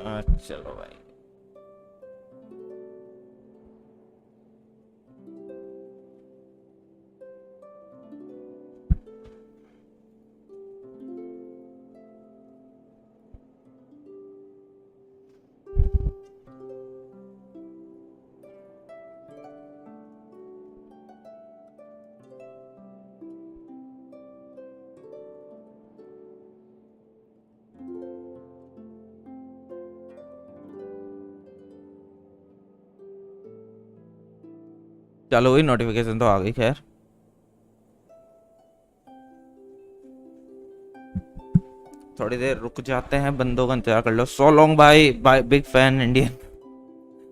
चलो भाई। चलो वही नोटिफिकेशन तो आ गई। खैर थोड़ी देर रुक जाते हैं, बंदों का इंतजार कर लो। सो लॉन्ग भाई, बाय बिग फैन इंडियन।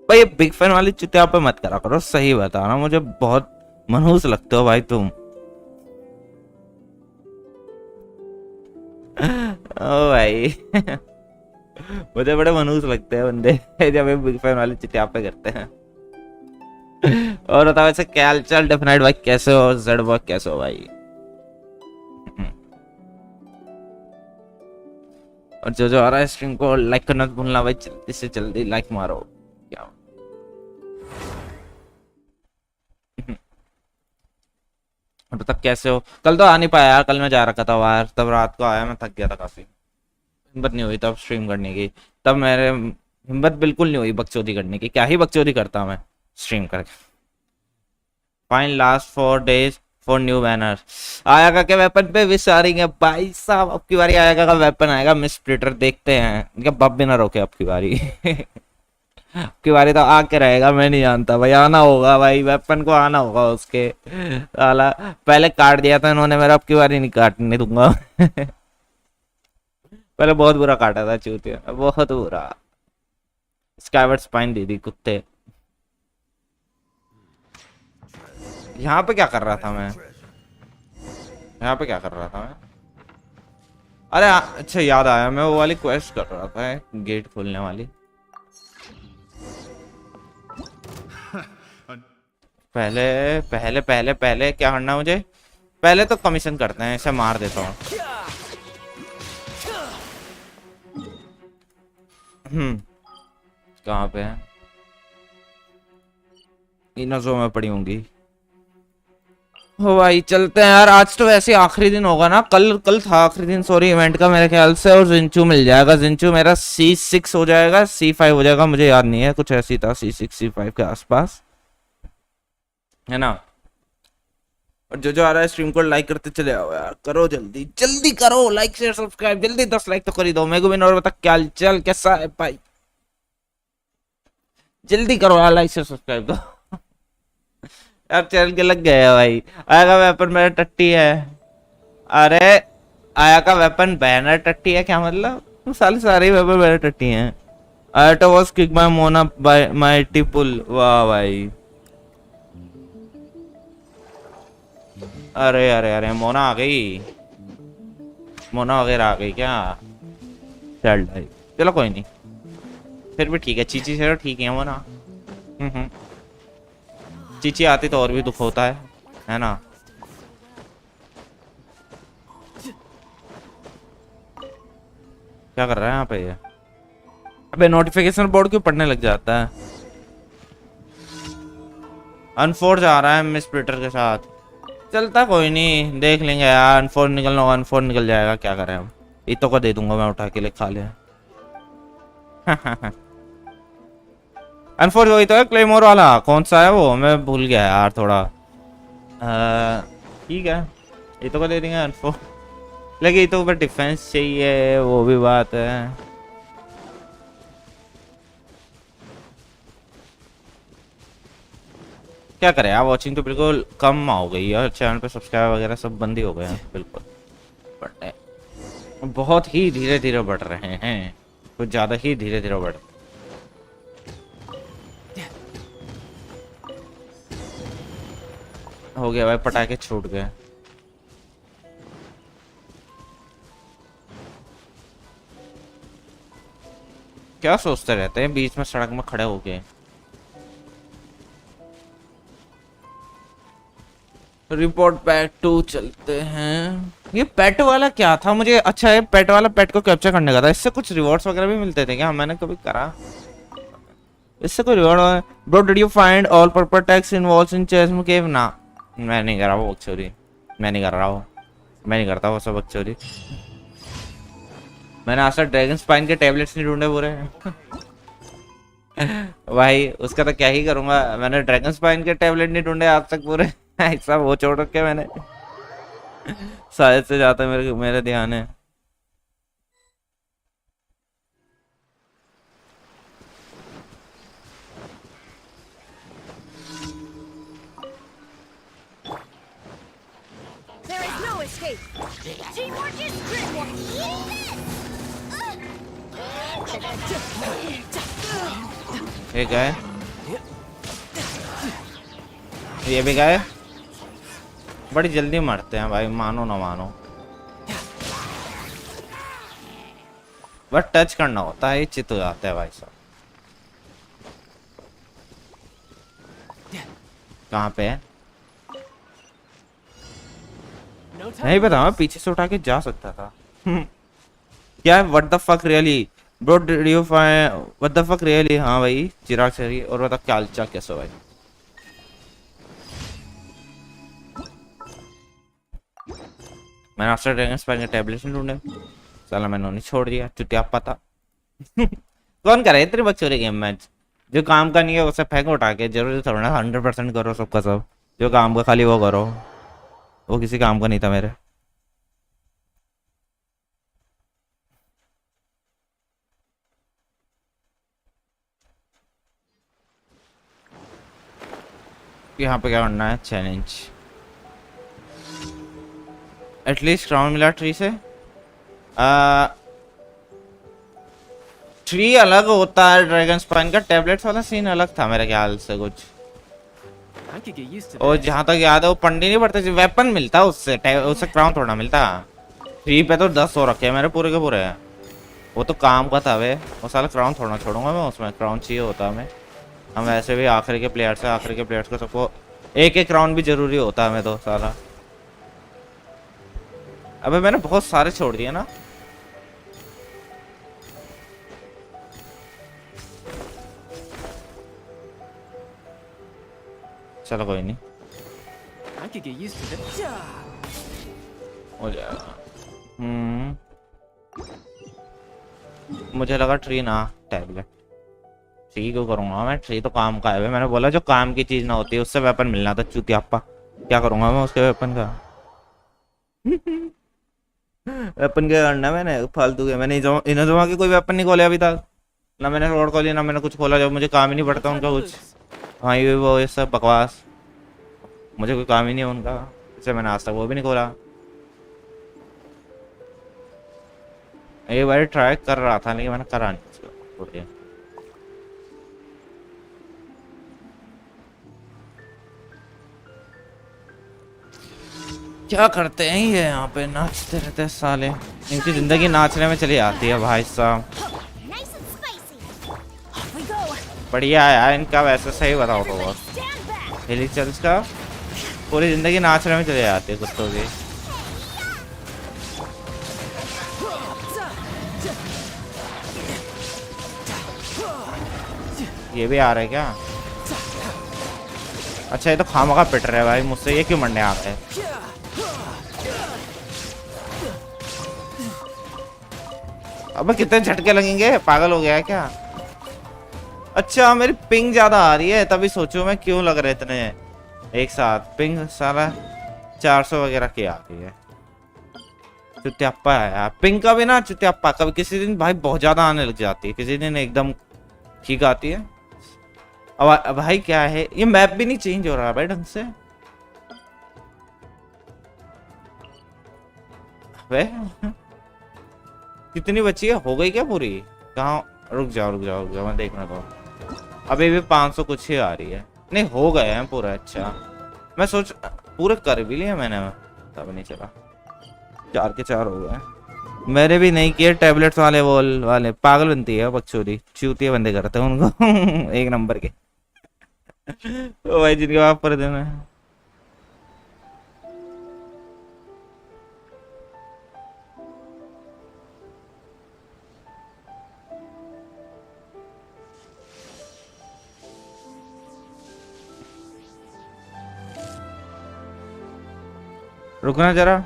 भाई ये बिग फैन वाली चुतिया पे मत करा करो, सही बताना, मुझे बहुत मनहूस लगते हो भाई तुम। ओ भाई मुझे बड़े मनहूस लगते हैं बंदे जब ये बिग फैन वाली चुतिया पे करते हैं। और बताओ वैसे क्या हाल चाल डेफिनेट भाई, कैसे हो? जेड बॉय कैसे हो भाई? और जो आ रहा है स्ट्रीम को लाइक करना तो भूलना भाई, जल्दी से जल्दी लाइक मारो। क्या और बताओ कैसे हो? कल तो आ नहीं पाया यार, कल मैं जा रखा था बाहर, तब रात को आया, मैं थक गया था काफी, हिम्मत नहीं हुई तब स्ट्रीम करने की। तब मेरे हिम्मत बिल्कुल नहीं हुई बकचोदी करने की, क्या ही बकचोदी करता मैं स्ट्रीम करके। Fine last 4 days for new banner. Ayaka के वेपन पे विश है भाई साहब, अब की बारी आयागा का वेपन आएगा मिस स्प्लिटर, देखते हैं इनका बब भी ना रोके अब की बारी। अब की बारी तो आके रहेगा, मैं नहीं जानता भाई, आना होगा भाई, वेपन को आना होगा उसके। साला पहले काट दिया था इन्होंने मेरा, अब की बारी नहीं काटने दूंगा। पहले बहुत बुरा काटा था चूतिया, बहुत बुरा। स्काईवर्ड स्पाइन दे दी कुत्ते। यहाँ पे क्या कर रहा था मैं? यहाँ पे क्या कर रहा था मैं? अरे अच्छा याद आया, मैं वो वाली क्वेस्ट कर रहा था, गेट खोलने वाली। पहले पहले पहले पहले क्या करना मुझे? पहले तो कमीशन करते हैं, इसे मार देता हूँ। कहाँ पे है? इनजो में पड़ी होंगी। हो भाई चलते हैं यार, आज तो वैसे आखिरी दिन होगा ना, कल कल था आखिरी दिन सॉरी इवेंट का मेरे ख्याल से, और जिंचू मिल जाएगा। जिंचू मेरा C6 हो जाएगा, C5 हो जाएगा, मुझे याद नहीं है, कुछ ऐसी था C6 C5 के आसपास, है ना। और जो आ रहा है स्ट्रीम को लाइक करते चले आओ यार, करो जल्दी जल्दी करो, लाइक शेयर सब्सक्राइब जल्दी, 10 लाइक तो कर ही दो। मेरे को भी और बता क्या चल कैसा है भाई, जल्दी करो यार, लाइक शेयर सब्सक्राइब दो। यार चैनल के लग गए भाई। आया का वेपन मेरा टट्टी है। अरे आया का वेपन बैनर टट्टी है क्या मतलब? साले सारे वेपन मेरे टट्टी हैं। Ayato was kick by Mona by mighty pull. वाह भाई, अरे अरे अरे मोना आ गई, मोना वगैरह आ गई क्या? चल भाई चलो कोई नहीं, फिर भी ठीक है, चीची से ठीक है मोना। चीची आती तो और भी दुख होता है ना। क्या कर रहा है यहाँ पे ये? अबे नोटिफिकेशन बोर्ड क्यों पढ़ने लग जाता है? अनफोर्ज आ रहा है मिस स्प्लिटर के साथ, चलता कोई नहीं, देख लेंगे यार। अनफोर्ज निकलना होगा, अनफोर्ज निकल जाएगा, क्या करें हम। इतो को दे दूंगा मैं उठा के, ले खा लिया। अनफोर्ज वही तो है क्लेमोर वाला, कौन सा है वो मैं भूल गया यार थोड़ा। ठीक है ये तो को दे देंगे अनफोर्ज, लेकिन ये तो ऊपर डिफेंस चाहिए, वो भी बात है। क्या करें यार, वॉचिंग तो बिल्कुल कम हो गई है, चैनल पे सब्सक्राइब वगैरह सब बंद ही हो गए हैं बिल्कुल, बट बहुत ही धीरे धीरे बढ़ रहे हैं, कुछ ज्यादा ही धीरे धीरे बढ़। हो गया भाई, पटाखे छूट गए। क्या सोचते रहते हैं बीच में सड़क में खड़े होके? रिपोर्ट पैट 2 चलते हैं। ये पेट वाला क्या था? मुझे अच्छा है पेट वाला, पेट को कैप्चर करने का था। इससे कुछ रिवॉर्ड्स वगैरह भी मिलते थे क्या? मैंने कभी करा इससे कोई reward? Bro did you find all purple tax involved in chess cave? ना मैं नहीं कर रहा वो बकचोदी, मैं नहीं कर रहा वो, मैं नहीं करता वो सब बकचोदी। मैंने आज तक ड्रैगन स्पाइन के टैबलेट्स नहीं ढूंढे पूरे। भाई उसका तो क्या ही करूंगा, मैंने ड्रैगन स्पाइन के टैबलेट नहीं ढूंढे आज तक पूरे। ऐसा वो छोड़ रखे मैंने। शायद से जाता मेरे मेरे ध्यान है। ये क्या है? ये भी गए। बड़ी जल्दी मरते हैं भाई, मानो ना मानो। बस टच करना होता है, चित हो जाता है भाई साहब। कहाँ पे है? नहीं पता, मैं पीछे से उठा के जा सकता था। क्या है? What the fuck really bro did you find? What the fuck really? हाँ भाई चिराग सही। और बता क्या हालचाल, कैसे हो भाई? मैंने आफ्टर ड्रैगन स्पाइन के टैबलेट नहीं ढूंढे, साला मैंने नहीं छोड़ दिया, चुटिया पता। कौन करे इतनी बकचोदी गेम में? जो काम का नहीं है उसे फेंक उठा के, जरूरी थोड़ा ना 100% करो सबका सब। जो काम का खाली वो करो, वो किसी काम का नहीं था मेरे। यहाँ पे क्या करना है? चैलेंज एटलीस्ट क्राउन मिला ट्री से। ट्री अलग होता है, ड्रैगन स्पाइन का टैबलेट्स वाला सीन अलग था मेरे ख्याल से कुछ। और जहाँ तक याद है वो पंडी नहीं पड़ते, वेपन मिलता उससे, उससे क्राउन थोड़ा मिलता। ट्री पे तो 10 हो रखे हैं मेरे पूरे के पूरे। वो तो काम का था वे, वो साला क्राउन थोड़ा छोड़ूंगा मैं, उसमें क्राउन चाहिए होता हमें। हम वैसे भी आखिरी के प्लेयर्स हैं, आखिरी के प्लेयर्स को सबको एक एक राउंड भी जरूरी होता है हमें तो साला। अबे मैंने बहुत सारे छोड़ दिए ना। चलो कोई नहीं, हो जाएगा। मुझे लगा ट्री ना टैबलेट। ट्री क्यों करूंगा मैं? ट्री तो काम का है। मैंने बोला जो काम की चीज ना होती है उससे वेपन मिलना था, चूतियाप्पा। क्या करूंगा मैं उसके वेपन का? वेपन क्या करना है मैंने फालतू के? मैंने इनोजुमा की कोई वेपन नहीं खोले अभी तक, ना मैंने रोड खोली, ना मैंने कुछ खोला। जब मुझे काम ही नहीं पड़ता उनका कुछ। हाँ ये सब बकवास, मुझे कोई काम ही नहीं है उनका, इसलिए मैंने आज तक वो भी नहीं खोला। एक बार ट्राई कर रहा था लेकिन मैंने करा नहीं। क्या करते हैं ये यहाँ पे? नाचते रहते हैं साले, इनकी जिंदगी नाचने में चली आती है भाई साहब। बढ़िया है यार इनका, वैसे सही बताओ तो बस हिलिचल्स का पूरी जिंदगी नाचने में चली जाती है कुत्तों की। ये भी आ रहा है क्या? अच्छा ये तो खामखा पिट रहा है भाई मुझसे, ये क्यों मरने आ रहा है? अबे कितने झटके लगेंगे, पागल हो गया है क्या? अच्छा मेरी पिंग ज्यादा आ रही है, तभी सोचो मैं क्यों लग रहे इतने एक साथ। पिंग सारा 400 वगैरह की आ रही है। चुतियाप्पा है यार पिंग का भी ना, चुतियाप्पा। कभी किसी दिन भाई बहुत ज्यादा आने लग जाती है, किसी दिन एकदम ठीक आती है। अब भाई क्या है ये, मैप भी नहीं चेंज हो रहा भाई ढंग से। वे कितनी बची है? हो गई क्या पूरी? कहाँ? रुक जाओ रुक जाओ रुक जाओ, मैं देखना दो। अभी भी 500 कुछ ही आ रही है। नहीं हो गए हैं पूरा। अच्छा मैं सोच पूरे कर भी लिए मैंने, तब नहीं चला। 4 के 4 हो गए मेरे भी। नहीं किए टैबलेट्स वाले, वॉल वाले पागल बनती है बकचोदी, चूतिया बंदे करते हैं उनको। एक नंबर के। तो भाई जिनके बाप पर देना है। रुकना जरा।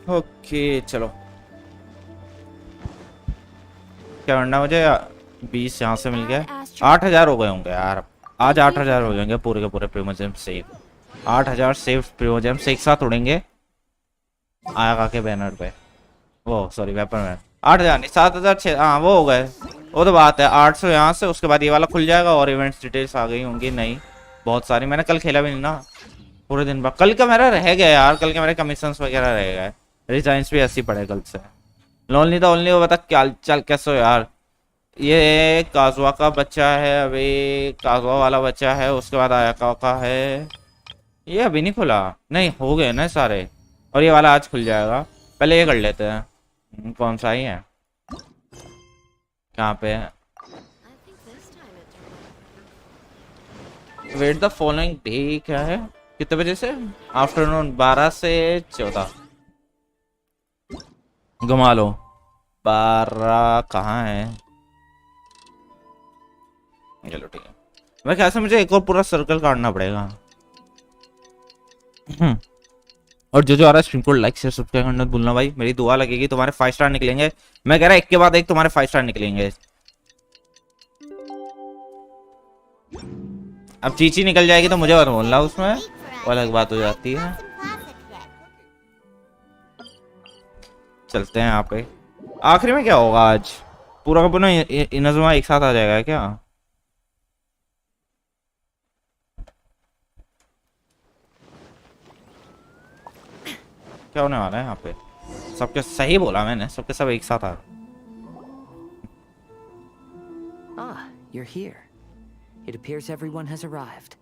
ओके चलो, क्या करना मुझे? 20 यहाँ से मिल गया। 8,000 हो गए होंगे यार आज। 8,000 हो जाएंगे पूरे के पूरे प्रीमोजेम सेव। 8,000 सेव प्रीमोजेम्स एक साथ उड़ेंगे आया के बैनर पे। वो सॉरी वेपन में 8,000 नहीं 7,000 हाँ वो हो गए। वो तो बात है 800 यहाँ से, उसके बाद ये वाला खुल जाएगा और इवेंट्स डिटेल्स आ गई होंगी। नहीं बहुत सारी, मैंने कल खेला भी नहीं ना पूरे दिन भर। कल का मेरा रह गया यार, कल के मेरे कमीशंस वगैरह रह गए। रिजाइंस भी ऐसे ही पड़े कल से। लोनली तो ओनली वो बता क्या चल कैसे हो यार। ये काजुआ का बच्चा है, अभी काजुआ वाला बच्चा है, उसके बाद आयाका का है। ये अभी नहीं खुला, नहीं हो गए ना सारे, और ये वाला आज खुल जाएगा। पहले ये कर लेते हैं। कौन सा ही है, कहाँ पे है? वेट द फॉलोइंग डे क्या है, कितने बजे से? आफ्टरनून 12 से 14 घुमा लो। 12 कहाँ है? चलो ठीक है। मैं ख्याल से मुझे एक और पूरा सर्कल काटना पड़ेगा। और जो आ रहा है स्ट्रीम को लाइक शेयर सब्सक्राइब करना भूलना भाई। मेरी दुआ लगेगी, तुम्हारे 5 स्टार निकलेंगे। मैं कह रहा एक के बाद एक तुम्हारे 5 स्टार निकलेंगे। अब चीची निकल जाएगी तो मुझे और बोलना, उसमें वो अलग बात हो जाती है। चलते हैं यहाँ पे। आखिरी में क्या होगा आज? पूरा का पूरा इनजुमा एक साथ आ जाएगा क्या? क्या होने वाला है यहाँ पे? सबके सही बोला मैंने, सबके सब एक साथ आ। You're here. It appears everyone has arrived.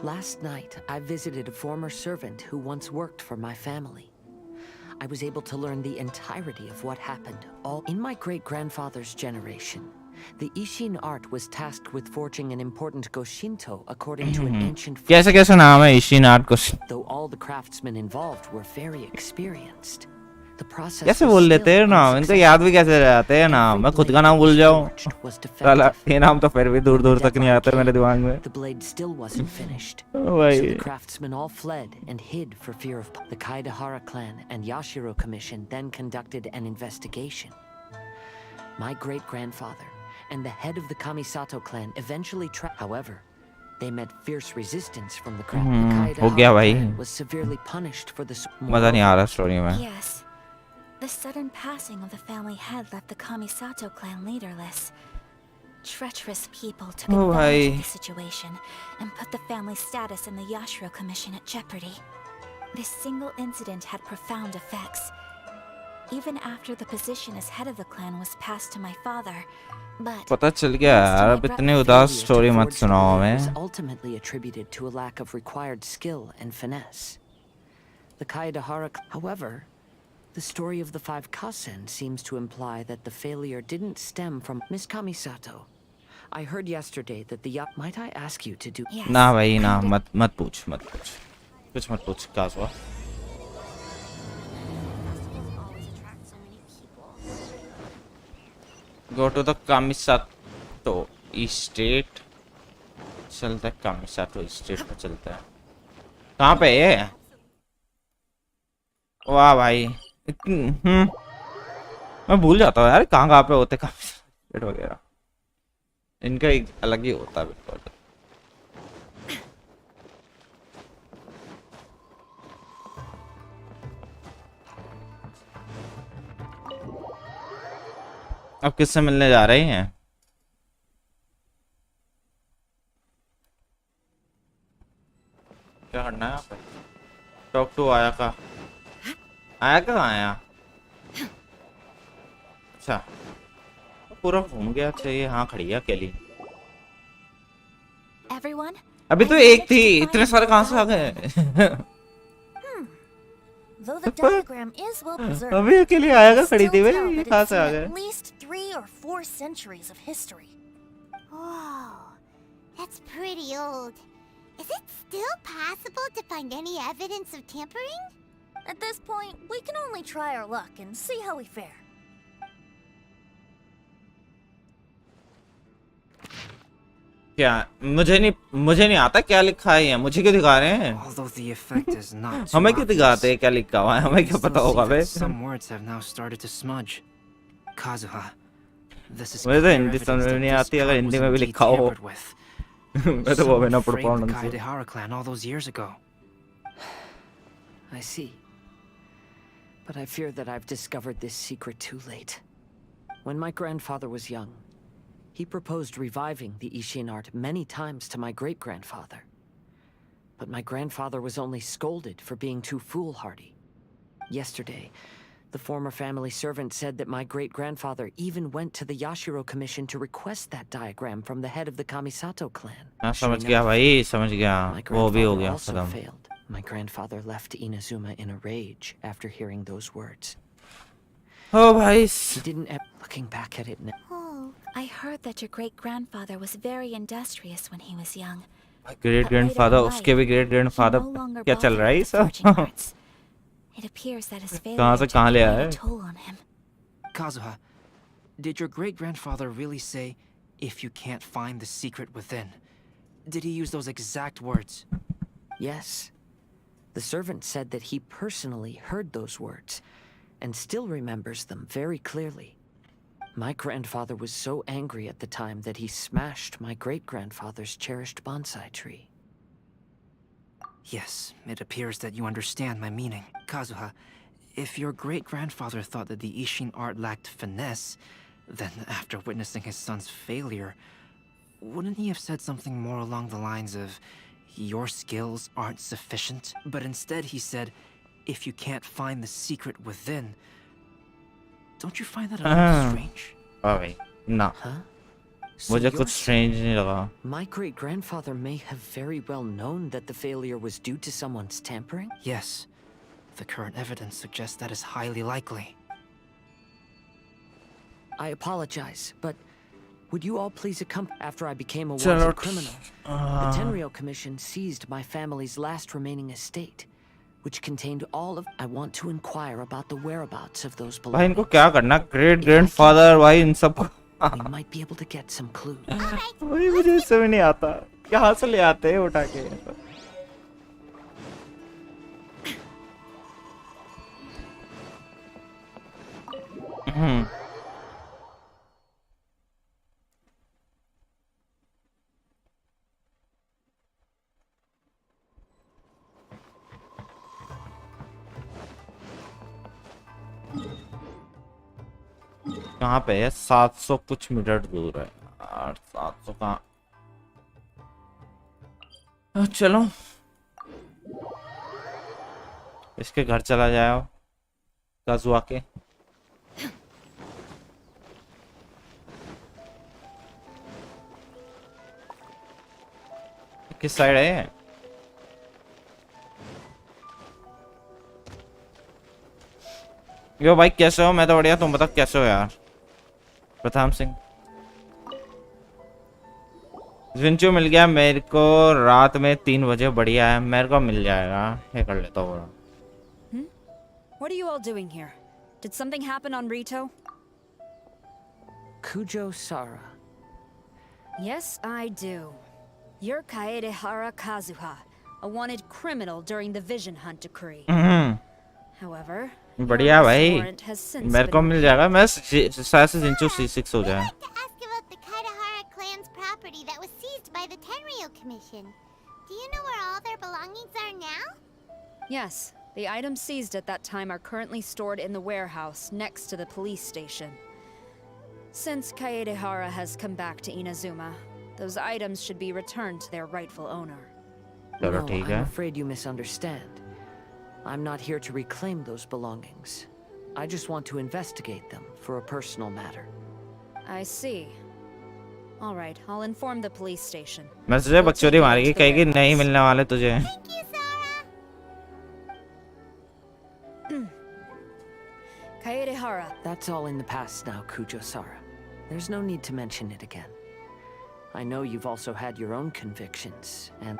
Last night, I visited a former servant who once worked for my family. I was able to learn the entirety of what happened all in my great-grandfather's generation. The Ishin art was tasked with forging an important Goshinto according to an ancient. कैसे नाम है Ishin art Goshinto? Though all the craftsmen involved were very experienced. कैसे बोल लेते हैं नाम, इनको याद भी कैसे रहते हैं नाम? मैं खुद का नाम भूल जाऊं। साला ये नाम तो फिर भी दूर दूर तक नहीं आता मेरे दिमाग में। The blade still wasn't finished. So the craftsmen all fled and hid for fear of the Kaidahara clan and Yashiro commission then conducted an investigation. My great-grandfather and the head of the Kamisato clan eventually however, they met fierce resistance from the clan. The Kaidahara clan was severely punished for the मजा नहीं आ रहा story में। Yes. The sudden passing of the family head left the Kamisato clan leaderless. Treacherous people took advantage of the situation and put the family's status in the Yashiro Commission at jeopardy. This single incident had profound effects. Even after the position as head of the clan was passed to my father, but पता चल गया यार, अब इतने उदास story मत सुनाओ हमें। was ultimately attributed to a lack of required skill and finesse. The Kaidahara, however, the story of the 5 Kasen seems to imply that the failure didn't stem from Miss Kamisato. I heard yesterday that the might I ask you to do? yes. ना भाई ना, मत पूछ कुछ मत पूछ। क्या हुआ? Go to the Kamisato estate। चलता है Kamisato estate पे चलता है। कहाँ पे है? वाह भाई मैं भूल जाता हूँ यार कहाँ पे होते Kamisato वगैरह। इनका एक अलग ही होता है बिल्कुल। अब किससे मिलने जा रहे हैं? क्या करना है यहाँ पे? Talk to आयाका। आयाका कहाँ आया? अच्छा पूरा घूम गया। अच्छा ये हाँ खड़ी है अकेली। Everyone, अभी तो एक थी, इतने सारे कहाँ से आ गए? though the diagram is well preserved, अभी अकेली आएगा खड़ी थी still भाई, tell ये that कहाँ it's से आ seen गए? at least 3 or 4 centuries of history. Whoa, that's pretty old. Is it still possible to find any evidence of tampering? At this point, we can only try our luck and see how we fare. क्या मुझे नहीं आता क्या लिखा है यहाँ, मुझे क्यों दिखा रहे हैं? Although the effect is not हमें क्यों दिखाते हैं क्या लिखा हुआ है? हमें क्या पता होगा बे? Some words have now started to smudge. Kazuha, this is मुझे तो clear हिंदी evidence समझ में that नहीं this आती, अगर card हिंदी was में भी indeed लिखा हो। tampered with. मैं तो वो बिना Someone framed the प्रोनाउंस से। Kaedehara clan all those years ago. I see. But I fear that I've discovered this secret too late. When my grandfather was young, he proposed reviving the Ishin art many times to my great-grandfather. But my grandfather was only scolded for being too foolhardy. Yesterday, the former family servant said that my great-grandfather even went to the Yashiro Commission to request that diagram from the head of the Kamisato clan. हाँ Sure समझ गया enough, भाई, समझ गया। my वो भी हो grandfather गया also खत्म। failed. My grandfather left Inazuma in a rage after hearing those words. ओ भाई, He didn't looking back at it now. Oh, I heard that your great-grandfather was very industrious when he was young. Great grandfather, उसके भी great grandfather क्या चल रहा है ये सब? It appears that his failure कहाँ से कहाँ ले took आए? a toll on him. Kazuha, did your great-grandfather really say, "If you can't find the secret within"? Did he use those exact words? Yes. The servant said that he personally heard those words and still remembers them very clearly. My grandfather was so angry at the time that he smashed my great-grandfather's cherished bonsai tree. Yes, it appears that you understand my meaning. Kazuha, if your great-grandfather thought that the Ishin art lacked finesse, then after witnessing his son's failure, wouldn't he have said something more along the lines of, "Your skills aren't sufficient"? But instead he said, "If you can't find the secret within." Don't you find that a little strange? हाँ भाई, ना Huh? मुझे So कुछ you're strange नहीं लगा। My great-grandfather may have very well known that the failure was due to someone's tampering? Yes. The current evidence suggests that is highly likely. I apologize, but would you all please accompany after I became a Chalo, wanted criminal? The Tenryou Commission seized my family's last remaining estate, which contained all of... I want to inquire about the whereabouts of those भाई इनको belongings. क्या करना? Great grandfather भाई इन सब को We might be able to get some clues. वही मुझे इससे भी नहीं आता, कहाँ से ले आते हैं उठा के? कहाँ पे है? 700 कुछ मीटर दूर है यार, 700 कहाँ? चलो इसके घर चला जाओ काजुआ के। किस साइड है? यो भाई कैसे हो? मैं तो बढ़िया, तुम बता कैसे हो यार? प्रथम सिंह जिंचू मिल गया मेरे को रात में 3 बजे, बढ़िया है, मेरे को मिल जाएगा, ये कर लेता हूँ। What are you all doing here? Did something happen on Rito? Kujo Sara. Yes, I do. You're Kaedehara Kazuha, a wanted criminal during the Vision Hunt decree. However, बढ़िया भाई, warrant has since मेरे को been मिल जाएगा, मैं शायद से जिंचू C6 हो जाए। I'd like to ask about the Kaedehara clan's property that was seized by the Tenryou Commission. Do you know where all their belongings are now? Yes, the items seized at that time are currently stored in the warehouse next to the police station. Since Kaedehara has come back to Inazuma, those items should be returned to their rightful owner. चलो No, ठीक I'm है। afraid you misunderstand. I'm not here to reclaim those belongings. I just want to investigate them for a personal matter. I see. All right, I'll inform the police station. मैं तुझे बकचोदी मारेगी, कहेगी नहीं मिलने वाले तुझे. Thank you, Sarah. Kaedehara. That's all in the past now, Kujo-Sara. There's no need to mention it again. I know you've also had your own convictions, and...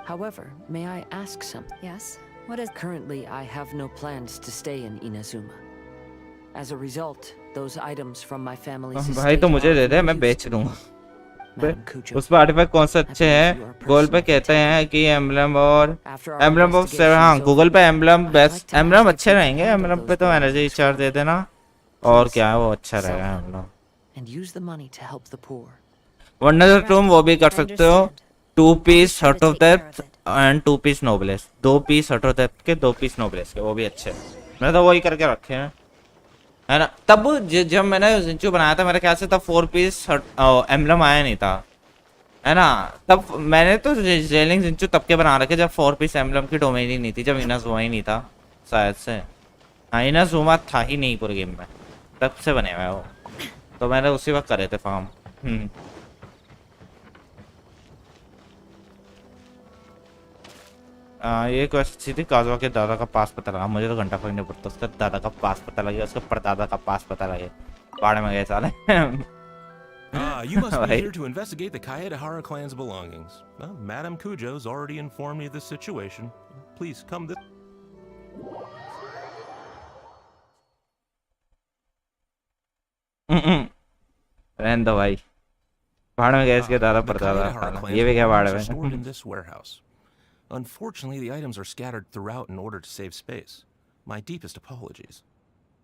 However, may I ask something? Yes? What is... Currently, I have no plans to stay in Inazuma. As a result, those items from my family's भाई तो मुझे दे दे, मैं बेच दूंगा. उस पर artefact कौन से अच्छे हैं? गूगल पे कहते हैं कि एम्बलम और एम्बलम ऑफ हाँ गूगल पे एम्बलम बेस्ट एम्बलम अच्छे रहेंगे. एम्बलम पे तो एनर्जी चार्ज दे देना और क्या है वो अच्छा रहेगा एम्बलम. वंडर टूम वो भी कर सकते हो. 2 piece heart of depth and 2 piece noblesse. 2 piece heart of depth के 2 पीस नोबलेस के वो भी अच्छे हैं. मैंने तो वही करके रखे हैं है ना. तब जब मैंने जिंचू बनाया था मेरे ख्याल से तब 4 पीस एम्बलम आया नहीं था है ना. तब मैंने तो जेलिंग जिंचू तब के बना रखे जब 4 पीस एम्बलम की डोमेन ही नहीं थी, जब इनाजुमा ही नहीं था शायद से. हाँ इनाजुमा था ही नहीं पूरे गेम में, तब से बने हुए वो. तो मैंने उसी वक्त करे थे फार्म. ये क्वेश्चन अच्छी थी. काजुआ के दादा का पास पता लगा. मुझे तो घंटा फर्क नहीं पड़ता. उसका दादा का पास पता लगे, उसका परदादा का पास पता लगे. बाढ़ में गए साले. You must be here to investigate the Kaedehara clan's belongings. Well, Madame Kujo's already informed me of this situation. Please come this... रहने दो भाई. बाढ़ में गए इसके दादा परदादा. ये भी क्या बाढ़ में. Stored in this warehouse. Unfortunately, the items are scattered throughout in order to save space. My deepest apologies.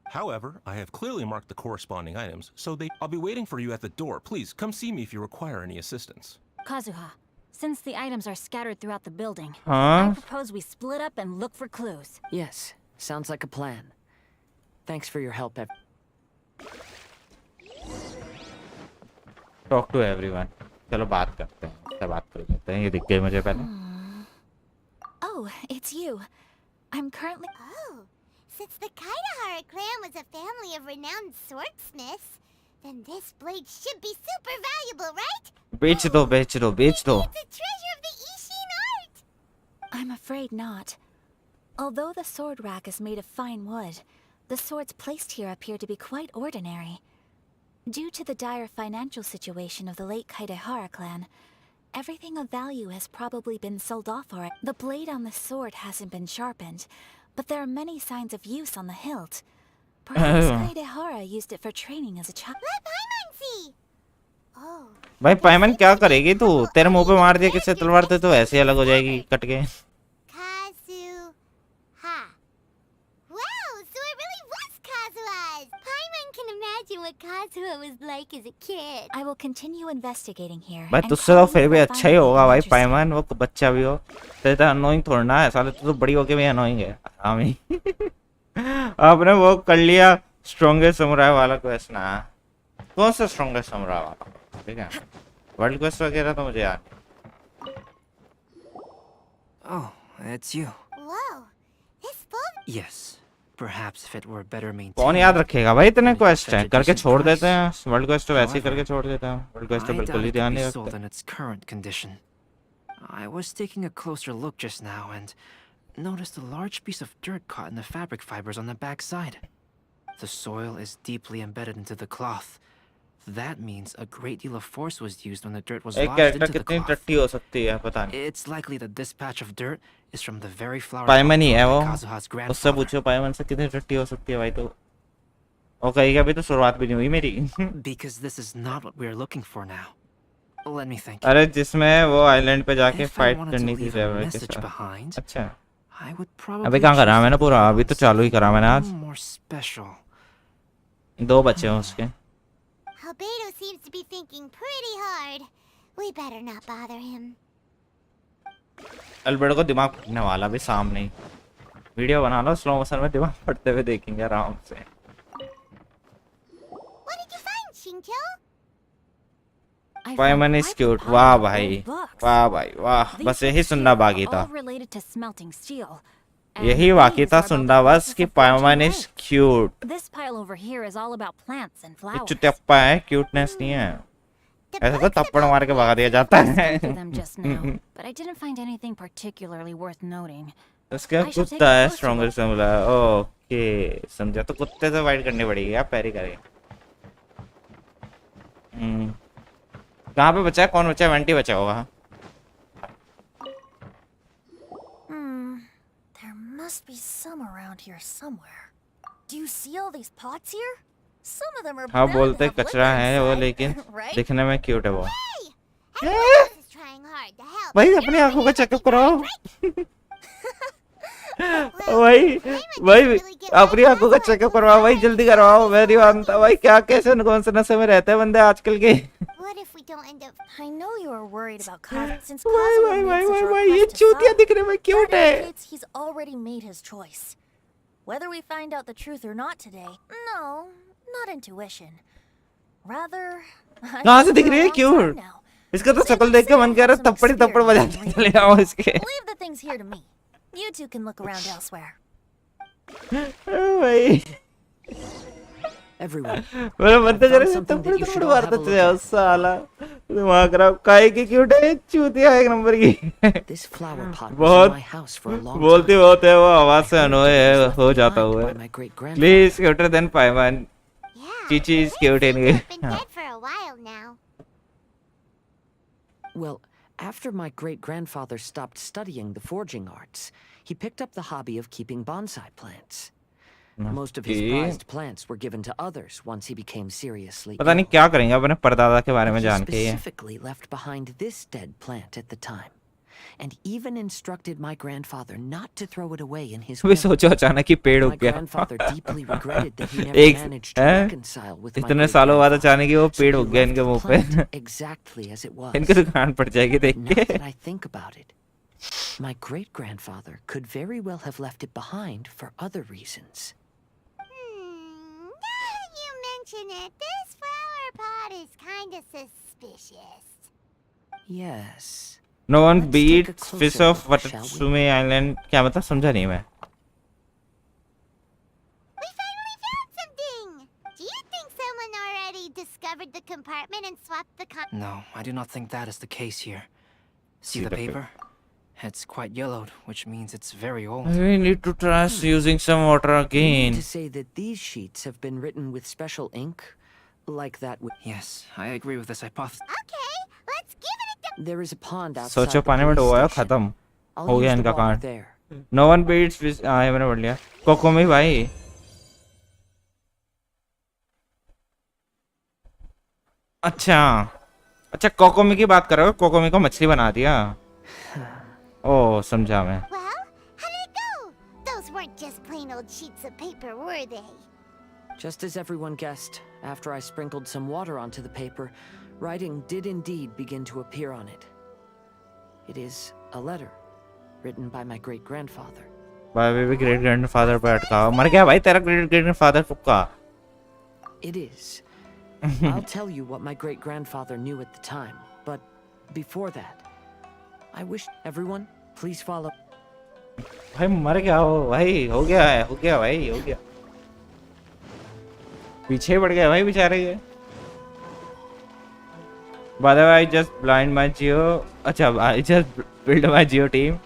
However, I have clearly marked the corresponding items, so I'll be waiting for you at the door. Please, come see me if you require any assistance. Kazuha, since the items are scattered throughout the building, Huh? I propose we split up and look for clues. Yes, sounds like a plan. Thanks for your help, Talk to everyone. चलो बात करते हैं. क्या बात करते हैं? ये दिख गई मुझे पहले. Oh, it's you. I'm currently... Oh, since the Kaedehara clan was a family of renowned swordsmiths, then this blade should be super valuable, right? बेच दो, बेच दो, बेच दो. It's a treasure of the Ishin art. I'm afraid not. Although the sword rack is made of fine wood, the swords placed here appear to be quite ordinary. Due to the dire financial situation of the late Kaedehara clan, everything of value has probably been sold off for it. The blade on the sword hasn't been sharpened, but there are many signs of use on the hilt. Perhaps Kaedehara used it for training as a child. Let Paimon see. Oh. भाई पाइमन क्या करेगी तू? तेरे मुंह पे मार दिया किसी तलवार से तो ऐसे अलग हो जाएगी कट के. Kazuha. Wow, so it really was Kazuha's. Paimon can imagine what Kazuha was like as a kid. I will continue investigating here. भाई तुझसे तो फिर भी अच्छा ही होगा भाई पाइमन. वो बच्चा भी हो तेरे तो अनोइंग थोड़ा ना है साले. तू तो बड़ी होके भी अनोइंग है. आमी आपने वो कर लिया स्ट्रॉन्गेस्ट समुराई वाला क्वेस्ट ना. कौन सा स्ट्रॉन्गेस्ट समुराई वाला? ठीक है वर्ल्ड क्वेस्ट वगैरह तो मुझे याद. Oh, it's you. Whoa, this full. Yes. Perhaps if it were better maintained. कौन याद रखेगा भाई इतने क्वेस्ट हैं. करके छोड़ देते हैं. वर्ल्ड क्वेस्ट तो वैसे ही करके छोड़ देते हैं. वर्ल्ड क्वेस्ट तो बिल्कुल ही ध्यान नहीं रखते. sold in its current condition. I was taking a closer look just now and noticed a large piece of dirt caught in the fabric fibers on the back side. The soil is deeply embedded into the cloth. That means a great deal of force was used when the dirt was एक lodged character into the कितनी cloth. टट्टी हो सकती है पता नहीं. It's likely that this patch of dirt is from the very flower पाइमन ही है वो. Kazuha's उससे grandfather. पूछो पाइमन से कितनी टट्टी हो सकती है भाई. तो वो कहेगा अभी तो शुरुआत भी नहीं हुई मेरी. Because this is not what we are looking for now. Let me think. अरे जिसमें वो आइलैंड पे जाके If I fight wanted to करनी थी leave a ड्राइवर के message साथ. behind, अच्छा I would probably अभी कहाँ करा choose मैंने पूरा. अभी तो चालू ही करा मैंने आज. something more special. 2 बचे हैं उसके. Albedo seems to be thinking pretty hard. We better not bother him. Alberto को दिमाग फटने वाला भी सामने ही. वीडियो बना लो स्लो मोशन में दिमाग फटते हुए देखेंगे आराम से. What did you find, Shinto? Paimon is cute. वाह भाई वाह भाई वाह. बस यही सुनना बाकी था. All related to smelting steel. यही वाकई था सुंदरवास की Paimon is cute. This pile over here is all about plants and flowers. चुतियाप्पा है, क्यूटनेस नहीं है। The ऐसा तो books थप्पड़ about मार के भगा दिया जाता है। Looked at them just now, but I didn't find anything particularly worth noting. इसका I shall take कुत्ता a है closer स्ट्रॉन्गर से मिला। ओके समझा, तो कुत्ते से फाइट करनी पड़ेगी यार, पैरी करें। कहाँ पे बचा है, कौन बचा है? वेंटी बचा होगा। There must be some around here somewhere. Do you see all these pots here? Some of them are हाँ bound to बोलते have कचरा liquor है वो, inside, लेकिन right? दिखने में क्यूट है वो। Everyone else is trying hard to help. भाई but अपनी you're आंखों का the चेकअप lucky कराओ। one, right? भाई भाई अपनी आंखों का चेकअप करवाओ भाई, जल्दी करवाओ। मेरी मानता भाई, क्या कैसे कौन से नशे में रहते हैं बंदे आजकल के। What if we don't end up? I know you are worried about Kazuha since भाई Kazuha भाई made भाई such a भाई ये request to चूतिया Sal. दिखने में क्यूट That है। indicates he's already made his choice. Whether we find out the truth or not today, no, not intuition. Rather, कहाँ से दिख रही है क्यूट? इसका तो शक्ल देख के मन कह रहा है थप्पड़ ही थप्पड़ बजाते चले जाओ इसके। Leave the things here to me. You two can look around elsewhere. भाई Everyone, मेरा मन तो I जरा found से something थप्पड़ that you should थप्पड़ all have मारता a look चले जाओ at. साला। दिमाग खराब, काहे की क्यूट है, चूतिया एक नंबर की। This flower pot was बहुत in my house for a long बोलती time. बहुत है वो, आवाज से I heard अनोय it है, was left हो जाता behind हुआ by है। my great-grandfather. Please cuter than Paimon. Yeah. Chichi is it cute seems anyway. to have been dead for a while now. Well, after my great-grandfather stopped studying the forging arts, he picked up the hobby of keeping bonsai plants. Most of his Okay. prized plants were given to others once he became seriously पता नहीं ill. क्या करेंगे अपने परदादा के बारे में He जान के ये। specifically left behind this dead plant at the time, and even instructed my grandfather not to throw it away in his भी will. सोचो अचानक ही पेड़ My उग गया। grandfather deeply regretted that he never एक managed to हैं? reconcile with my इतने सालों बाद great-grandfather, अचानक ही वो so पेड़ he उग गया left इनके the मुंह पे। plant exactly as it was. इनकी दुकान पड़ जाएगी देख Now के। that I think about it, my great-grandfather could very well have left it behind for other reasons. Now that you mention it, this flower pot is kind of suspicious. Yes. No one Let's take a beats closer fish of look, shall we? Watatsume Island। क्या मतलब, समझा नहीं मैं। We finally found something! Do you think someone already discovered the compartment and swapped the No, I do not think that is the case here. See See the the paper? It's quite yellowed, which means it's very old. We need to try using some water You mean again। to say that these sheets have been written with special ink? Like that with... Yes, I agree with this hypothesis. Okay, let's give it a There is a pond outside सोचो the पानी में police डूबा है, station. खत्म I'll हो गया use the इनका water कांड। there. No one beats fish। हाँ ये मैंने पढ़ लिया। कोकोमी भाई। अच्छा अच्छा, कोकोमी की बात कर रहे हो? कोकोमी को मछली बना दिया। ओ समझा मैं। Well, how did it go? Those weren't just plain old sheets of paper, were they? Just as everyone guessed, after I sprinkled some water onto the paper, writing did indeed begin to appear on it. It is a letter written by my great-grandfather. भाई भी great grandfather पे अटका मर गया भाई, तेरा great grandfather फुक्का। It is. I'll tell you what my great-grandfather knew at the time, but before that, I wish everyone, please follow. भाई मर गया हो भाई, हो गया है, हो गया भाई, हो गया। पीछे पड़ गया भाई बेचारे ये। By the way, I just blind my geo। अच्छा I just build my geo team।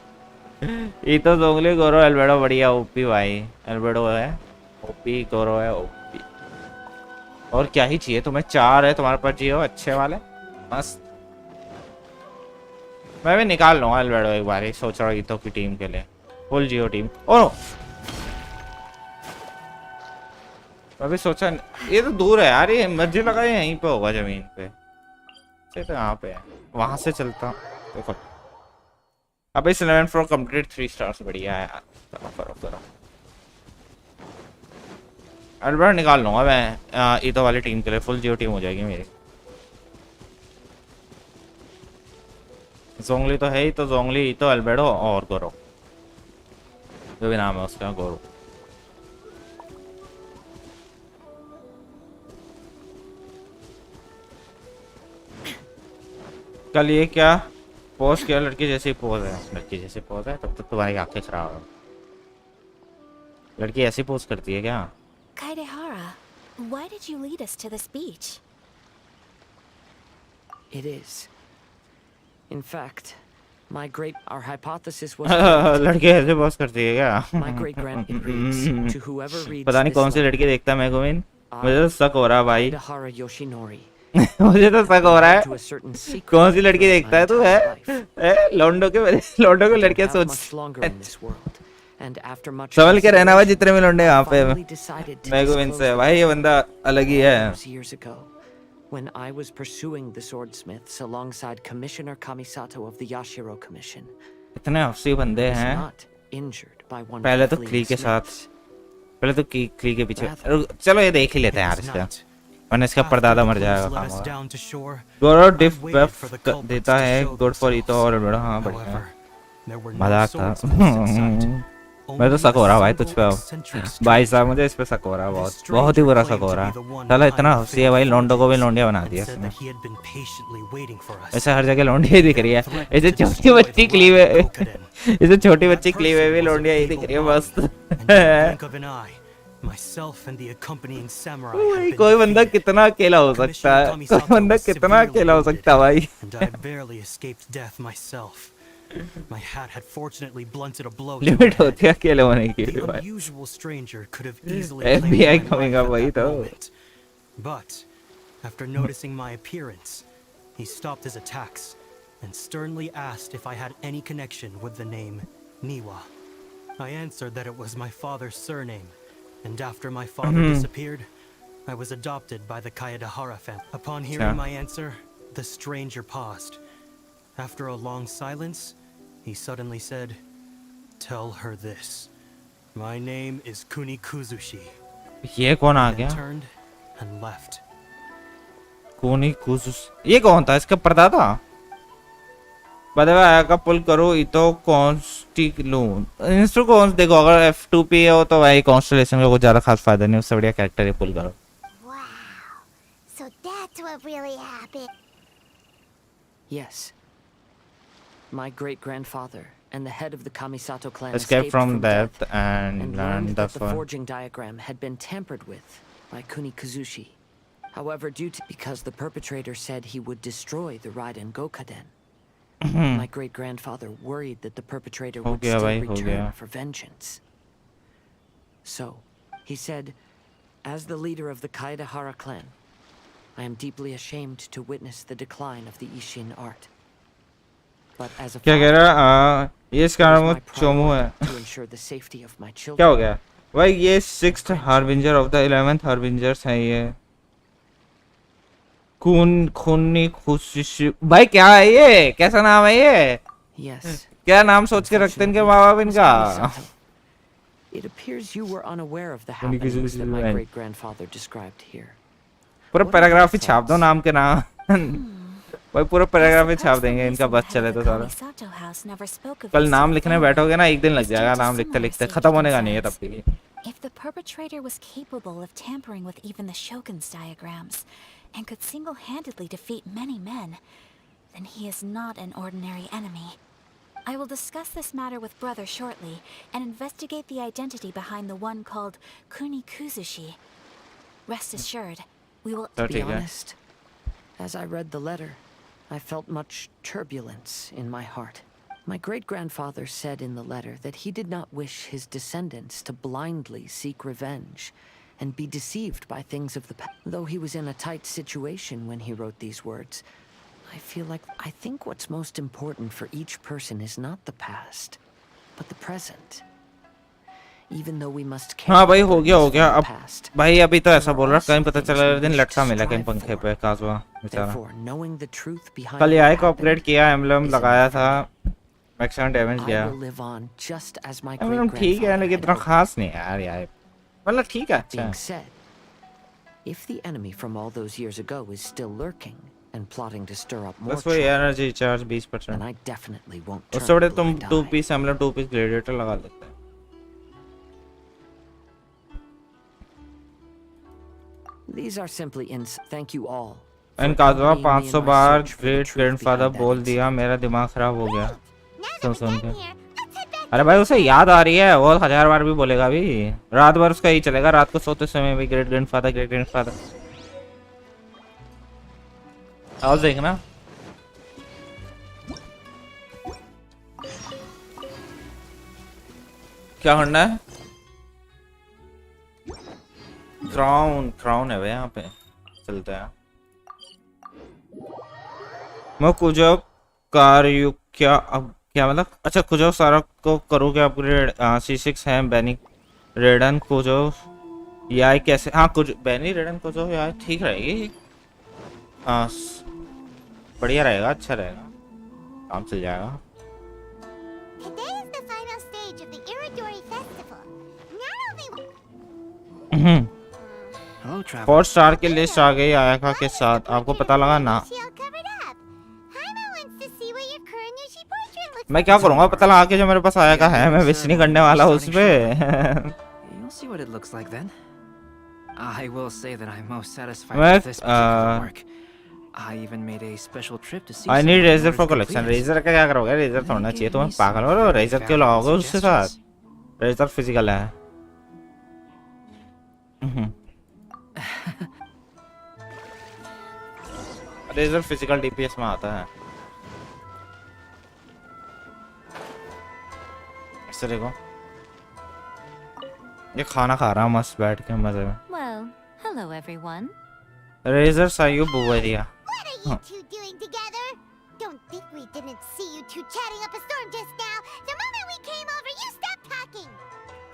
ये तो जोंगली गोरो एल्बेडो बढ़िया ओपी भाई। एल्बेडो है ओपी, गोरो है ओपी। और क्या ही चाहिए तुम्हें? 4 है तुम्हारे पास जियो अच्छे वाले, मस्त। मैं भी निकाल लूंगा एल्बेडो एक बार ही, सोच रहा हूँ ईतो की टीम के लिए, फुल जियो टीम। ओह मैं भी सोचा, ये तो दूर है यार, ये मुझे लगा ये यहीं पे होगा जमीन पे। तो यहाँ पे है, वहां से चलता हूँ। देखो अब इस 11 फ्लोर कंप्लीट 3 स्टार्स, बढ़िया है यार। करो करो करो, अल्बर्ट निकाल लूंगा मैं ईतो वाली टीम के लिए, फुल जियो टीम हो जाएगी मेरी। जोंगली तो है ही, तो जोंगली ईतो अल्बेडो और गोरो, जो भी नाम है उसका, गोरो। कल ये क्या पोज किया? लड़की जैसी पोज है, लड़की जैसी पोज है, तब तक तुम्हारी आंखें खराब है। लड़की ऐसी पोज करती है क्या? Kaedehara, why did you lead us to this beach? It is. In fact, our hypothesis was correct. लड़की ऐसे पोज करती है क्या? My great-grand it reads, to whoever reads पता नहीं this कौन सी letter, लड़की देखता है मैं गोविंद, मुझे तो शक हो रहा है भाई। Kaedehara Yoshinori, मुझे तो शक हो रहा है to a certain secret कौन सी लड़की throughout देखता my है तू? entire life. लौंडो को I लड़कियां have सोच much longer in this world, and after much संभल के रहना भाई, जितने भी लौंडे यहाँ पे finally decided to मैं गोविंद disclose से भाई, ये बंदा अलग ही है। years ago, when I was pursuing the swordsmiths alongside Commissioner Kamisato of the Yashiro Commission, इतने हफ्सी बंदे I was हैं। not injured by one पहले of the तो fleeing क्ली के साथ, smiths. पहले तो क्ली के पीछे। चलो ये देख ही लेते हैं यार इसका, वरना इसका परदादा मर जाएगा काम होगा। गौरव डिफ बफ देता है, गुड फॉर ईटो और बड़ा। हाँ बढ़िया, मजाक था। मैं तो शक हो रहा भाई तुझ पे भाई साहब, मुझे इस पे शक हो रहा, बहुत ही बुरा शक हो रहा। साला इतना हफ्सी है भाई, लौंडो को भी लौंडिया बना दिया इसने। ऐसे हर जगह लौंडिया ही दिख रही है, ऐसे छोटी बच्ची क्लीव है, इसे छोटी बच्ची क्लीव है भी लौंडिया ही दिख रही है मस्त। कोई बंदा कितना अकेला हो सकता है, कोई बंदा कितना अकेला हो सकता है भाई। My hat had fortunately blunted a blow. Limit होती है अकेले होने की The भाई। unusual stranger could have easily FBI claimed my coming life up at वही that तो। moment. But after noticing my appearance, he stopped his attacks and sternly asked if I had any connection with the name Niwa. I answered that it was my father's surname, and after my father disappeared, I was adopted by the Kaedehara family. Upon hearing my answer, the stranger paused. After a long silence, he suddenly said, "Tell her this. My name is Kunikuzushi." ये कौन आ Then गया? turned and left. कोनी कुजुस, ये कौन था? इसका परदादा? आया का पुल करो इतो कॉन्स्टिलून इंस्टो कौन देखो, अगर F2P हो तो भाई कॉन्स्टलेशन का कुछ ज्यादा खास फायदा नहीं, उससे बढ़िया कैरेक्टर ही पुल करो। Wow. So that's what really happened. Yes. My great-grandfather and the head of the Kamisato clan Escaped from death and learned learned that the the forging diagram had been tampered with by Kunikuzushi. However, because the perpetrator said he would destroy the Ryzen Gokaden, my great-grandfather worried that the perpetrator would still return for vengeance. So, he said, as the leader of the Kaedehara clan, I am deeply ashamed to witness the decline of the Ishin art. But as a क्या कह father, रहा? ये इसका it is नाम my Chomu है। priority to ensure the safety of my children. क्या हो गया भाई? ये 6th harbinger of the 11th हार्बिंजर्स है ये। खूनी खुशी भाई, क्या है ये? कैसा नाम है ये? Yes. क्या नाम सोच के रखते हैं इनके माँ बाप इनका? It appears you were unaware of the happenings that my great-grandfather described here. पूरा पैराग्राफ ही छाप दो नाम के नाम। भाई पूरा पैराग्राफ ही छाप देंगे इनका, बस चले तो सारा। कल नाम लिखने बैठोगे ना, एक दिन लग जाएगा नाम लिखते लिखते, खत्म होने का नहीं है तब भी। If the perpetrator was capable of tampering with even the Shogun's diagrams and could single-handedly defeat many men, then he is not an ordinary enemy. I will discuss this matter with Brother shortly and investigate the identity behind the one called Kunikuzushi. Rest assured, we will... To be honest, as I read the letter, I felt much turbulence in my heart. My great-grandfather said in the letter that he did not wish his descendants to blindly seek revenge and be deceived by things of the past. Though he was in a tight situation when he wrote these words, I think what's most important for each person is not the past, but the present. Even though we must care हाँ भाई हो गया अब past. भाई अभी तो ऐसा बोल रहा, कहीं पता चला दिन लटका मिला कहीं पंखे पे काजवा बेचारा। Therefore, knowing the truth behind कल what AI को happened, अपग्रेड किया, एम्बलम लगाया था, मैक्सिमम डैमेज I गया। will live on just as my emblem ठीक है great-grandfather लेकिन had इतना hoped. खास नहीं है यार यार, मतलब ठीक है, अच्छा Being है। said, if the enemy from all those years ago is still lurking and plotting to stir up more बस वही trouble, energy charge 20%। then I definitely won't turn उससे बड़े a तुम blind 2 eye. Piece emblem 2 piece gladiator लगा लेते हैं। These are simply thank you all. And for काजवा accompanying me 500 in my बार search for the great truth grandfather behind that बोल incident. दिया, मेरा दिमाग खराब हो गया Now that soon we're soon done के। here, let's head back अरे भाई उसे याद आ रही है, वो 1000 बार भी बोलेगा अभी, रात भर उसका ही चलेगा, रात को सोते समय भी ग्रेट ग्रैंडफादर ग्रेट ग्रैंडफादर। आओ देखना। क्या करना है? क्राउन, क्राउन है भाई यहाँ पे, चलते हैं। मैं कुछ कार्य क्या, अब क्या मतलब, अच्छा कुछ सारा को करो क्या अपग्रेड, C6 है बैनी रेडन को जो यार कैसे, हाँ कुछ बैनी रेडन को जो यार ठीक रहेगी, हाँ बढ़िया रहेगा, अच्छा रहेगा, काम चल जाएगा। Today is the final stage of the Iridori Festival. Not only Hello, traveler. 4 star की लिस्ट आ गई आयाका के साथ, आपको पता लगा ना? मैं क्या करूंगा, पता लगा के जो मेरे पास आयाका है, मैं विश नहीं करने वाला उस पे। You'll see what it looks like then. I will say that I'm most satisfied with this particular work. I even made a special trip to see. I need some of Razer the for artist's collection. completeness. Razer का क्या करोगे? Razer थोड़ा चाहिए तुम्हें, पागल हो रहे हो? Razer क्यों लगाओगे उसके साथ? Razer फिजिकल है। Razer फिजिकल DPS में आता है। ऐसे देखो, ये खाना खा रहा मस्त बैठ के मजे में। Well, hello everyone. Razer सायु बुवरिया। What are you two doing together? Don't think we didn't see you two chatting up a storm just now. The moment we came over, you stopped talking.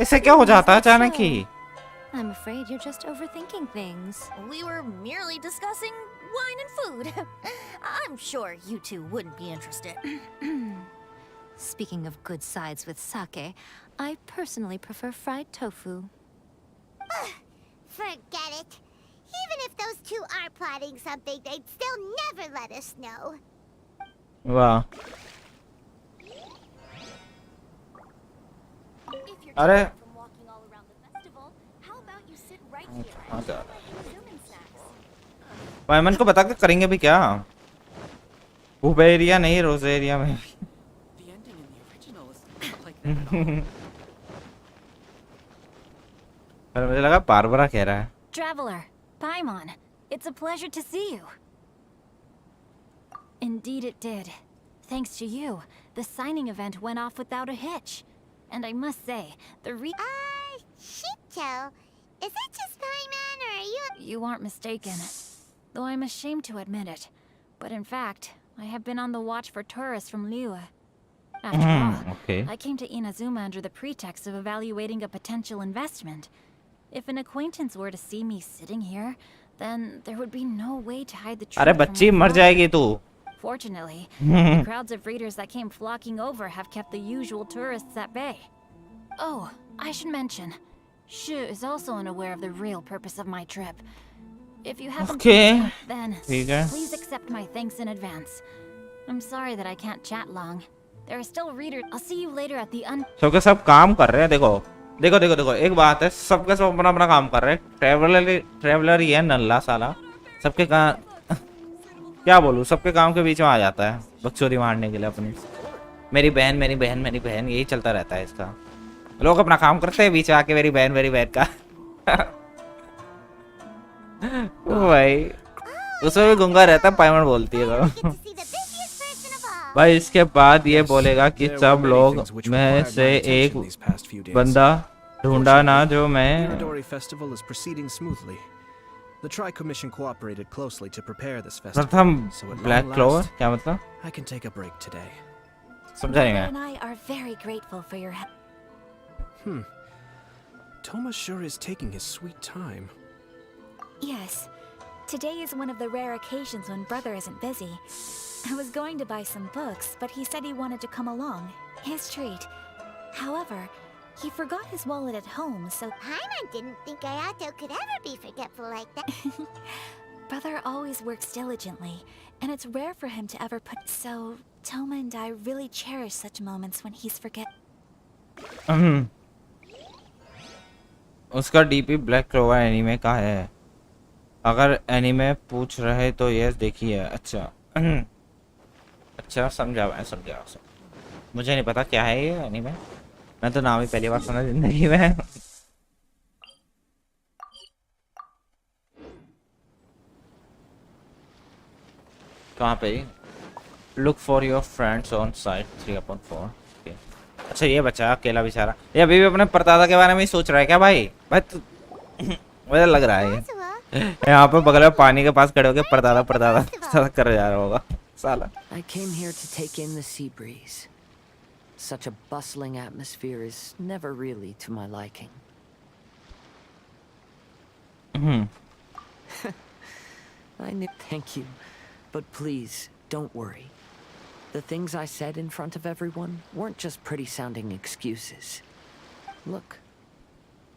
इसे क्या हो जाता है अचानक ही? I'm afraid you're just overthinking things. We were merely discussing wine and food. I'm sure you two wouldn't be interested. Speaking of good sides with sake, I personally prefer fried tofu. Forget it. Even if those two are plotting something, they'd still never let us know. वाह, If you're अरे tired from walking all around the festival, how about you sit right here हाँ and जा consume snacks? पायमन को बता के करेंगे भी क्या? बुबेरिया नहीं, रोजेरिया में। The ending in the original is not like that at all. पर मुझे लगा बारबरा कह रहा है। Traveler, Paimon, it's a pleasure to see you. Indeed it did. Thanks to you, the signing event went off without a hitch. And I must say, Shito, is that just Paimon or are you? You aren't mistaken. Though I'm ashamed to admit it. But in fact, I have been on the watch for tourists from Liyue. After all, Okay. I came to Inazuma under the pretext of evaluating a potential investment. If an acquaintance were to see me sitting here, then there would be no way to hide the truth. अरे from बच्ची my मर father. जाएगी तू। Fortunately, the crowds of readers that came flocking over have kept the usual tourists at bay. Oh, I should mention, Shu is also unaware of the real purpose of my trip. If you happen Okay. to know, then ठीक है। please accept my thanks in advance. I'm sorry that I can't chat long. There are still readers. I'll see you later at the सबके सब काम कर रहे हैं, देखो देखो देखो देखो, एक बात है, सबके सब अपना अपना काम कर रहे हैं। ट्रेवलर ही है नल्ला साला, सबके काम क्या बोलूं, सबके काम के बीच में आ जाता है बकचोदी मारने के लिए अपनी। मेरी बहन मेरी बहन मेरी बहन, यही चलता रहता है इसका। लोग अपना काम करते हैं, बीच में आके मेरी बहन का। ओ भाई, उसमें भी गुंगा रहता है, पायमन बोलती है तो। Get to see the busiest person of all. भाई इसके बाद ये बोलेगा कि There सब were many लोग things which में required से my एक attention these past few days. बंदा ढूंढा ना जो The मैं। Iridori Festival is proceeding smoothly. The Tri-Commission cooperated closely to prepare this प्रथम festival, so at black long clover last, क्या मतलब, I can take a break today. समझा नहीं and मैं। I are very grateful for your help. Toma sure is taking his sweet time. Yes. Today is one of the rare occasions when brother isn't busy. I was going to buy some books, but he said he wanted to come along. His treat. However, he forgot his wallet at home, so Paimon didn't think Ayato could ever be forgetful like that. brother always works diligently, and it's rare for him to ever put. So Toma and I really cherish such moments when he's forget. उसका DP black clover anime का है, अगर anime पूछ रहे तो ये देखिए। अच्छा अच्छा समझा मैं, समझा। मुझे नहीं पता क्या है ये एनीमे। मैं तो नाम ही पहली बार सुना जिंदगी में। कहाँ पे? Look for your friends on site 3/4। अच्छा ये बच्चा अकेला बेचारा, ये अभी भी अपने परदादा के बारे में ही सोच रहा है क्या भाई? भाई मुझे लग रहा है यहाँ पे बगल में पानी के पास खड़े होके परदादा परदादा कर जा रहा होगा साला। I came here to take in the sea breeze. Such a bustling atmosphere is never really to my liking. I knew. Thank you, but please don't worry. The things I said in front of everyone weren't just pretty-sounding excuses. Look,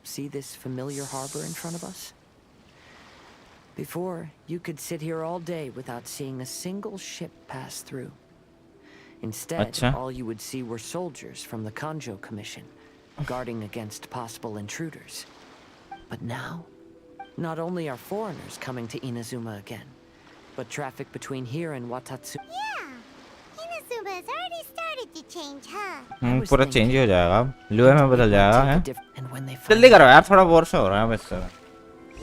see this familiar harbor in front of us? Before, you could sit here all day without seeing a single ship pass through. Instead, all you would see were soldiers from the Kanjo Commission, guarding against possible intruders. But now, not only are foreigners coming to Inazuma again, but traffic between here and Watatsu... Yeah, Inazuma has already started to change, huh? पूरा change हो जाएगा, लुए में बदल जाएगा है। And when they जल्दी करो यार, थोड़ा बोर सा हो रहा है बस।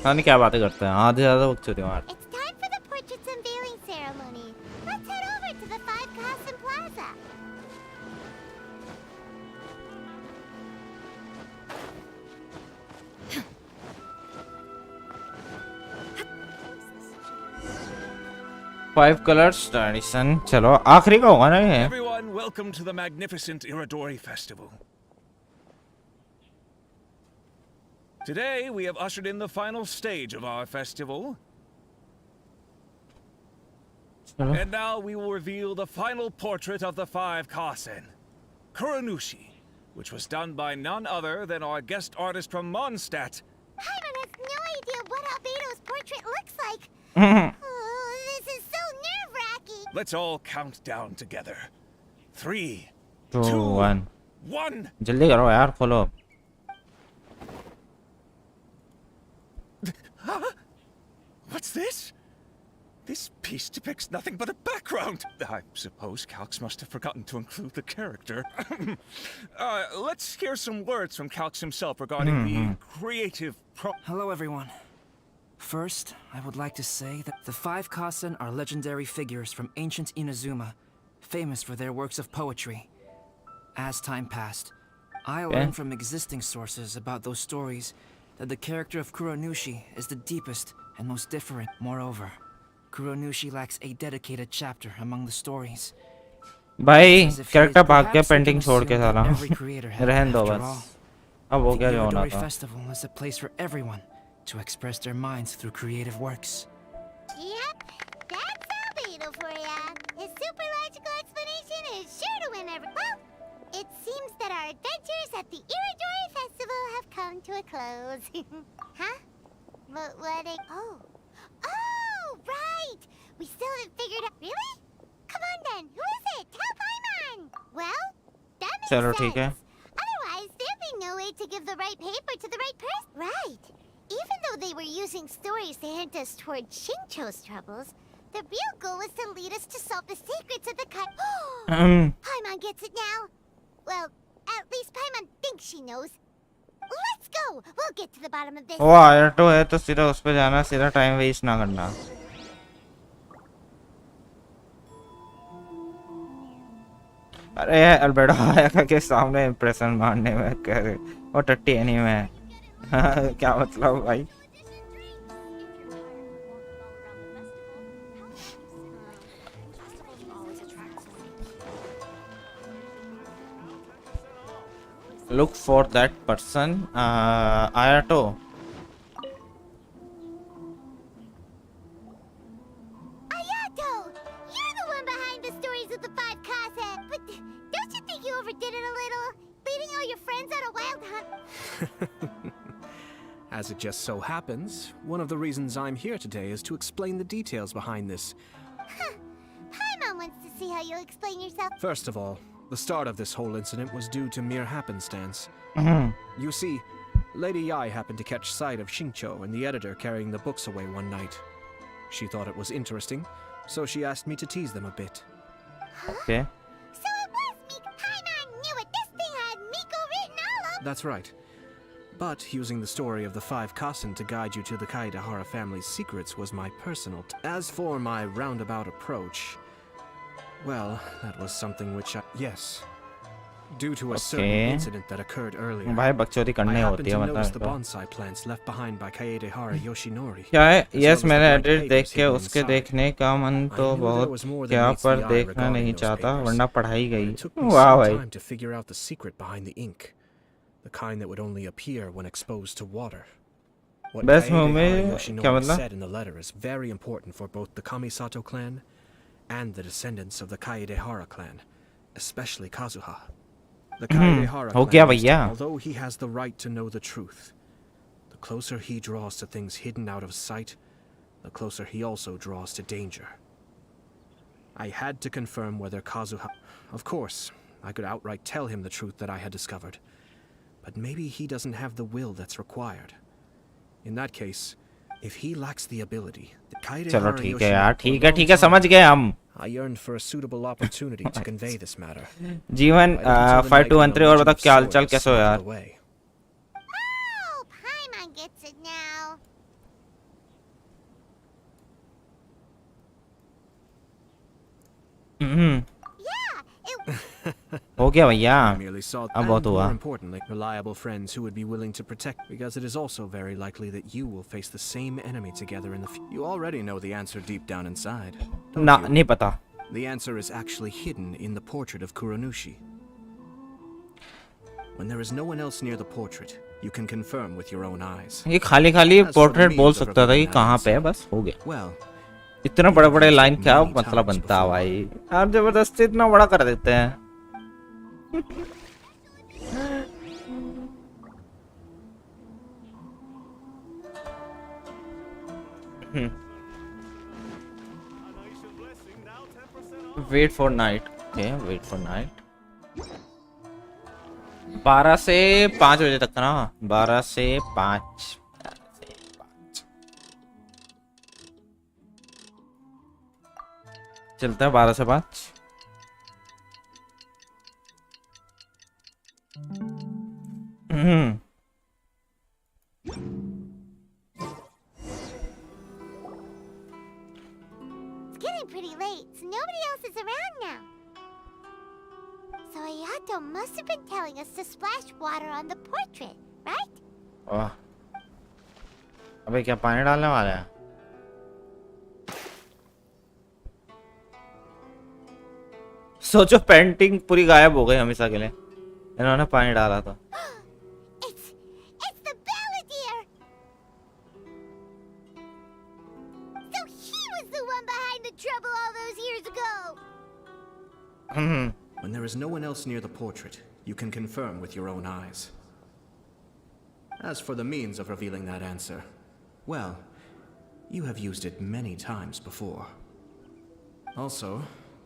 हाँ नहीं क्या बातें करते हैं, आधे ज़्यादा वक्त चुके हैं। It's time for the portraits unveiling ceremony. Let's head over to the 5 Kasen Plaza. Five colors tradition. चलो आखिरी का होगा ना ये? Everyone, welcome to the magnificent Iridori Festival. Today, we have ushered in the final stage of our festival. And now we will reveal the final portrait of the 5 Kasen, Kuranushi, which was done by none other than our guest artist from Mondstadt. Paimon has no idea what Albedo's portrait looks like. Oh, this is so nerve-wracking. Let's all count down together. 3, 2, 1. 1. जल्दी करो यार, खोलो। Huh? What's this? This piece depicts nothing but a background. I suppose Calx must have forgotten to include the character. Let's hear some words from Calx himself regarding the creative Hello, everyone. First, I would like to say that the 5 Kasen are legendary figures from ancient Inazuma, famous for their works of poetry. As time passed, I learned from existing sources about those stories that the character of Kuranushi is the deepest and most different. Moreover, Kuranushi lacks a dedicated chapter among the stories. भाई character भाग गया painting छोड़ के साला। रहने दो बस। अब हो गया जो होना था। Festival is a place for everyone to express their minds through creative works. Yep, that's Albedo for ya. His super logical explanation is sure to win every... Well, it seems that our adventures at the Iridori Festival have come to a close. Huh? What a... Oh, right! We still haven't figured out... Really? Come on then, who is it? Tell Paimon! Well, that makes चलो sense. ठीक है। Otherwise, there'd be no way to give the right paper to the right person. Right. Even though they were using stories to hint us toward Shincho's troubles, the real goal was to lead us to solve the secrets of the Paimon gets it now. Well, at least Paimon thinks she knows. Let's go! We'll get to the bottom of this. वो आयाटो है तो सीधा उस पे जाना, सीधा time waste ना करना। अरे अल्बर्टो आया के सामने इंप्रेशन मारने में कर वो टट्टी नहीं में क्या मतलब भाई? Look for that person, Ayato. Ayato! You're the one behind the stories of the 5 Kasen! But don't you think you overdid it a little? Leading all your friends on a wild hunt? As it just so happens, one of the reasons I'm here today is to explain the details behind this. Paimon wants to see how you'll explain yourself. First of all, the start of this whole incident was due to mere happenstance. You see, Lady Yai happened to catch sight of Shincho and the editor carrying the books away one night. She thought it was interesting, so she asked me to tease them a bit. Okay. So it was Miko. Paimon knew it. This thing had Miko written That's right. But using the story of the 5 Kasen to guide you to the Kaedehara family's secrets was my personal As for my roundabout approach, well, that was something which yes. Due to a certain incident that occurred earlier, भाई बकचोदी I करने happened होती to है notice the मतलब bonsai plants left behind by Kaedehara Yoshinori. क्या है as yes well as मैंने the bright edit देख papers के hidden उसके inside. देखने का मन I तो knew there बहुत was more than क्या meets the पर eye देखना regarding नहीं those चाहता papers. वरना पढ़ाई But गई it took me वाह some भाई time to figure out the secret behind the ink, the kind that would only appear when exposed to water. What Best Kaedehara moment, Yoshinori क्या मतलब? said in the letter is very important for both the Kamisato clan and the descendants of the Kaedehara clan, especially Kazuha. The Kaedehara हो clan, गया is- भैया although he has the right to know the truth, the closer he draws to things hidden out of sight, the closer he also draws to danger. I had to confirm whether Kazuha... Of course, I could outright tell him the truth that I had discovered, but maybe he doesn't have the will that's required. In that case, if he lacks the ability, the चलो Kaedehara ठीक है यार Yoshinori ठीक है समझ गए हम I yearned for a suitable opportunity to convey this matter. जीवन Right until the 5213 night when और the बता Legion of क्या हाल चाल Swords कैसे हो यार smuggled away. Oh, Paimon gets it now. Yeah, it हो गया भैया I merely saw अब बहुत and हुआ more importantly, reliable friends who would be willing to protect, because it is also very likely that you will face the same enemy together in the future. You already know the answer deep down inside. don't ना you? नहीं पता The answer is actually hidden in the portrait of Kuronushi. When there is no one else near the portrait, you can confirm with your own eyes. ये खाली खाली portrait बोल सकता था कि कहाँ पे है बस हो गया Well, इतना बड़े बड़े लाइन क्या मतलब बनता है भाई यार जबरदस्ती इतना बड़ा कर देते हैं wait for night okay wait for night 12 से 5 बजे तक ना 12 से 5 चलता है 12 से 5 It's getting pretty late, so nobody else is around now. So Ayato must have been telling us to splash water on the portrait, right? वाह अबे क्या पानी डालने वाला है सोचो पेंटिंग पूरी गायब हो गई हमेशा के लिए इन्होंने पानी डाला था It's the Balladeer! So he was the one behind the trouble all those years ago! when there is no one else near the portrait, you can confirm with your own eyes. As for the means of revealing that answer, well, you have used it many times before. Also,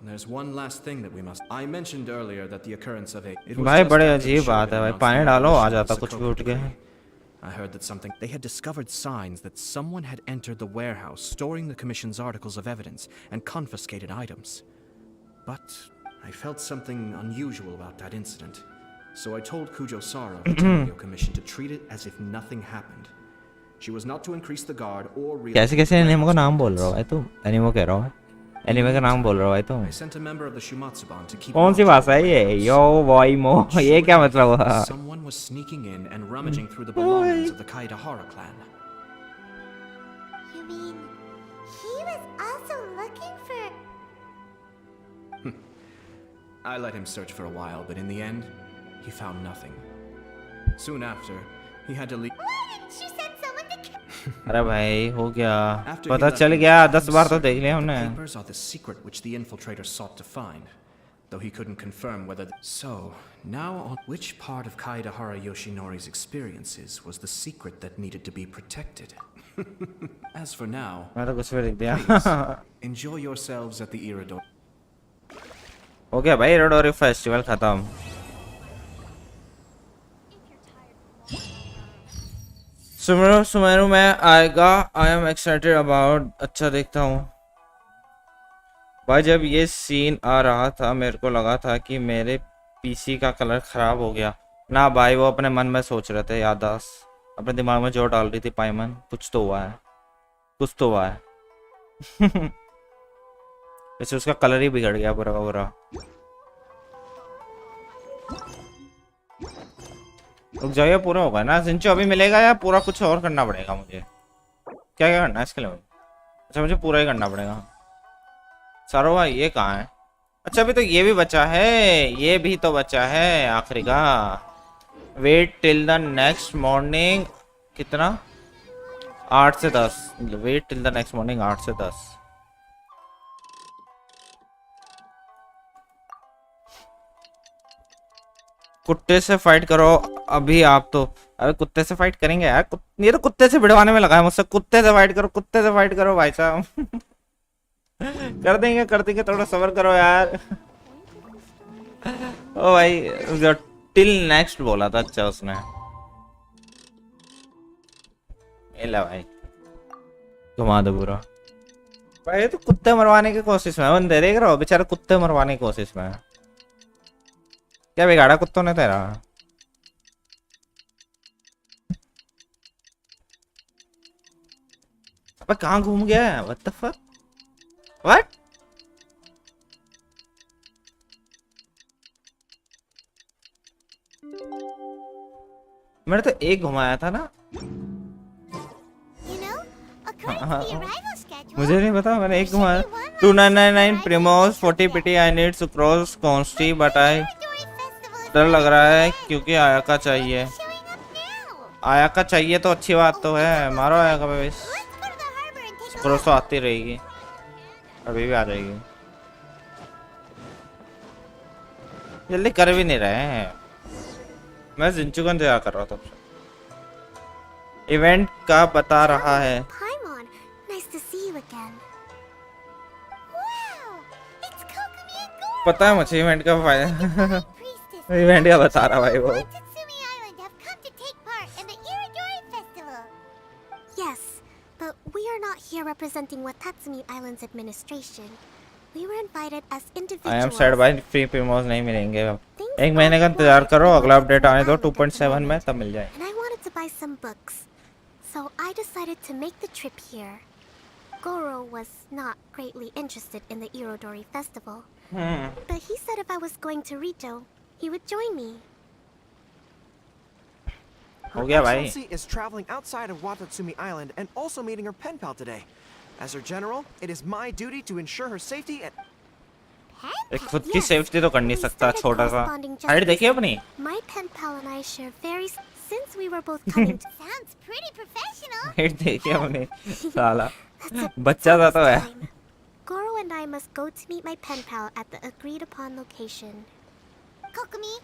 there's one last thing that we must... I mentioned earlier that the occurrence of a... It was भाई just बड़े after the अजीब show बात है भाई announced पानी the डालो आ abolition of जाता the कुछ भी Sakoku उठ गया decree. I heard that something... They had discovered signs that someone had entered the warehouse storing the Commission's articles of evidence and confiscated items. But I felt something unusual about that incident. So I told Kujo Saro of the Tenryo Commission to treat it as if nothing happened. She was not to increase the guard or... कैसे कैसे anime का नाम बोल रहा हो भाई तू anime कह रहा हो एनिमे का नाम बोल रहा हो भाई तू I sent a member of the Shumatsuban to keep... कौन सी भाषा है ये यो वॉई मो ये क्या मतलब हुआ Someone was sneaking in and rummaging through the belongings of the Kaedehara clan. You mean he was also looking for... I let him search for a while, but in the end, he found nothing. Soon after, he had to leave. Why didn't you send someone to... अरे भाई हो गया After he पता left, चल he गया told 10 बार तो himself देख लिया that हमने the papers are the secret which the infiltrator sought to find, though he couldn't confirm whether... So, now on which part of Kaedehara Yoshinori's experiences was the secret that needed to be protected? As for now, मैं तो कुछ भी लिख दिया please, enjoy yourselves at the Iridor. हो गया भाई रोडोरी festival खत्म सुमेरु में आएगा आई एम एक्साइटेड अबाउट अच्छा देखता हूँ भाई जब ये सीन आ रहा था मेरे को लगा था कि मेरे पीसी का कलर खराब हो गया ना भाई, वो अपने मन में सोच रहे थे याददाश्त, अपने दिमाग में जोर डाल रही थी पाइमन, कुछ तो हुआ है, कुछ तो हुआ है। वैसे उसका कलर ही बिगड़ गया पूरा का पूरा। रुक जाइए, पूरा होगा ना सिंचो अभी मिलेगा या पूरा कुछ और करना पड़ेगा मुझे? क्या क्या करना है इसके लिए? अच्छा मुझे पूरा ही करना पड़ेगा। सारो भाई ये कहाँ है? अच्छा अभी तो ये भी बचा है, ये भी तो बचा है आखिरी का। Wait till the next morning, कितना? 8 से 10। Wait till the next morning 8 से 10। कुत्ते से फाइट करो अभी आप तो। अरे कुत्ते से फाइट करेंगे यार, ये तो कुत्ते से भिड़वाने में लगा है मुझसे। कुत्ते से फाइट करो, कुत्ते से फाइट करो भाई साहब। कर देंगे, थोड़ा सब्र करो यार। ओ भाई जो टिल नेक्स्ट बोला था, अच्छा उसने ले भाई घुमा दो पूरा। भाई तो कुत्ते मरवाने की कोशिश में बंदे, देख रहे हो बेचारा कुत्ते मरवाने की कोशिश में। क्या बिगाड़ा कुत्तों ने तेरा? अबे कहाँ घूम गया है? What the fuck? What? मैंने तो एक घुमाया था ना। मुझे नहीं पता, मैंने एक घुमाया। 2999 primos 40 pity I need sucrose consti but I डर लग रहा है क्योंकि आया का चाहिए। आया का चाहिए तो अच्छी बात तो है, मारो आया का बेबी। सुक्रोज तो आती रहेगी, अभी भी आ जाएगी। जल्दी कर भी नहीं रहे हैं। मैं जिंचू को इंतजार कर रहा था। इवेंट का बता रहा है। पता है मुझे इवेंट का फायदा। इवेंट का बता रहा भाई वो। Yes, but we are not here representing Watatsumi Island's administration. We were invited as individuals. I am sad by free promos नहीं मिलेंगे अब। एक महीने का इंतजार करो, अगला अपडेट आने दो 2.7 में, तब मिल जाए। And I wanted to buy some books, so I decided to make the trip here. Goro was not greatly interested in the Irodori festival, but he said if I was going to Rito, he would join me. हो गया भाई। Excellency is traveling outside of Watatsumi Island and also meeting her pen pal today. As her general, it is my duty to ensure her safety and एक खुद की safety तो कर नहीं सकता छोटा सा। हाइट देखिए अपनी। My pen pal and I share very since we were both coming. Sounds pretty professional. Height देखिए अपनी, साला बच्चा सा तो है। Goro and I must go to meet my pen pal at the agreed upon location. Kokumi,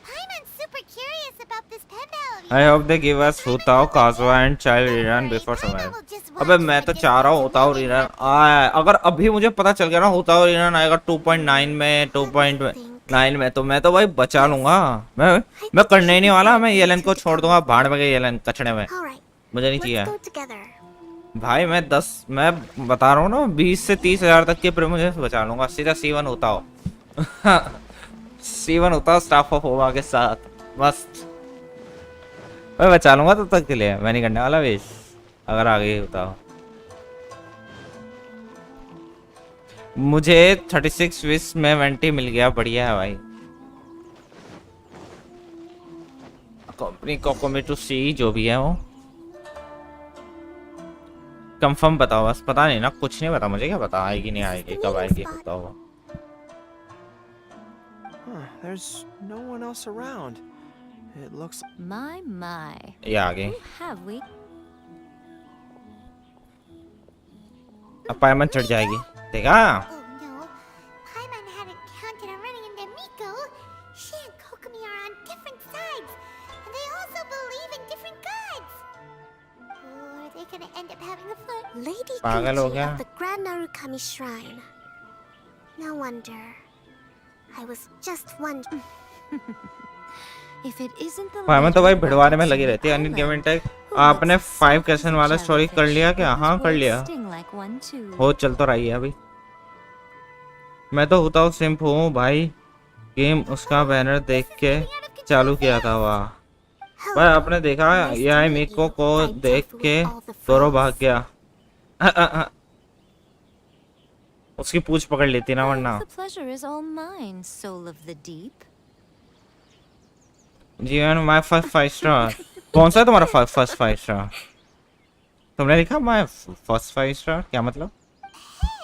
Paimon's super curious about this pen pal. I hope they give us Hutao, Kazuha and Child Rerun before summer. अबे मैं तो चाह रहा हूँ हुताओ rerun आए। अगर अभी मुझे पता चल गया ना हुताओ रीरन आएगा 2.9 में 2.9 में, तो मैं तो भाई बचा लूंगा। मैं करने ही नहीं वाला, मैं येलन को छोड़ दूंगा भाड़ में, येलन कचड़े में, मुझे नहीं चाहिए भाई। मैं बता रहा हूँ ना 20 से 30 हजार तक के मुझे बचा लूंगा। सीधा C1 हुताओ। C1 हुताओ स्टाफ ऑफ होगा के साथ मस्त मैं बचा लूंगा तब तक के लिए। मैं नहीं करने वाला वेश, अगर आगे होता हो। मुझे 36 विश में 20 मिल गया, बढ़िया है भाई। कंपनी कोकोमी टू सी जो भी है वो कंफर्म बताओ बस। पता नहीं ना, कुछ नहीं पता मुझे। क्या पता आएगी नहीं आएगी, कब आएगी बताओ। there's no one else around. It looks My. ये आ गई। Have we? अब पायमन चढ़ जाएगी, देखा? Oh no, Paimon hadn't counted on running into Miko. She and Kokumi are on different sides, and they also believe in different gods. Or are they gonna end up having a fight? Lady पागल हो Kuchi गया। of the Grand Narukami Shrine. No wonder. I was just wondering. If it isn't the पायमन तो भाई भिड़वाने में लगी रहती है। Anil gaming take, आपने 5 क्वेश्चन वाला स्टोरी कर लिया क्या? हाँ कर लिया, हो चल तो रही है अभी। मैं तो होता हूँ सिंप हूँ भाई। गेम उसका बैनर देख के चालू किया था। वाह भाई, आपने देखा यह मिको को देख के गोरो भाग गया। उसकी पूंछ पकड़ लेती ना वरना। The pleasure is all mine, soul of the deep. जीवन माय फर्स्ट 5 स्टार। कौन सा है तुम्हारा फर्स्ट 5 स्टार? तुमने लिखा माय फर्स्ट 5 स्टार, क्या मतलब?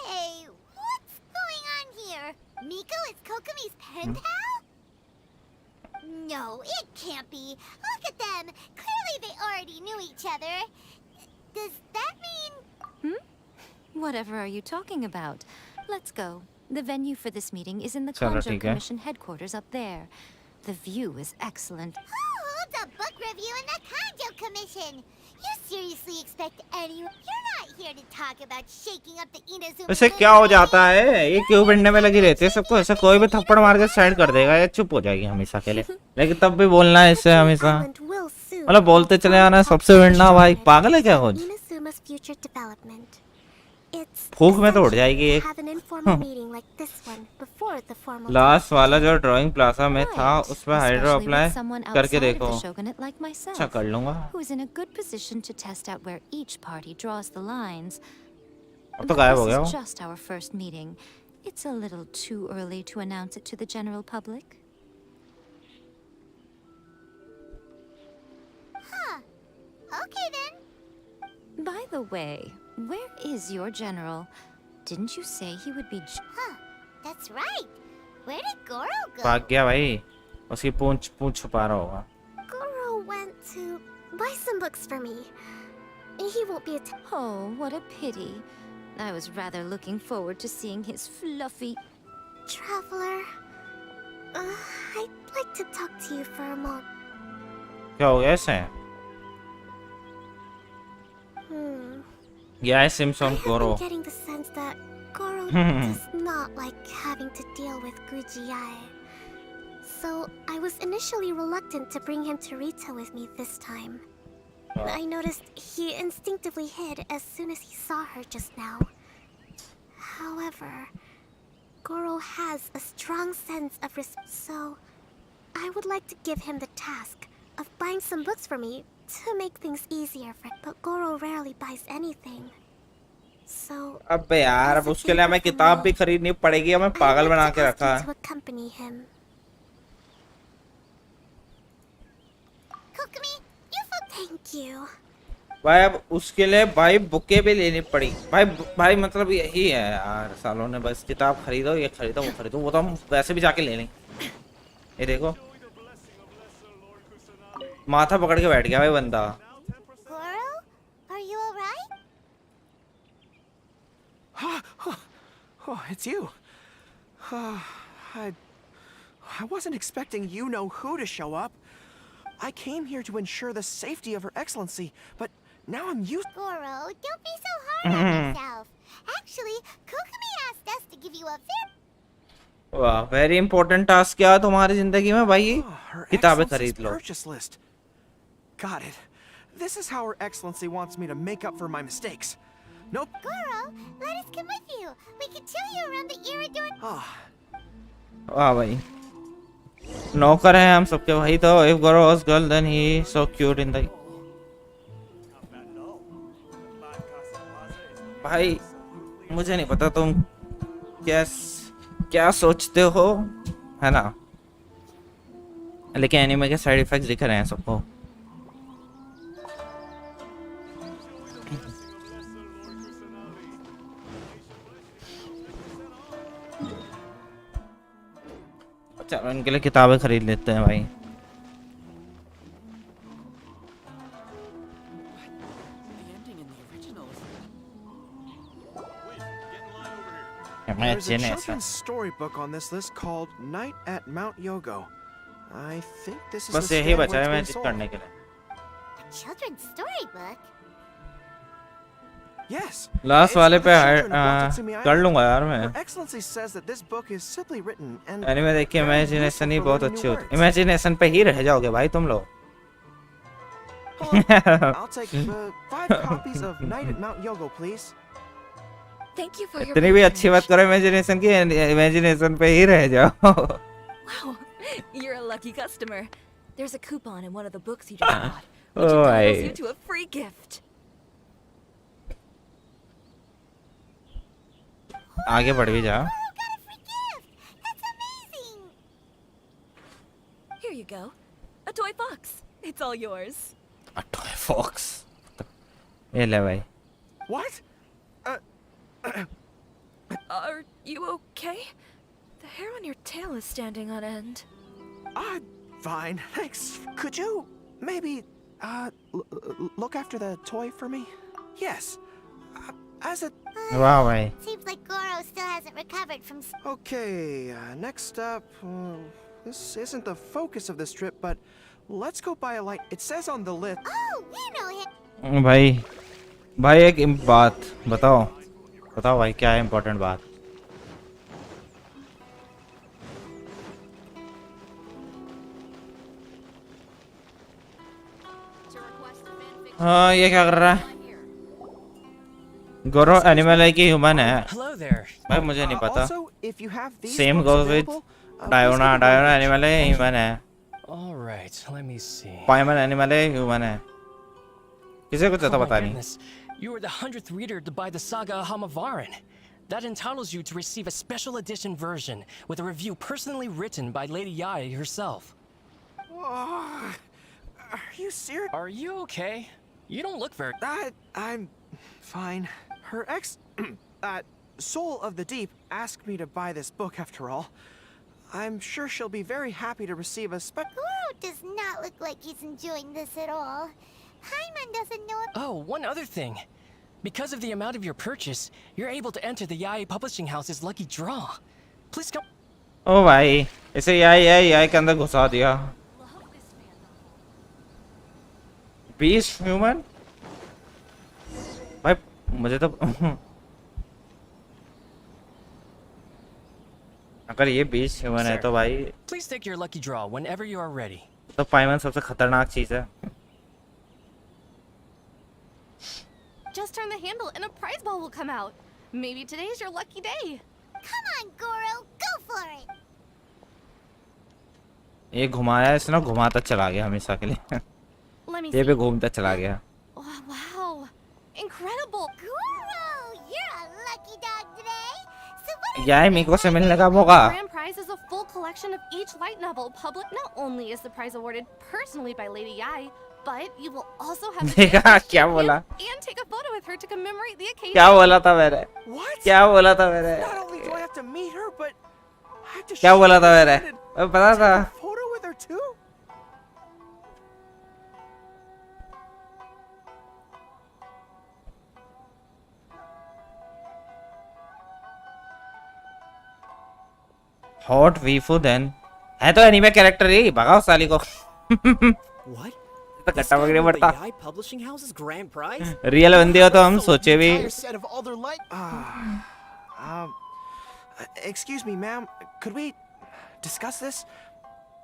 Hey, what's going on here? Miko is Kokomi's pen pal? No, it can't be. Look at them. Clearly they already knew each other. Does that mean... Whatever are you talking about? Let's go. The venue for this meeting is in the Chalo, Conjo theek hai. Commission headquarters up there. The view is excellent. Oh, the book review in the Kanjo Commission. You seriously expect anyone... You're not here to talk about shaking up the Inazuma... वैसे क्या हो जाता है, ये क्यों भिड़ने में लगी रहती है सबको? ऐसा कोई भी थप्पड़ मार के साइड कर देगा या चुप हो जाएगी हमेशा के लिए। लेकिन तब भी बोलना है इससे हमेशा, मतलब बोलते चले आना, सबसे भिड़ना। भाई पागल है क्या कुछ? Inazuma's future development. It's फूक में तो उड़ जाएगी एक। have an informal meeting like this one before the formal... last वाला जो ड्राइंग प्लाजा में था उसमें hydro Especially apply with someone करके outside of देखो। the shogunate like myself, अच्छा कर लूंगा। who is in a good position to test out where each party draws the lines. अब तो गायब हो This गया is वो। just our first meeting. It's a little too early to announce it to the general public. Huh. Okay then. By the way, where is your general? Didn't you say he would be... Huh. That's right. Where did Goro go? भाग गया भाई, उसकी पूंछ छुपा रहा होगा। Goro went to buy some books for me. He won't be Oh, what a pity. I was rather looking forward to seeing his fluffy... traveler. I'd like to talk to you for a moment. क्या हो गया इसे? Yeah, Simpson Goro. I'm getting the sense that Goro does not like having to deal with Gujiai. So I was initially reluctant to bring him to Rito with me this time. I noticed he instinctively hid as soon as he saw her just now. However, Goro has a strong sense of respect, so I would like to give him the task of buying some books for me to make things easier for him. But Goro rarely buys anything. So अबे यार, अब उसके लिए हमें किताब भी खरीदनी पड़ेगी, हमें पागल बना के रखा है। to accompany him. Kokumi, thank you. भाई अब उसके लिए भाई बुके भी लेनी पड़ी। भाई मतलब यही है यार, सालों ने बस किताब खरीदो, ये खरीदो, वो खरीदो, वो तो हम वैसे भी जाके ले लेंगे। ये देखो माथा पकड़ के बैठ गया भाई बंदा। Goro, are you all right? Oh, it's you. I wasn't expecting you-know-who to show up. I came here to ensure the safety of Her Excellency, but now I'm used... Goro, don't be so hard on yourself. Actually, Kokumi asked us to give you a वाह, very important task क्या है तुम्हारी जिंदगी में भाई? Her किताबें Excellency's खरीद लो। purchase list. Got it. This is how Her Excellency wants me to make up for my mistakes. Nope. Goro, let us come with you. We can show you around the Iridor... वाह भाई, नौकर हैं हम सबके भाई। तो if Goro was girl then he so cute in the... भाई मुझे नहीं पता तुम क्या सोचते हो, है ना? लेकिन एनिमे के साइड इफेक्ट्स दिख रहे हैं सबको। चलो इनके लिए किताबें खरीद लेते हैं भाई। There's a children's storybook on this list called Night at Mount Yogo. I think this is बस the यही stand बचा where है it's मैजिक being करने sold. के लिए। A children's storybook? Yes. Last It's वाले for पे the children of Watatsumi कर Island. लूंगा यार Her मैं। Excellency says that this book is simply written and anime देख के very imagination he useful for बहुत learning अच्छी new होती है। words. इमेजिनेशन पे ही रह जाओगे भाई तुम लोग। I'll take 5 copies of Night at Mount Yogo, please. Thank you for your इतनी भी अच्छी बात करो इमेजिनेशन की, इमेजिनेशन पे ही रह जाओ। Wow, You're a lucky customer. There's a coupon in one of the books you just bought, which Oh, entitles you to a free gift. आगे बढ़ भी जा. Goro got a free gift! That's amazing! Here you go. A toy fox. It's all yours. A toy fox. ये ले भाई. What? Are you okay? The hair on your tail is standing on end. I'm fine, thanks. Could you maybe look after the toy for me? Yes. As a वाह भाई. Seems like Goro still hasn't recovered from... Okay, next up, this isn't the focus of this trip, but let's go buy a light. It says on the list. Oh, we know him! भाई एक बात बताओ भाई क्या है important बात. हाँ ये क्या कर रहा है. गोरो एनिमल है कि ह्यूमन है. Hello there. भाई मुझे नहीं पता. Also, if you have these same books goes with available, Diona animal है ह्यूमन है. All right, let me see. Paimon animal है ह्यूमन है. किसे कुछ Oh तो my पता नहीं. goodness. You were the 100th reader to buy the Saga Hamavaran. That entitles you to receive a special edition version with a review personally written by Lady Yai herself. Oh, are you serious? Are you okay? You don't look very... I'm fine. Her Soul of the Deep asked me to buy this book after all. I'm sure she'll be very happy to receive a Goro does not look like he's enjoying this at all. Paimon doesn't know... Oh, one other thing. Because of the amount of your purchase, you're able to enter the Yai Publishing House's lucky draw. Please come... ओ भाई इसे याई के अंदर घुसा दिया. Beast human भाई मुझे तो अगर ये बीस्ट ह्यूमन है तो भाई Please take your lucky draw whenever you are ready. तो पाइमन सबसे खतरनाक चीज है. Just turn the handle and a prize ball will come out. Maybe today's your lucky day. Come on, Goro, go for it! ये घुमाया इसने घुमाता चला गया हमेशा के लिए. Let me ये see. पे घूमता चला गया. Oh, wow. Incredible. Goro, you're a lucky dog today! So what... याई मीको से मिलने का मौका. Grand prize is a full collection of each light novel public. Not only is the prize awarded personally by Lady Yai, but you will also have देखा क्या बोला. and take a photo with her to commemorate the occasion. क्या बोला था मैंने. What? क्या बोला था मैंने. Not only do I have to meet her, but I have to क्या बोला था shake मैंने. her hand and पता था. take a photo with her too? Hot waifu then है तो एनीमे कैरेक्टर ही भगाओ साली को. What? तो कट्टा वगैरह बढ़ता. Yai Publishing House's grand prize? Real बंदी हो तो हम सोचे भी. Set of all their light. Excuse me, ma'am. Could we discuss this?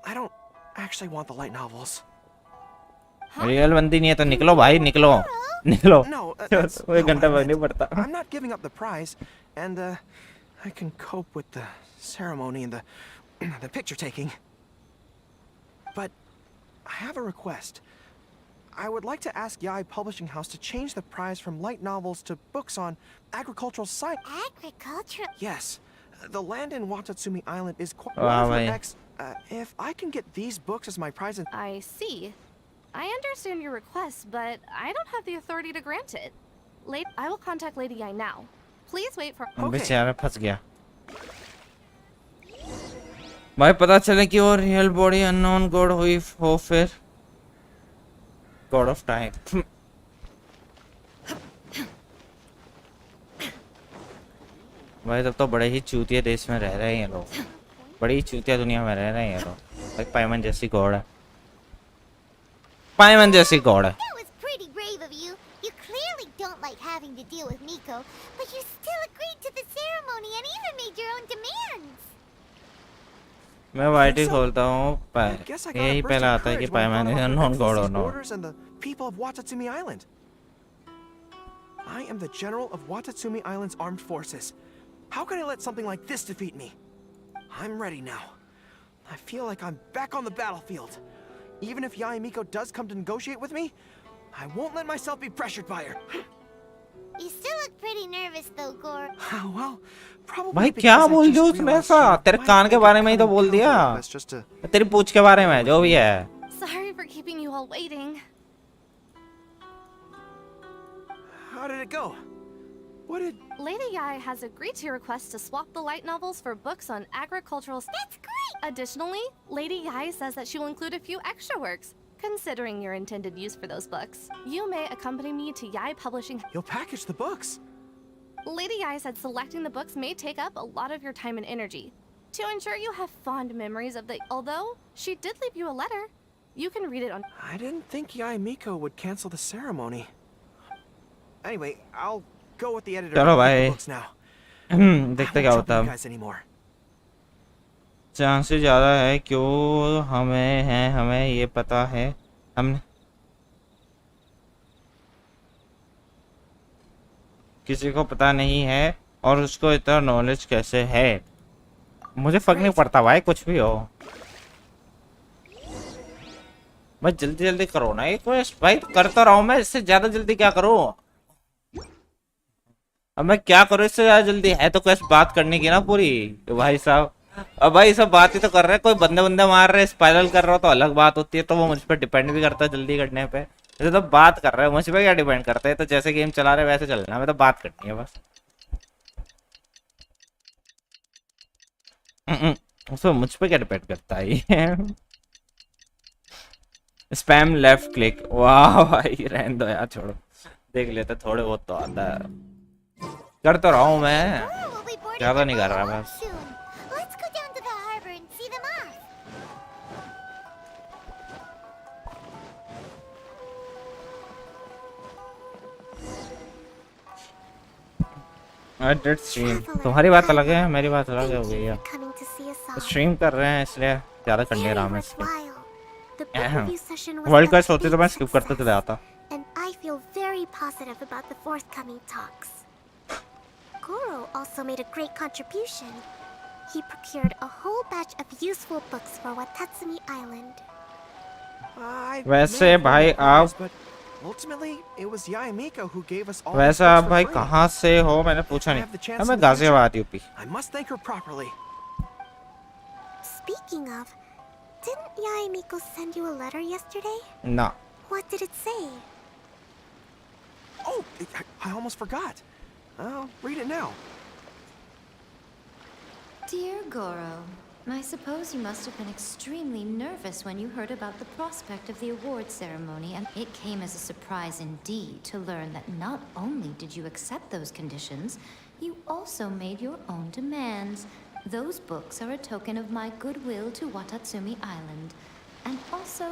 I don't actually want the light novels. Real बंदी नहीं है तो निकलो भाई निकलो. निकलो. No, वो एक घंटा बाद नहीं पड़ता. I'm not giving up the prize, and I can cope with the ceremony and the picture taking. But I have a request. I would like to ask Yai Publishing House to change the prize from light novels to books on agricultural science. Agricultural? Yes. The land in Watatsumi Island is quite Wow, one bhai. of X. If I can get these books as my prize and I see. I understand your request, but I don't have the authority to grant it. I will contact Lady Yai now. Please wait for... बेचारा फंस गया. भाई पता चले कि वो real body unknown God हुई हो फिर गॉड ऑफ टाइम. भाई तब तो बड़े ही चूतिया देश में रह रहे हैं ये लोग. बड़ी ही चूतिया दुनिया में रह रहे हैं ये लोग. भाई पाइमन जैसी गॉड है. पाइमन जैसी गॉड है. That was pretty brave of you. You clearly don't like having to deal with Miko, but you still agreed to the ceremony and even made your own demands. मैं वाइट ही खोलता हूँ. I guess I got यही a burst पहला of आता है कि courage when I पाइमन thought is of unknown Her God और Excellency's not. orders and the people of Watatsumi Island. I am the general of Watatsumi Island's armed forces. How can I let something like this defeat me? I'm ready now. I feel like I'm back on the battlefield. Even if Yae Miko does come to negotiate with me, I won't let myself be pressured by her. You still look pretty nervous though, Goro. Well, probably भाई because क्या I बोल दिया just उसमें realized ऐसा? she तेरे might कान के make a बारे में ही तो cunning बोल दिया. counter request just to... तेरी पूछ के बारे में जो भी है. Sorry for keeping you all waiting. How did it go? What did... Lady Yae has agreed to your request to swap the light novels for books on agricultural... That's great! Additionally, Lady Yae says that she will include a few extra works, considering your intended use for those books. You may accompany me to Yae Publishing... You'll package the books? Lady Yae said selecting the books may take up a lot of your time and energy. To ensure you have fond memories of the... Although, she did leave you a letter. You can read it on... I didn't think Yae Miko would cancel the ceremony. Anyway, I'll go with the editor चलो of the भाई. books now. देखते क्या होता है. guys anymore. Chances ज़्यादा है क्यों हमें ये पता है हमने किसी को पता नहीं है और उसको इतना नॉलेज कैसे है. मुझे फर्क नहीं पड़ता भाई कुछ भी हो. भाई जल्दी जल्दी करो ना एक क्वेस्ट. भाई करता रहा हूँ मैं. इससे ज्यादा जल्दी क्या करूँ. अब मैं क्या करूँ इससे ज्यादा जल्दी. है तो क्वेस्ट बात करने की ना पूरी. तो भाई साहब अब भाई सब बात ही तो कर रहे हैं. कोई बंदे बंदे मार रहे स्पाइरल कर रहा हो तो अलग बात होती है. तो वो मुझ पर डिपेंड भी करता है जल्दी करने पे. जैसे तो बात कर रहे हो मुझ पर क्या डिपेंड करता है. तो जैसे गेम चला रहे वैसे चलना है. मैं तो बात करनी है बस. उसमें मुझ पे क्या डिपेंड करता है ये. Spam left click. वाह भाई रहने दो यार छोड़ो. देख लेते थोड़े बहुत तो आता है. कर तो रहा हूँ मैं. ज्यादा नहीं कर रहा बस. Let's go down to the harbor and see them off. Dead stream. तुम्हारी बात अलग है मेरी बात अलग है. हो गई है. स्ट्रीम कर रहे हैं इसलिए ज्यादा करने रहा मैं इसलिए. वर्ल्ड क्लास होती तो मैं स्किप करते चले आता. And I feel very positive about the forthcoming talks. Goro also made a great contribution. He procured a whole batch of useful books for Watatsumi Island. वैसे भाई आप Ultimately, it was Yae Miko who gave us all. वैसे आप भाई कहाँ से हो मैंने पूछा नहीं. मैं Ghaziabad UP. I must thank her properly. Speaking of, didn't Yae Miko send you a letter yesterday? No. What did it say? Oh, I almost forgot. I'll read it now. Dear Goro, I suppose you must have been extremely nervous when you heard about the prospect of the award ceremony, and it came as a surprise indeed to learn that not only did you accept those conditions, you also made your own demands. Those books are a token of my goodwill to Watatsumi Island. And also,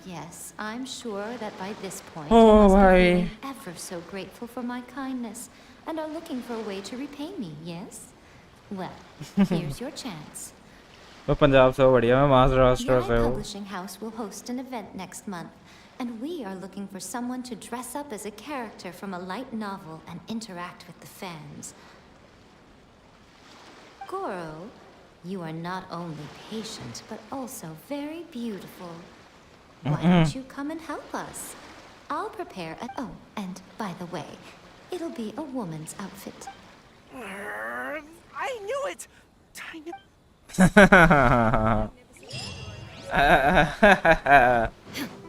yes, I'm sure that by this point you must be feeling ever so grateful for my kindness and are looking for a way to repay me, yes? Well, here's your chance. मैं पंजाब से बढ़िया. मैं महाराष्ट्र से Your हूँ. publishing house will host an event next month, and we are looking for someone to dress up as a character from a light novel and interact with the fans. Goro, you are not only patient, but also very beautiful. Why don't you come and help us? I'll prepare a... Oh, and by the way, it'll be a woman's outfit. I knew it!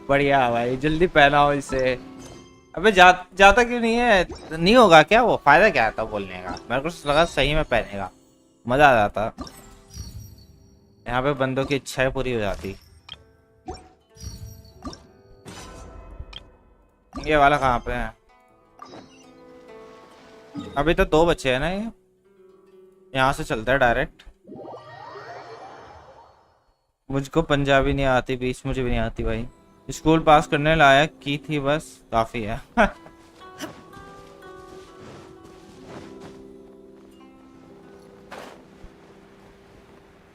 बढ़िया भाई जल्दी पहनाओ इसे. अबे जाता क्यों नहीं है. नहीं होगा क्या वो. फायदा क्या था बोलने का. मेरे को लगा सही में पहनेगा मजा आ जाता. यहाँ पे बंदों की इच्छाएं पूरी हो जाती. ये वाला कहाँ पे है. अभी तो 2 बच्चे हैं ना. ये यहाँ से चलता है डायरेक्ट. मुझको पंजाबी नहीं आती. बीच मुझे भी नहीं आती भाई. स्कूल पास करने लायक की थी बस काफी है.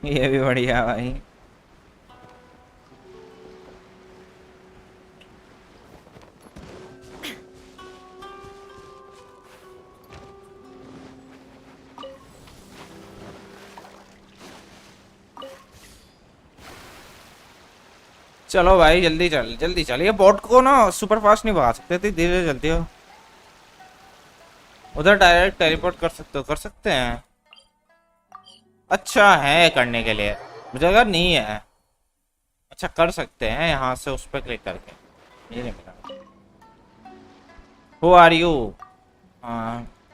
ये भी बढ़िया भाई. चलो भाई जल्दी चल, जल्दी चल। ये बोट को ना सुपर फास्ट नहीं भगा सकते थे, धीरे चलती हो। उधर डायरेक्ट टेलीपोर्ट कर सकते हो, कर सकते हैं। अच्छा है करने के लिए, मुझे अगर नहीं है। अच्छा कर सकते हैं यहाँ से उस पर क्लिक करके। ये नहीं पता। Who are you?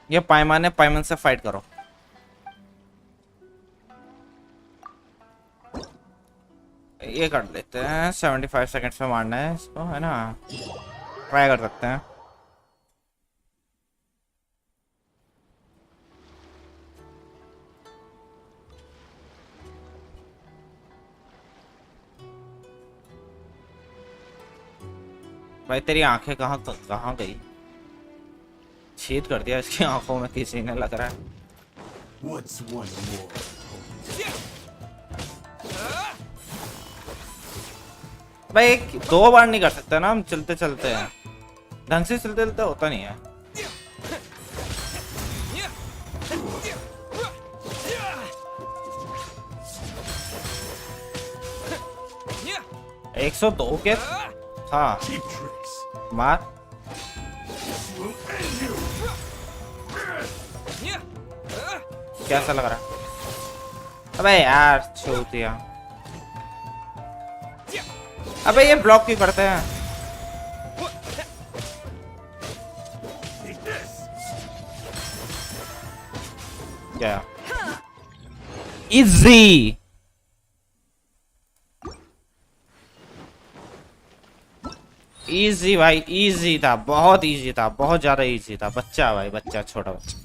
ये पाइमन है, पाइमन से फाइट करो। ये कर लेते हैं, 75 सेकंड्स में मारना है इसको, है ना। ट्राई कर सकते हैं। भाई तेरी आंखें कहाँ कहाँ गई? छेद कर दिया इसकी आंखों में किसी ने, लग रहा है। भाई दो बार नहीं कर सकते ना हम, चलते चलते हैं ढंग से, चलते चलते होता नहीं है। एक 102 के हाँ मार। कैसा लग रहा है? अबे यार छूट दिया। अबे ये ब्लॉक क्यों करते हैं? क्या इजी? इजी भाई, इजी था, बहुत इजी था, बहुत ज्यादा इजी था। बच्चा भाई, बच्चा, छोटा बच्चा।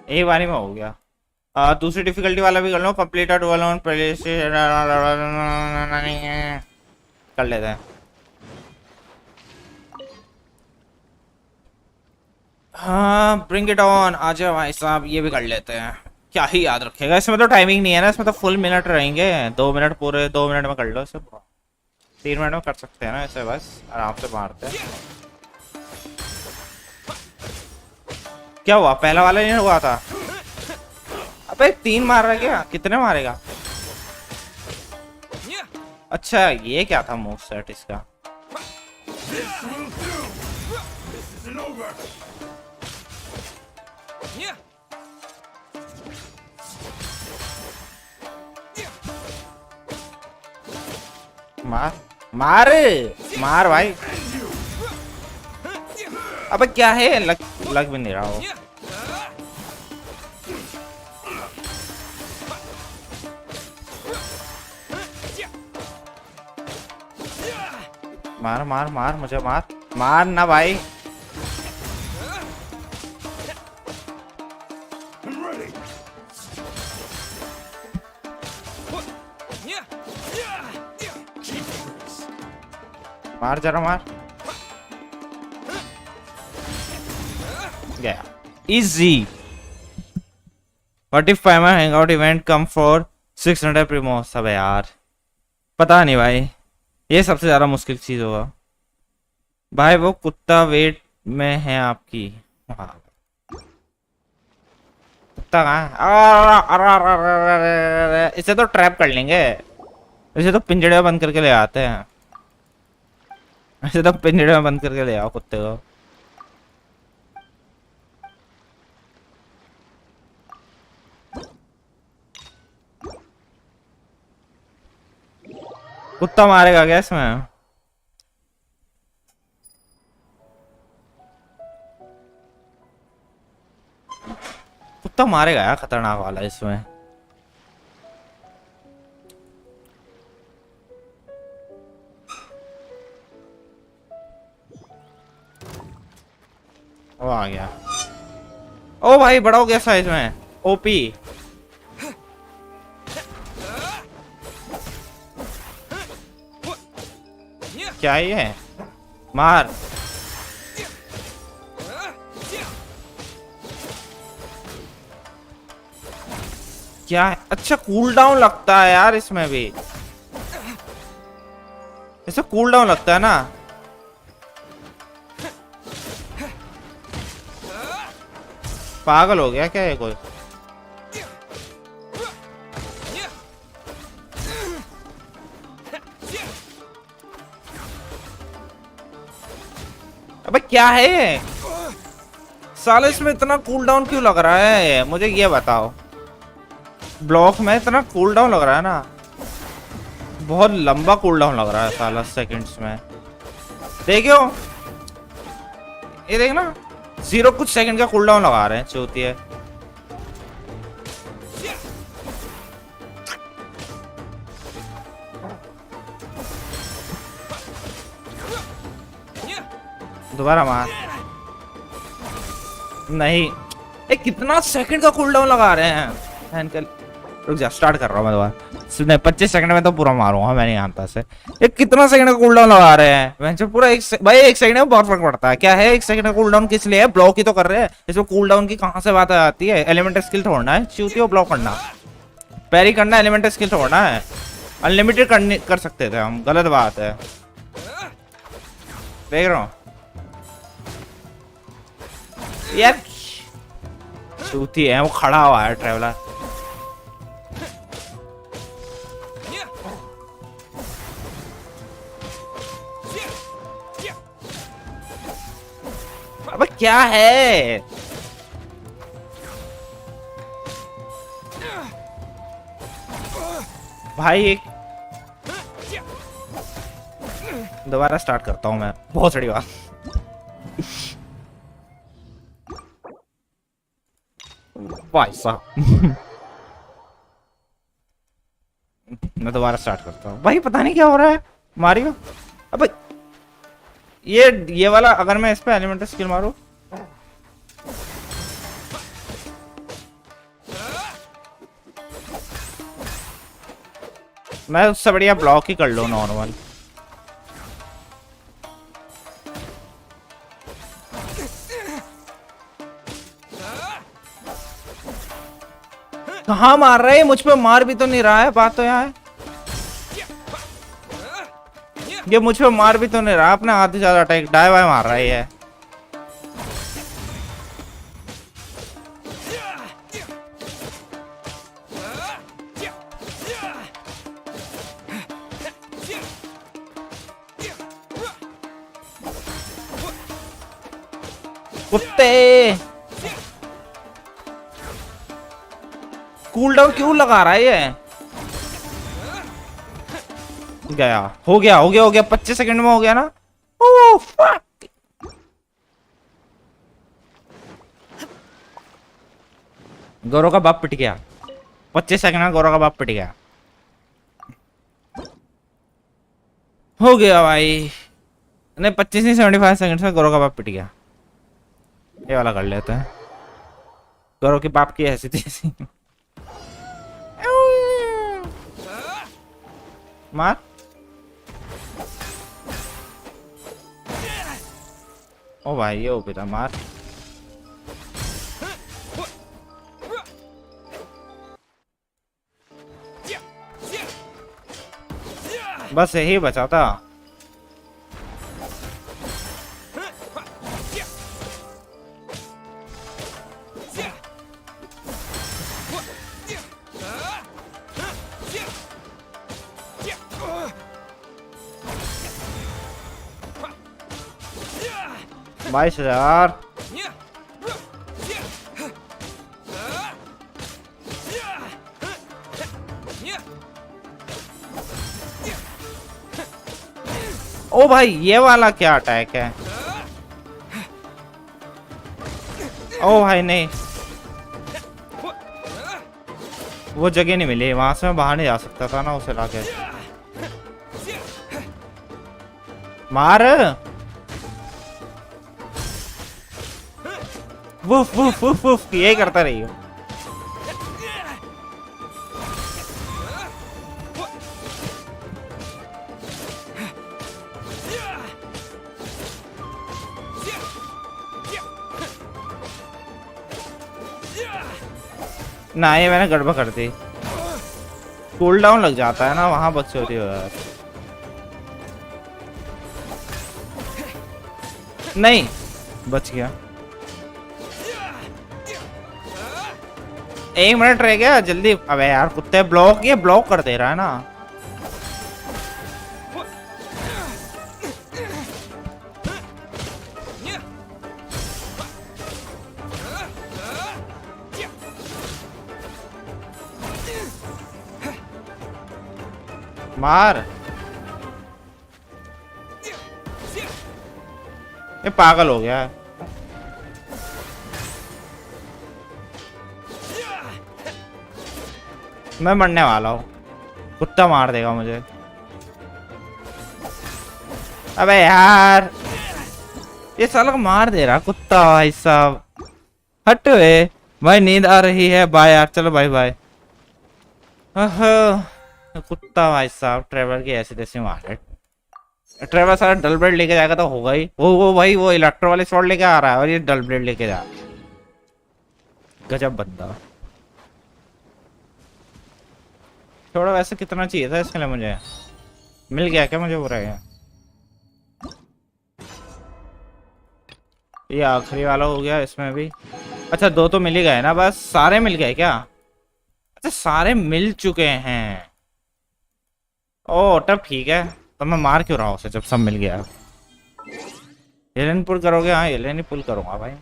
एक बारी में हो गया। दूसरी डिफिकल्टी वाला भी कर लो। कंप्लीटेड वन प्लेस कर लेते हैं। हाँ ब्रिंग इट ऑन, आ जाओ भाई साहब, ये भी कर लेते हैं। क्या ही याद रखेगा इसमें, तो टाइमिंग नहीं है ना, इसमें तो फुल मिनट रहेंगे। 2 मिनट पूरे, 2 मिनट में कर लो इसे। 3 मिनट में कर सकते हैं ना ऐसे, बस आराम से मारते हैं। क्या हुआ? पहला वाला नहीं हुआ था? अबे 3 मार रहा है क्या? कितने मारेगा? अच्छा ये क्या था मूव सेट इसका? मार मार मार भाई। अबे क्या है, लग भी नहीं रहा हो। मार मार मार, मुझे मार, मार ना भाई। मार जरा, मार। गया easy. What if Paimon hangout event come for 600 primo? सब है यार, पता नहीं भाई, ये सबसे ज्यादा मुश्किल चीज होगा भाई। वो कुत्ता वेट में है आपकी। हाँ कुत्ता कहाँ? इसे तो ट्रैप कर लेंगे, इसे तो पिंजड़े में बंद करके ले आते हैं। इसे तो पिंजड़े में बंद करके ले आओ कुत्ते को। कुत्ता मारेगा क्या इसमें? कुत्ता मारेगा यार, खतरनाक वाला इसमें। वो आ गया। ओ भाई बड़ा हो गया साइज में। ओपी क्या ही है? मार। क्या है? अच्छा कूल डाउन लगता है यार इसमें भी, इसे कूल डाउन लगता है ना। पागल हो गया क्या ये कोई? क्या है ये? साले इसमें इतना कूल डाउन क्यों लग रहा है, मुझे ये बताओ। ब्लॉक में इतना कूल डाउन लग रहा है ना, बहुत लंबा कूल डाउन लग रहा है साला सेकंड्स में। देखियो ये देख ना, 0 कुछ सेकंड का कूल डाउन लगा रहे हैं, चौथी है। दोबारा मार। नहीं, ये कितना सेकंड का कूल डाउन लगा रहे हैं। अंकल रुक जा, स्टार्ट कर रहा हूँ मैं दोबारा। 25 सेकंड में तो पूरा मारूंगा मैं, नहीं आता से। ये कितना सेकंड का कूल डाउन लगा रहे हैं मैं पूरा भाई 1 सेकंड में बहुत फर्क पड़ता है। क्या है 1 सेकंड का कूल डाउन किस लिए है? ब्लॉक ही तो कर रहे हैं, इसमें कूल डाउन की कहां से बात आती है? एलिमेंट स्किल छोड़ना है, चूतियों ब्लॉक करना, पैरी करना, एलिमेंट स्किल छोड़ना है। अनलिमिटेड कर सकते थे हम, गलत बात है। देख रहा हूँ यार, चूती है वो, खड़ा हुआ है ट्रेवलर। अबे क्या है? भाई दोबारा स्टार्ट करता हूं मैं, बहुत सड़ी बात। भाई साहब मैं दोबारा स्टार्ट करता हूँ। भाई पता नहीं क्या हो रहा है मारियो। अबे ये वाला अगर मैं इस पे एलिमेंटल स्किल मारूं, मैं उससे बढ़िया ब्लॉक ही कर लो नॉर्मल। कहाँ मार रहा है मुझ पे? मार भी तो नहीं रहा है, बात तो यहाँ है। ये मुझ पे मार भी तो नहीं रहा, अपने आधे ज्यादा अटैक डाई वाई मार रहा है ये। कुत्ते कूल डाउन क्यों लगा रहा है ये? गया, हो गया 25 सेकंड में हो गया ना। ओह फक, गौरव का बाप पिट गया। 25 सेकंड में गौरव का बाप पिट गया। हो गया भाई, नहीं 25 नहीं 75 सेकंड में गौरव का बाप पिट गया। ये वाला कर लेते हैं, गौरव के बाप की ऐसी थी। मार। ओ भाई ये पिता मार। बस यही बचा था। बाईस 2000। ओ भाई ये वाला क्या अटैक है? ओ भाई नहीं, वो जगह नहीं मिली, वहां से मैं बाहर नहीं जा सकता था ना उसे लाके। मार। वुफ वुफ वुफ वुफ यही करता रही हो। ना ये मैंने गड़बड़ कर दी, कूल डाउन लग जाता है ना वहां, बकचोदी हो यार। नहीं बच गया, 1 मिनट रह गया जल्दी। अबे यार कुत्ते ब्लॉक, ये ब्लॉक कर दे रहा है ना। मार। ये पागल हो गया है। मैं मरने वाला हूँ, कुत्ता मार देगा मुझे। अबे यार ये साला मार दे रहा कुत्ता भाई साहब। हट वे भाई, नींद आ रही है। बाय यार, चलो बाय बाय। कुत्ता भाई साहब ट्रेवलर की ऐसी तैसी मार। ट्रेवलर सारा डल ब्लेड लेके जाएगा तो होगा ही। वो भाई वो इलेक्ट्रो वाले शॉट लेके आ रहा है और ये डल ब्लेड लेके जा। गजब बंदा। थोड़ा वैसे कितना चाहिए था इसके लिए मुझे? मिल गया क्या मुझे? बुरा है ये आखिरी वाला हो गया इसमें भी। अच्छा 2 तो मिल ही गए ना, बस सारे मिल गए क्या? अच्छा सारे मिल चुके हैं। ओ तब ठीक है, तो मैं मार क्यों रहा हूँ उसे जब सब मिल गया। एलियन पुल करोगे? हाँ एलियन ही पुल करूंगा भाई,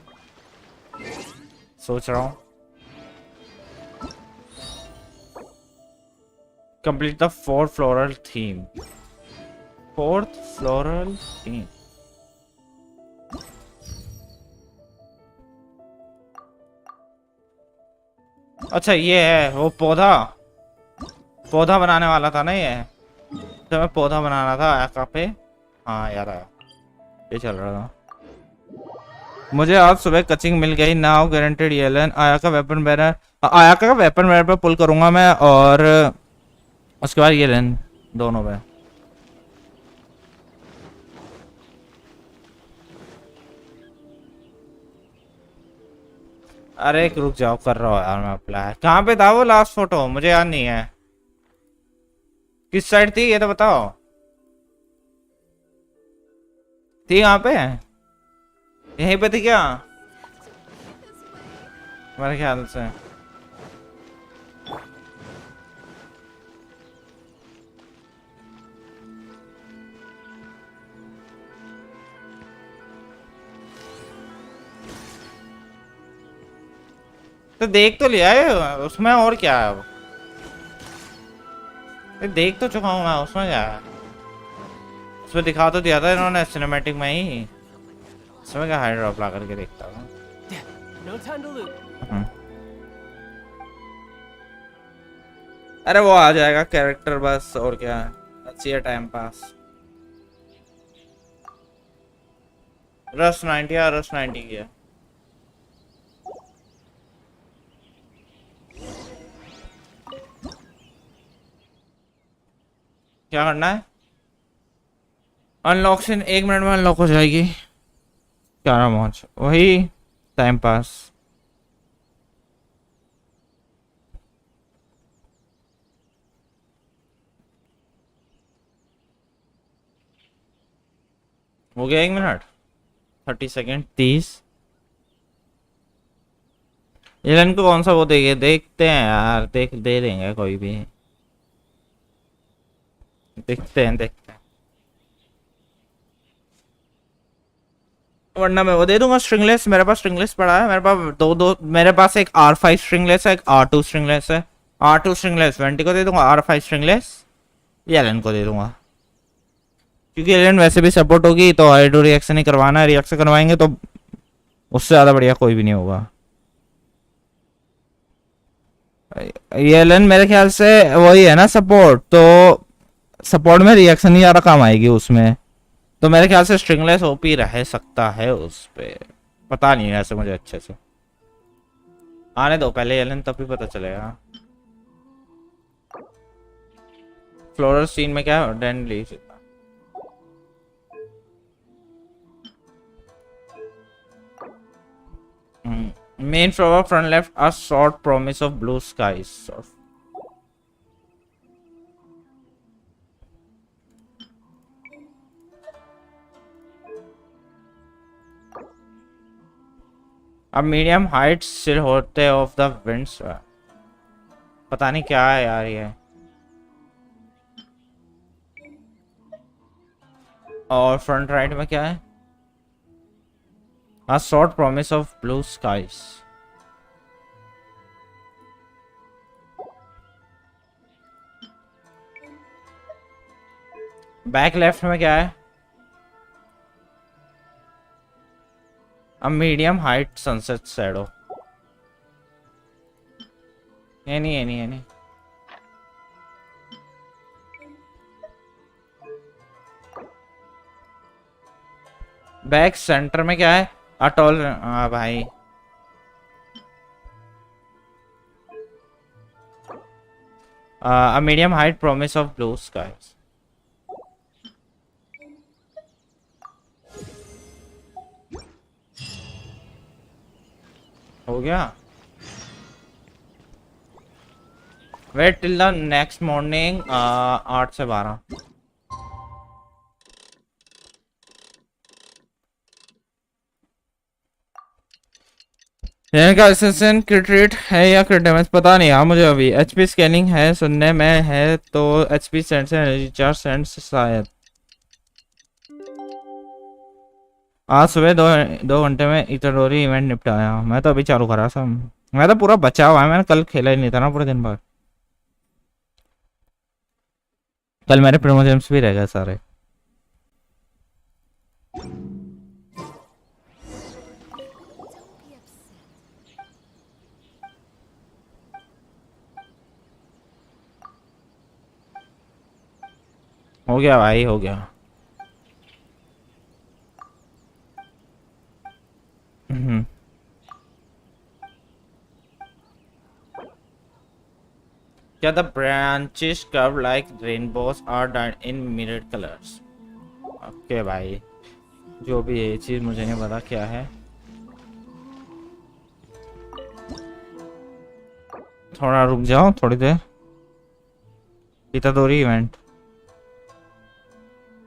सोच रहा हूँ। Complete the 4th floral theme. 4th floral theme. अच्छा ये है वो पौधा बनाने वाला था ना ये, तो मैं पौधा बनाना था आया पे। हाँ यार आया, ये चल रहा था। मुझे आज सुबह कचिंग मिल गई। Now guaranteed Allen. आया का वेपन बैरर पे पुल करूंगा मैं, और उसके बाद ये लेन दोनों पे। अरे रुक जाओ, कर रहा हूँ यार मैं अप्लाई। कहाँ पे था वो लास्ट फोटो? मुझे याद नहीं है किस साइड थी, ये तो बताओ। थी यहाँ पे? यहीं पे थी क्या मेरे ख्याल से? तो देख तो लिया है उसमें, और क्या है? देख तो चुका हूँ मैं, उसमें क्या है? उसमें दिखा तो दिया था इन्होंने सिनेमैटिक में ही। उसमें क्या हाई ड्रॉप ला करके देखता हूँ। अरे वो आ जाएगा कैरेक्टर बस, और क्या है? अच्छी है टाइम पास। रस 90 या रस 90 की है। क्या करना है? अनलॉक से 1 मिनट में अनलॉक हो जाएगी। क्या नाम मौज, वही टाइम पास। हो गया 1 मिनट 30 सेकेंड 30। एलन को कौन सा वो देंगे? देखते हैं यार, दे देंगे कोई भी। देखते हैं वरना मैं वो दे दूंगा स्ट्रिंगलेस। मेरे पास स्ट्रिंगलेस पड़ा है, मेरे पास दो मेरे पास एक R5 स्ट्रिंगलेस है, एक R2 स्ट्रिंगलेस है। R2 स्ट्रिंगलेस वेंटी को दे दूंगा, R5 स्ट्रिंगलेस ये एलन को दे दूंगा, क्योंकि एलन वैसे भी सपोर्ट होगी तो आइडो रिएक्शन ही करवाना है। रिएक्शन करवाएंगे तो उससे ज्यादा बढ़िया कोई भी नहीं होगा। ये एलन मेरे ख्याल से वही है ना सपोर्ट, तो सपोर्ट में रिएक्शन ही ज्यादा काम आएगी उसमें, तो मेरे ख्याल से स्ट्रिंगलेस ओपी रह सकता है उस पे। पता नहीं है ऐसे मुझे अच्छे से। आने दो पहले एलन, तब भी पता चलेगा। फ्लोरल सीन में क्या डेन ली main floor front left a short promise of blue skies. अब मीडियम हाइट सिर होते ऑफ द विंड्स। पता नहीं क्या है यार ये। और फ्रंट राइट में क्या है? A short promise of blue skies. Back left में क्या है? A medium height sunset shadow. ये नहीं। बैक सेंटर में क्या है? अटॉल। हाँ भाई, a medium height promise of blue skies। हो गया। Wait till the next morning 8 से 12। का असेसन क्रिट रेट है या क्रिट डैमेज पता नहीं यार मुझे। अभी एचपी स्कैनिंग है सुनने में है, तो एचपी सेंट से एनर्जी 4 सेंट शायद। आज सुबह दो घंटे में इतडोरी इवेंट निपटाया। मैं तो अभी चालू करा सब। मैं तो पूरा बचा हुआ है, मैंने कल खेला ही नहीं था ना पूरे दिन भर। कल मेरे प्रोमोशंस भी रह गए सारे। हो गया भाई, हो गया। क्या the branches curve like rainbows are done in mirrored colours? Okay भाई, जो भी है ये चीज मुझे नहीं पता क्या है। थोड़ा रुक जाओ थोड़ी देर। इतादोरी इवेंट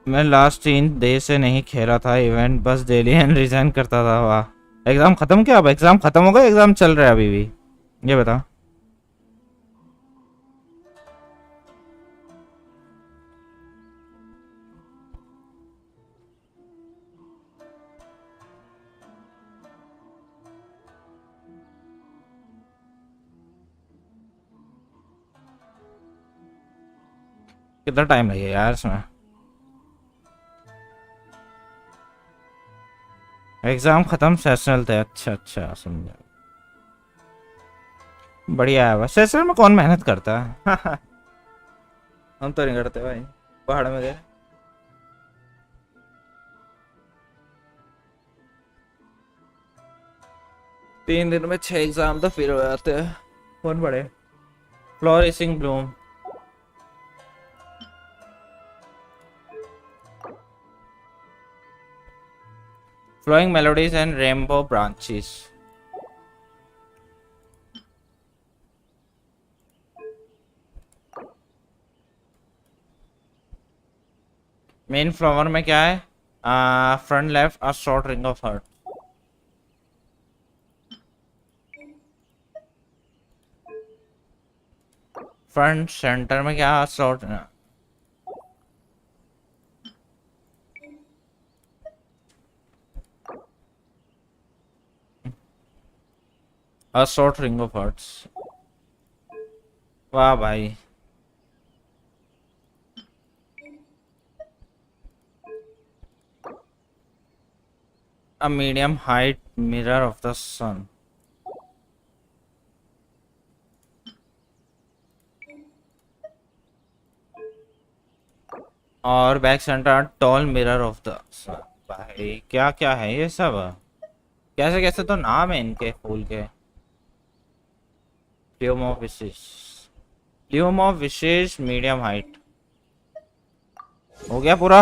मैं लास्ट 3 डे से नहीं खेला था इवेंट, बस डेली एंड रिजाइन करता था। वाह, एग्जाम खत्म क्या? अब एग्जाम खत्म हो गया? एग्जाम चल रहा है अभी भी? ये बता। कितना टाइम लगेगा यार इसमें? एग्जाम खत्म, सेशनल थे। अच्छा समझा, बढ़िया है। बस सेशनल में कौन मेहनत करता है? हम तो नहीं करते भाई, पहाड़ में गए। तीन दिन में 6 एग्जाम तो फिर हो जाते हैं। कौन पढ़े? Flourishing Bloom, flowing melodies and rainbow branches। Main flower में क्या है? Front left a short ring of heart. Front centre में क्या? Short. A short ring of hearts। वाह भाई, a medium height mirror of the sun। और back centre tall mirror of the sun. भाई क्या क्या है ये सब? कैसे कैसे तो नाम है इनके फूल के। ल्यूम ऑफ विशेष मीडियम हाइट। हो गया पूरा।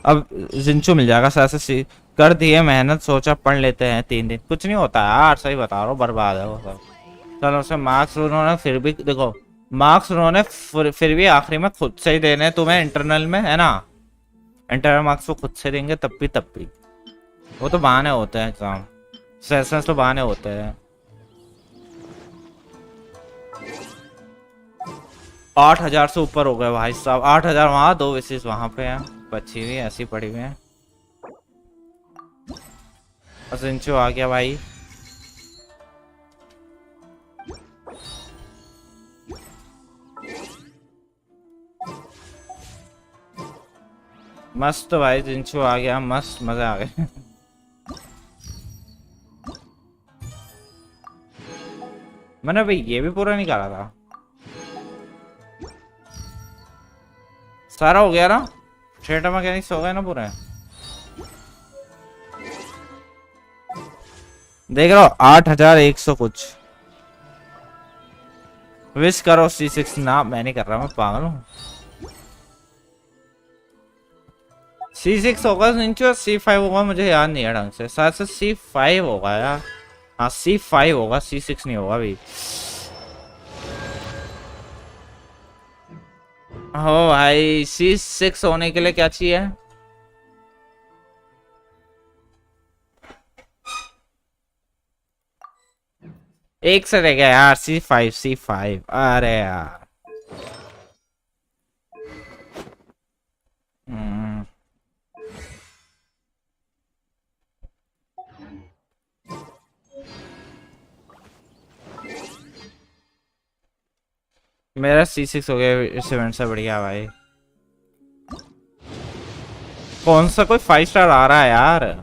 अब जिंचू मिल जाएगा। से कर दिए मेहनत, सोचा पढ़ लेते हैं 3 दिन। कुछ नहीं होता यार, सही बता रहा हूँ, बर्बाद है वो सब। चलो उसे मार्क्स उन्होंने फिर भी देखो, मार्क्स उन्होंने फिर भी आखिरी में खुद से ही देने तुम्हें। इंटरनल में है ना, इंटरनल मार्क्स वो खुद से देंगे तब भी। वो तो बहाने होते हैं, एग्जाम सेशंस तो बहाने होते हैं। 8000 से ऊपर हो गए भाई साहब। 8000 वहाँ, 2 विशेष वहाँ पे हैं, बची हुई ऐसी पड़ी हुई हैं। असिंचो आ गया भाई। मस्त भाई, जिंचू आ गया, मस्त मजा आ गया। मैंने भाई ये भी पूरा नहीं करा था। सारा हो गया ना, थिएटर मैकेनिक्स हो गया ना पूरा। देख रहा हो 8100 कुछ। विश करो C6 ना, मैं नहीं कर रहा, मैं पागल हूँ। C6 होगा निंचो, C5 होगा, मुझे याद नहीं है ढंग से, शायद से C5 होगा यार। हाँ C5 होगा, C6 नहीं होगा भाई। हो भाई, C6 होने के लिए क्या चाहिए? एक से रह गया यार, C5। अरे यार मेरा C6 हो गया, इस इवेंट से बढ़िया भाई। कौन सा कोई 5 स्टार आ रहा है यार?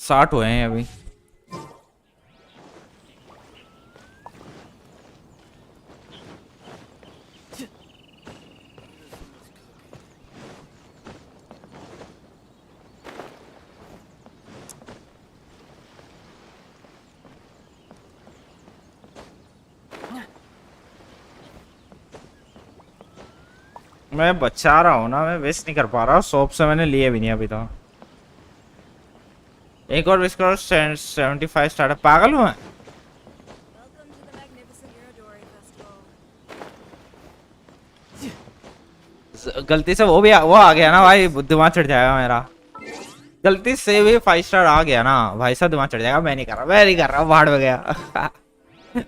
साठ हुए हैं अभी। मैं बचा रहा हूँ ना, मैं वेस्ट नहीं कर पा रहा। शॉप से मैंने लिए भी नहीं अभी तो। एक और विश करो, 75 स्टार। पागल हूँ मैं? गलती से वो आ गया ना भाई, दिमाग चढ़ जाएगा मेरा। गलती से भी 5 स्टार आ गया ना भाई साहब, दिमाग चढ़ जाएगा। मैं नहीं कर रहा, बाहर में गया।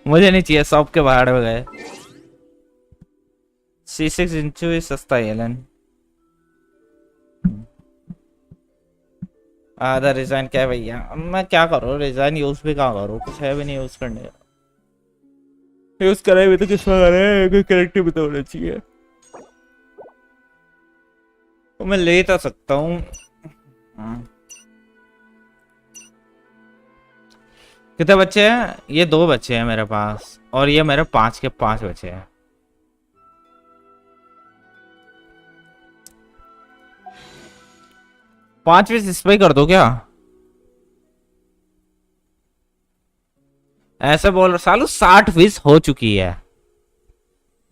मुझे नहीं चाहिए, शॉप के बाहर में गए। C6 इंचू सस्ता एलन। आधा रिजाइन क्या है भैया? मैं क्या करूँ, रिजाइन यूज भी कहाँ करूँ, कुछ है भी नहीं यूज करने का। यूज करे भी तो किसमें करे, कोई करेक्टिव भी तो होना चाहिए। तो मैं ले तो सकता हूँ। कितने बच्चे हैं? ये 2 बच्चे हैं मेरे पास, और ये मेरे 5 के 5 बच्चे हैं। पांच पीस इस पे कर दो क्या? ऐसे बोल सालू, 60 पीस हो चुकी है।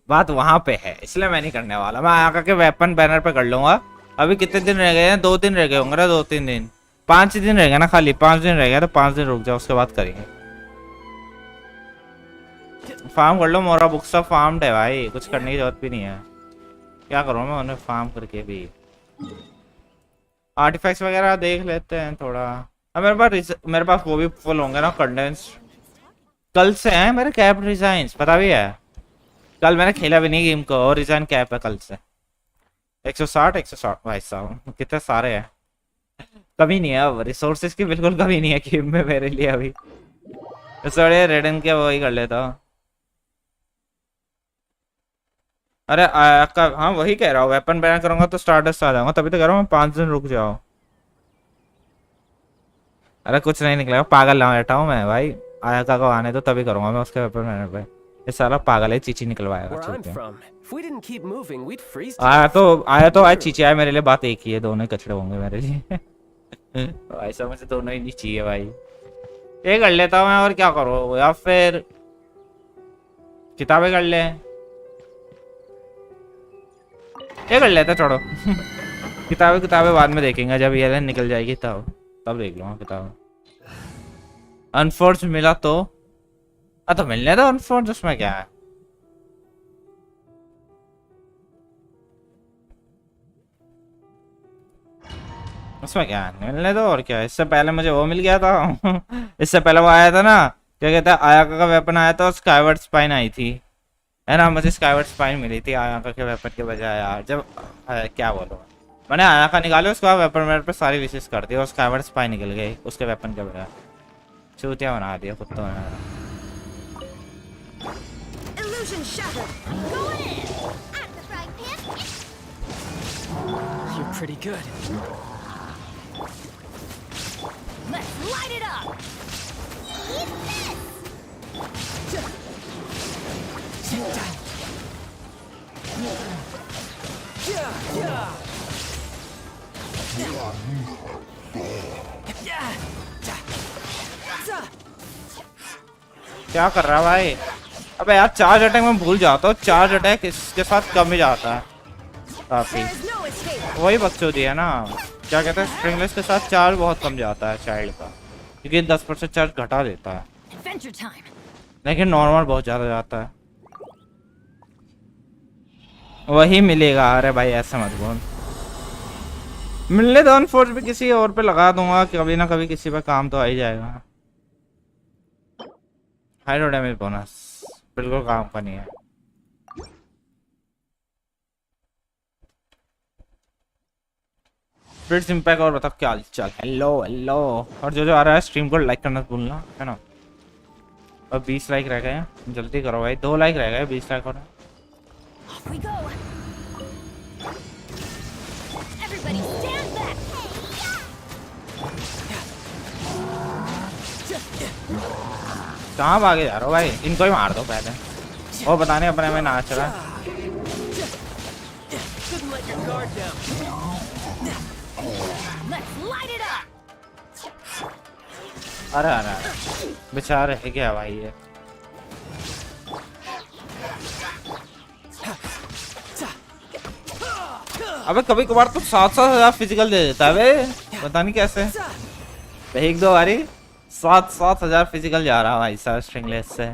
बात वहां पे है, इसलिए मैं नहीं करने वाला। मैं आकर के वेपन बैनर पे कर लूंगा। अभी कितने दिन रह गए हैं? 2 दिन रह गए होंगे ना, 2-3 दिन। 5 दिन रह गया ना, खाली 5 दिन रह गया, तो 5 दिन रुक जाओ, उसके बाद करेंगे। फार्म कर लो, मोरा बुक्स सब फार्म्ड है भाई, कुछ करने की जरूरत भी नहीं है। क्या करूँ मैं उन्हें फार्म करके भी। आर्टिफैक्ट्स वगैरह देख लेते हैं थोड़ा। अब मेरे पास वो भी फुल होंगे ना, कंडेंस। कल से हैं मेरे कैप डिजाइन्स, पता भी है। कल मैंने खेला भी नहीं गेम को, और डिजाइन कैप है कल से। 160 भाई साहब, कितने सारे हैं। कमी नहीं है अब, रिसोर्सेज की बिल्कुल कमी नहीं है गेम में मेरे लिए अभी। सड़े रेडन के वही कर लेता। अरे हाँ वही कह रहा हूँ, वेपन बैन करूंगा तो स्टारडस्ट आ जाऊंगा, तभी तो कह रहा हूँ 5 दिन रुक जाओ। अरे कुछ नहीं निकलेगा, पागल ना बैठा हूँ मैं भाई। आयाका को आने दो, तभी करूंगा मैं उसके वेपन बैनर पे। ये सारा पागल है, चीची निकलवाएगा। आया तो आज चीची आया मेरे लिए, बात एक ही है, दोनों कचड़े होंगे मेरे लिए। भाई समझ से दोनों ही नहीं चाहिए भाई। ये कर लेता हूँ मैं, और क्या करूँ, या फिर किताबें कर ले। ये कर लेते छोड़ो। किताबें बाद में देखेंगे, जब ये निकल जाएगी तब देख लूंगा किताब। अनफोर्स मिला तो तो मिलने दो अनफोर्स, उसमें क्या है। उसमें क्या है, मिलने दो, और क्या है। इससे पहले मुझे वो मिल गया था। इससे पहले वो आया था ना, क्या कहते हैं, आयाका का वेपन आया था, स्काईवर्ड स्पाइन आई थी, है ना। मुझे स्काईवर्ड स्पाइन मिली थी आयाका के वेपन के बजाय यार। जब क्या बोलो, मैंने आया का निकाले, उसके बाद वेपन मेरे पे सारी विशेष कर दी और स्काइवर्ड स्पाई निकल गई उसके वेपन के बगैर। चूतिया बना दिया कुत्तों ने। Illusion shattered. Going in. I'm the frying pan. You're pretty good. Let's light it up. Eat this! क्या कर रहा है भाई? अबे यार चार्ज अटैक में भूल जाता हूँ, चार्ज अटैक इसके साथ कम ही जाता है काफी। वही बकचोदी है ना, क्या कहते हैं, स्ट्रिंगलेस के साथ चार्ज बहुत कम जाता है चाइल्ड का, क्योंकि 10% चार्ज घटा देता है, Adventure time. लेकिन नॉर्मल बहुत ज्यादा जाता है। वही मिलेगा। अरे भाई ऐसा मत बोल, मिलने दो। अनफोर्स भी किसी और पे लगा दूंगा, कभी ना कभी किसी पे काम तो आ ही जाएगा। हाइड्रो डैमेज बोनस बिल्कुल काम का नहीं है। स्प्रिट्स इम्पैक्ट और बताओ क्या हाल चाल। हेलो हेलो, और जो आ रहा है स्ट्रीम को लाइक करना भूलना है ना। अब 20 लाइक रह गए हैं, जल्दी करो भाई, 2 लाइक रह गए, 20 लाइक और। Off we go. Everybody stand back. कहाँ भागे जा रहे हो भाई? इनको ही मार दो पहले, वो बताने अपने में नाच रहा है। Couldn't let your guard down. Let's light it up. अरे अरे बेचारे है क्या भाई ये? अबे कभी कभार तो 7-7 हजार फिजिकल दे देता है बे, पता नहीं कैसे। एक दो बारी 7-7 हजार फिजिकल जा रहा भाई साहब स्ट्रिंगलेस से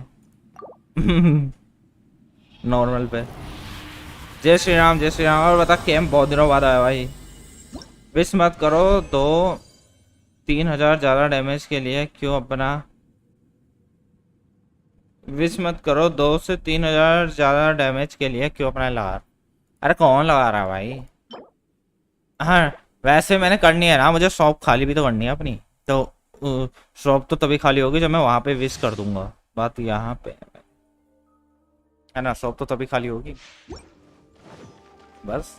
नॉर्मल पे। जय श्री राम, जय श्री राम। और बता कैंप बहुत दिनों बाद आया भाई। विश मत करो 2-3 हजार ज्यादा डैमेज के लिए क्यों अपना, विश मत करो 2 से 3 हजार ज्यादा डैमेज के लिए क्यों अपना लार। अरे कौन लगा रहा है भाई? हाँ वैसे मैंने करनी है ना, मुझे शॉप खाली भी तो करनी है अपनी, तो शॉप तो तभी खाली होगी जब मैं वहां पे विश कर दूंगा। बात यहाँ पे है ना, शॉप तो तभी खाली होगी बस।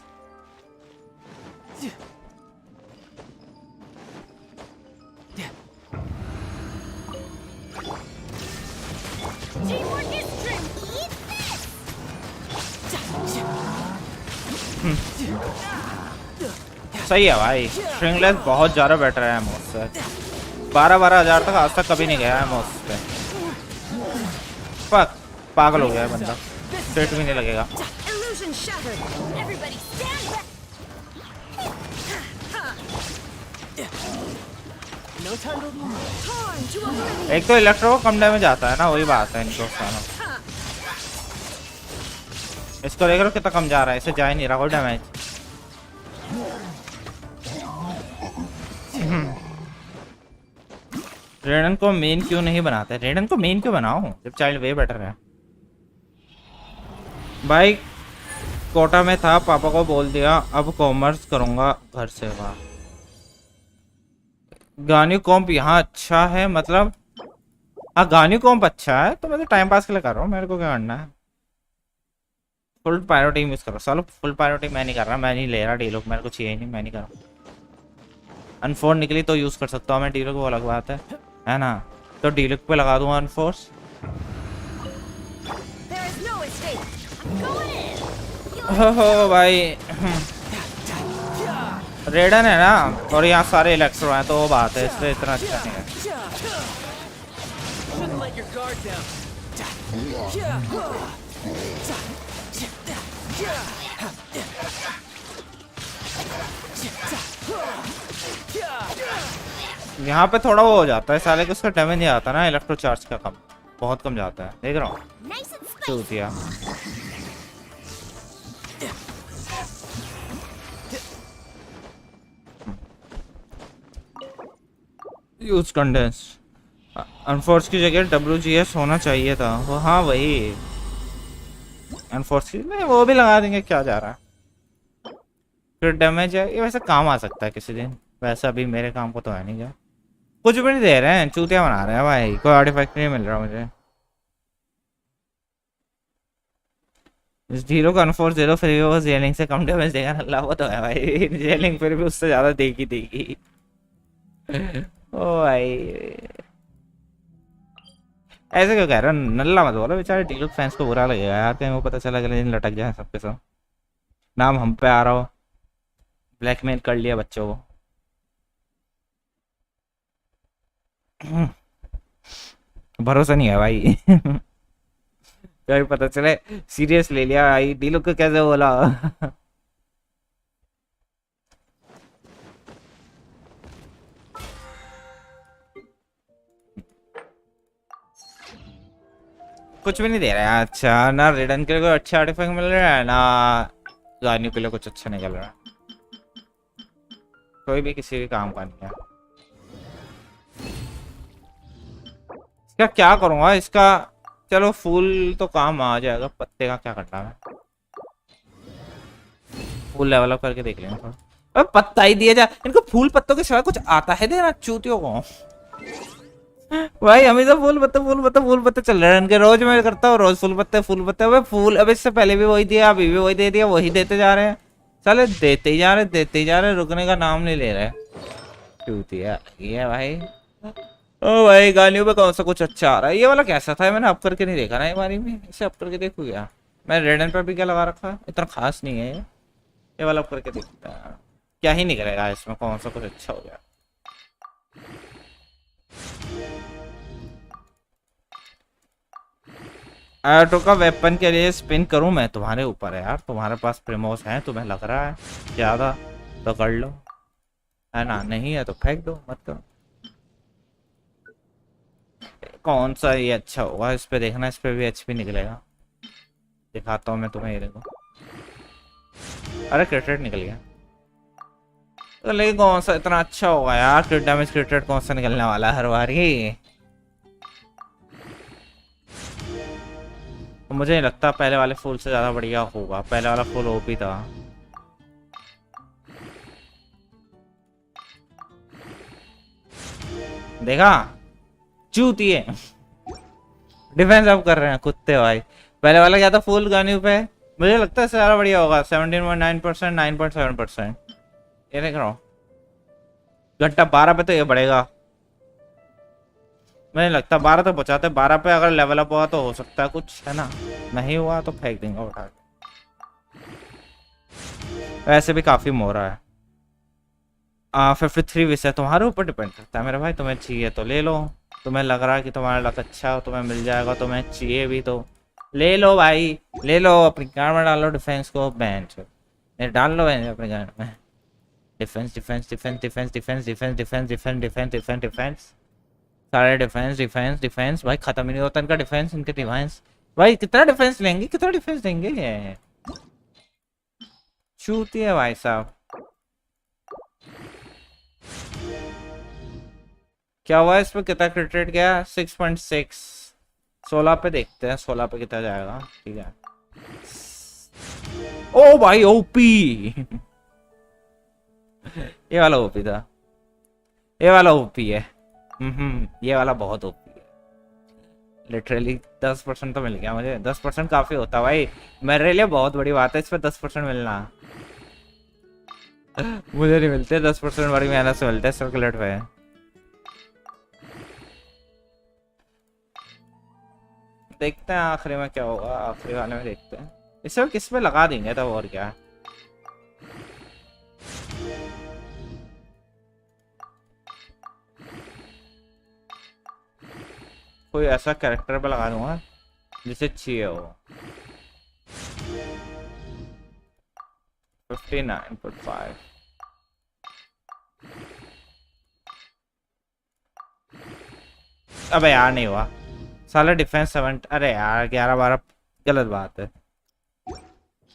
Teamwork is strength. Eat this! सही है भाई, स्ट्रिंगलेस बहुत ज्यादा बेटर है मुझसे। 12-12 हजार तक आज तक कभी नहीं गया है मुझसे। फक, पागल हो गया है बंदा, सेट भी नहीं लगेगा। Illusion shattered. Everybody stand back. No time to lose. Time to eliminate. एक तो इलेक्ट्रो को कम डैमेज आता है ना, वही बात है इनको सारा। इसको देख लो कितना कम जा रहा है, इसे जा ही नहीं रहा कोई डैमेज। रेडन को मेन क्यों नहीं बनाते? रेडन को मेन क्यों बनाओ जब चाइल्ड वे बेटर है भाई। कोटा में था, पापा को बोल दिया अब कॉमर्स करूंगा घर से। वाह, गानी कॉम्प यहाँ अच्छा है मतलब? हाँ गानी कॉम्प अच्छा है, तो मैं तो टाइम पास के लिए कर रहा हूँ, मेरे को क्या करना है। फुल प्रायोरिटी यूज करो। चलो फुल प्रायोरिटी मैं नहीं कर रहा, मैं नहीं ले रहा डीलॉक, मेरे को चाहिए नहीं, मैं नहीं कर रहा। अनफोर्स निकली तो यूज कर सकता हूँ मैं डीलॉक, वो अलग बात है ना। तो डीलॉक पे लगा दूंगा अनफोर्स। There is no escape. Going in. हो भाई रेडन है ना, और यहाँ सारे इलेक्ट्रो हैं, तो वो बात है, इसलिए इतना अच्छा नहीं है। Shouldn't let your guard down. यहाँ पे थोड़ा वो हो जाता है साले, कि उसका डैमेज नहीं आता ना इलेक्ट्रो चार्ज का, कम बहुत कम जाता है, देख रहा हूँ। Nice and spicy. चूतिया यूज कंडेंस। अनफोर्स की जगह WGS होना चाहिए था वो। हाँ वही अनफोर्स की, नहीं वो भी लगा देंगे, क्या जा रहा है। फिर डैमेज है, ये वैसे काम आ सकता है किसी दिन, वैसे अभी मेरे काम को तो है नहीं क्या। कुछ भी नहीं दे रहे हैं, चूतिया बना रहे हैं भाई, कोई आर्टिफैक्ट नहीं मिल रहा मुझे। इस ढीलो का अनफोर्स 0 फिर भी वो जेलिंग से कम डैमेज देगा, अल्लाह वो तो है भाई। जेलिंग फिर भी उससे ज्यादा देगी देगी। ओ भाई ऐसे क्यों कह रहा है, नल्ला मत बोलो, बेचारे ढीलो फैंस को बुरा लगेगा यार, कहीं वो पता चला अगले दिन लटक जाए सबके सब, नाम हम पे आ रहा हो, ब्लैकमेल कर लिया बच्चों को। भरोसा नहीं है भाई। कभी पता चले सीरियस ले लिया भाई, डीलो को कैसे बोला। कुछ भी नहीं दे रहा है अच्छा, ना रिडन के लिए कोई अच्छा आर्टिफैक्ट मिल रहा है, ना गानी के लिए कुछ अच्छा निकल रहा है, कोई भी किसी भी काम का नहीं है। इसका क्या करूंगा इसका, चलो फूल तो काम आ जाएगा, पत्ते का क्या करना है, फूल लेवल अप करके देख लेंगे थोड़ा। अब पत्ता ही दिया जाए इनको, फूल पत्तों के सिवा कुछ आता है देना चूतियों को। भाई हमेशा फूल पत्ते फूल पत्ते फूल पत्ते चल रहे हैं इनके, रोज मैं करता हूँ रोज फूल पत्ते फूल पत्ते। अब फूल, अब इससे पहले भी वही दिया, अभी भी वही दे दिया, वही देते जा रहे हैं साले, देते ही जा रहे देते ही जा रहे, रुकने का नाम नहीं ले रहे। चूतिया ये भाई। ओ भाई गालियों पे कौन सा कुछ अच्छा आ रहा है, ये वाला कैसा था, मैंने अप करके नहीं देखा ना ये बारी में, इसे अप करके देखो क्या, मैं रेडन पर भी क्या लगा रखा है, इतना खास नहीं है ये वाला अप करके देखता है क्या ही निकलेगा इसमें, कौन सा कुछ अच्छा हो गया। आयाटो का वेपन के लिए स्पिन करूं मैं, तुम्हारे ऊपर है यार, तुम्हारे पास प्रिमोस है, तुम्हें लग रहा है ज्यादा तो कर लो, है ना, नहीं है तो फेंक दो, मत करो। कौन सा ये अच्छा होगा, इस पे देखना, इस पे भी एचपी निकलेगा, दिखाता हूँ मैं तुम्हें, ये देखो, अरे क्रिकेट निकल गया, तो लेकिन कौन सा इतना अच्छा होगा यार, क्रिट डैमेज क्रिकेट कौन सा निकलने वाला है हर बार ही। मुझे नहीं लगता पहले वाले फूल से ज्यादा बढ़िया होगा, पहले वाला फूल ओपी था। देखा चूतिए डिफेंस अप कर रहे हैं कुत्ते भाई, पहले वाला क्या था फुल गाने पे, मुझे लगता है ज्यादा बढ़िया होगा, 17.9%, 9.7%, ये देख रहा हूँ घंटा 12 पे तो ये बढ़ेगा, मुझे लगता 12 तो बचाते, 12 पे अगर लेवल अप हुआ तो हो सकता है कुछ, है ना, नहीं हुआ तो फेंक देंगे उठा के, वैसे भी काफी मोरा है। 53 विषय तुम्हारे ऊपर डिपेंड करता है मेरे भाई, तुम्हें चाहिए तो ले लो, तुम्हें लग रहा है कि तुम्हारा लक अच्छा हो, तुम्हें मिल जाएगा, तुम्हें चाहिए भी तो ले लो भाई, ले लो, अपनी कार में डालो डिफेंस को, बैंड डाल लो अपने कार में, defence defence defence defence defence defence defence defence defence defence defence, सारे डिफेंस डिफेंस डिफेंस भाई, खत्म ही नहीं होता इनका डिफेंस, इनके डिफेंस भाई, कितना डिफेंस लेंगे, कितना डिफेंस देंगे, चूती है भाई साहब। क्या हुआ इस पे, कितना क्रिकेट गया, 6.6, 16 पे देखते हैं, 16 पे कितना जाएगा, ठीक है। ओ भाई ओपी। ये वाला ओपी था, ये वाला ओपी है, ये वाला बहुत ओपी है, लिटरली 10% तो मिल गया मुझे, 10% काफी होता भाई, मेरे लिए बहुत बड़ी बात है इस पे 10% मिलना। मुझे नहीं मिलते 10%, बड़ी मेहनत से मिलते हैं सर्कुलेट पे। देखते हैं आखिरी में क्या होगा, आखिरी वाले में देखते हैं, इसे किस पे लगा देंगे तब, और क्या। कोई ऐसा कैरेक्टर पे लगा दूंगा जिसे चाहिए हो। 59.5 अबे यार नहीं हुआ साला, डिफेंस 7, अरे यार 11-12 गलत बात है,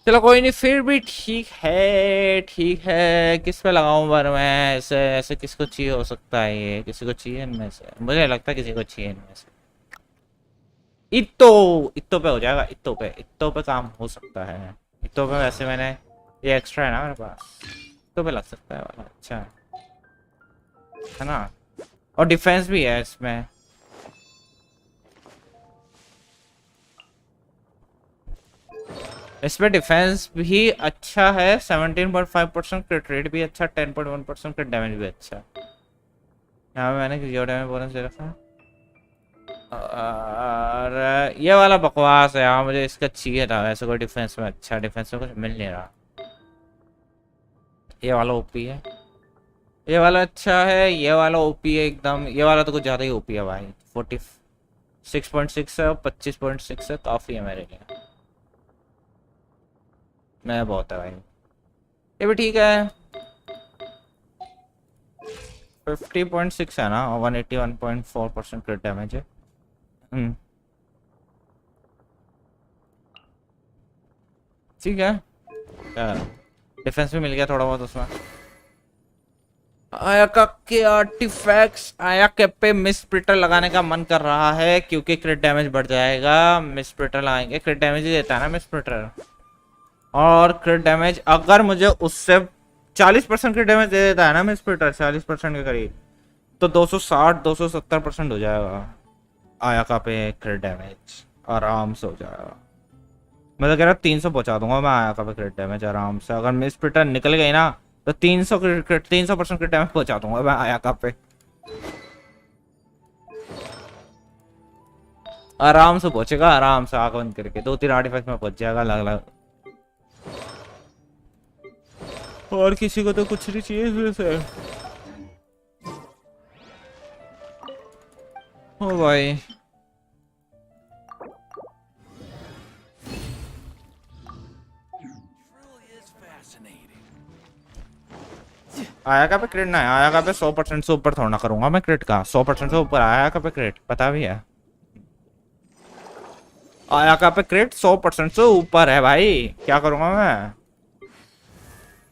चलो कोई नहीं, फिर भी ठीक है ठीक है, किस पे लगाऊं बार मैं, ऐसे ऐसे किसको चाहिए हो सकता है, ये किसी को चाहिए इनमें से, मुझे लगता है किसी को चाहिए इनमें से, इत्तो इत्तो पे हो जाएगा, इत्तो पे काम हो सकता है, इत्तो पे वैसे मैंने ये एक्स्ट्रा है ना मेरे पास, तो पे लग सकता है वाला। अच्छा है ना, और डिफेंस भी है इसमें। इसमें डिफेंस भी अच्छा है, 17.5% क्रिट रेट भी अच्छा, 10.1% क्रिट डैमेज भी अच्छा। यहाँ पे मैंने जीरो डैमेज बोनस दे रखा है। और ये वाला बकवास है यार, मुझे इसका चाहिए था ऐसे कोई डिफेंस में अच्छा, डिफेंस में कुछ मिल नहीं रहा। ये वाला ओपी है, ये वाला अच्छा है, ये वाला ओपी है एकदम, ये वाला तो कुछ ज़्यादा ही ओपी है भाई। 46.6 है और 25.6 है, काफ़ी है मेरे लिए, मैं बहुत है भाई। ये भी ठीक है, 50.6 है ना, 181.4% क्रिट डैमेज है। ठीक है, डिफेंस भी मिल गया थोड़ा बहुत उसमें। आयाका के आर्टिफैक्ट्स, आयाका पे मिसप्रिटर लगाने का मन कर रहा है क्योंकि क्रिट डैमेज बढ़ जाएगा। मिसप्रिटर लगाएंगे, क्रिट डैमेज ही देता है ना मिसप्रिटर, और क्रिट डैमेज अगर मुझे उससे 40% क्रिट डैमेज दे देता है ना मिसप्रिटर, 40% के करीब, तो 260-270% हो जाएगा आयाका पे क्रिट डैमेज, आराम से हो जाएगा। मैं तो कह रहा 300 पहुंचा दूंगा मैं आयाका पे क्रिट डैमेज आराम से, अगर मिसप्रिटर निकल गई ना तो 300% क्रिट डैमेज पहुंचा दूंगा मैं आयाका पे, आराम से पहुंचेगा, आराम से आंख बंद करके 2-3 आर्टिफैक्ट में पहुंच जाएगा अलग अलग। और किसी को तो कुछ नहीं चाहिए इसमें से। ओ भाई आयाका पे क्रिट ना है, आयाका पे 100% से ऊपर थोड़ा करूंगा मैं क्रिट का, 100% से ऊपर आयाका पे क्रिट पता भी है, आयाका पे क्रिट 100% से ऊपर है भाई, क्या करूंगा मैं।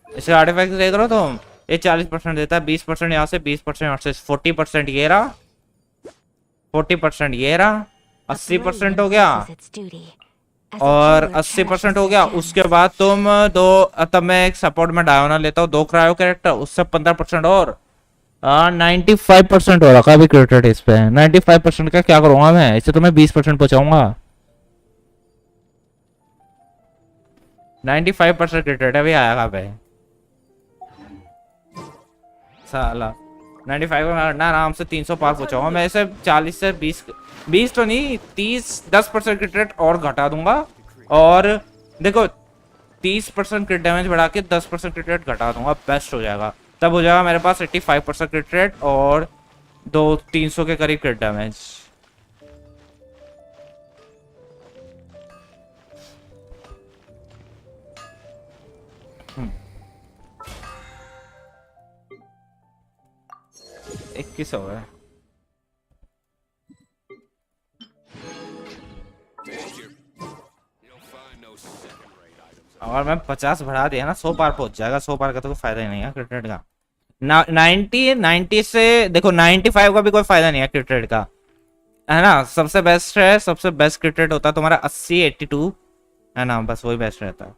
इसे आर्टिफैक्ट देख रहे हो तुम, ये 40% देता है, 20% यहाँ से, 20% यहाँ से, 40% ये रहा, 40% ये रहा, 80% हो गया, और 80% हो गया। उसके बाद तुम दो, तब मैं एक सपोर्ट में डायोना लेता हूँ, 2 क्रायो कैरेक्टर, उससे 15% और 95% हो रखा अभी क्रिटेड इस पे। 95% का क्या करूंगा मैं, इससे तो मैं 20% पहुंचाऊंगा। 95% क्रिटेड अभी आएगा पे साला, 95 में आराम से 300 पार पहुंचाऊंगा मैं, इसे 40 से 20 तो नहीं, 10% क्रिट रेट और घटा दूंगा, और देखो 30% क्रिट डैमेज बढ़ा के 10% क्रिट रेट घटा दूंगा, बेस्ट हो जाएगा। तब हो जाएगा मेरे पास 85% क्रिट रेट और 300 के करीब क्रिट डैमेज। इक्कीस हो गए। और मैं 50 बढ़ा दिया ना, 100 पार पहुंच जाएगा, 100 पार का तो कोई फायदा ही नहीं है क्रिकेट का। 90 से देखो 95 का भी कोई फायदा नहीं है क्रिकेट का, है ना। सबसे बेस्ट है, सबसे बेस्ट क्रिकेट होता है तुम्हारा 80-82 है ना, बस वही बेस्ट रहता है।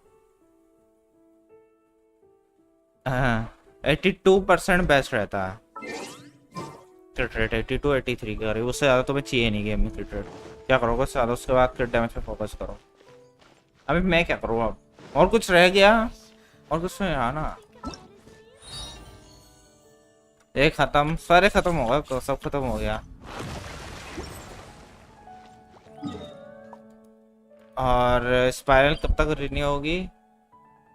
हाँ 82% बेस्ट रहता है क्रिकेट, 82-83 के करीब, उससे ज़्यादा तुम्हें चाहिए नहीं गेम में क्रिकेट। क्या करोगे ज़्यादा, उसके बाद क्रिट डैमेज पे फोकस करो। अभी मैं क्या करूँ अब, और कुछ रह गया, और कुछ नहीं रहा ना, ये खत्म, सारे खत्म हो गए, सब खत्म हो गया। और स्पाइरल कब तक रिन्यू होगी,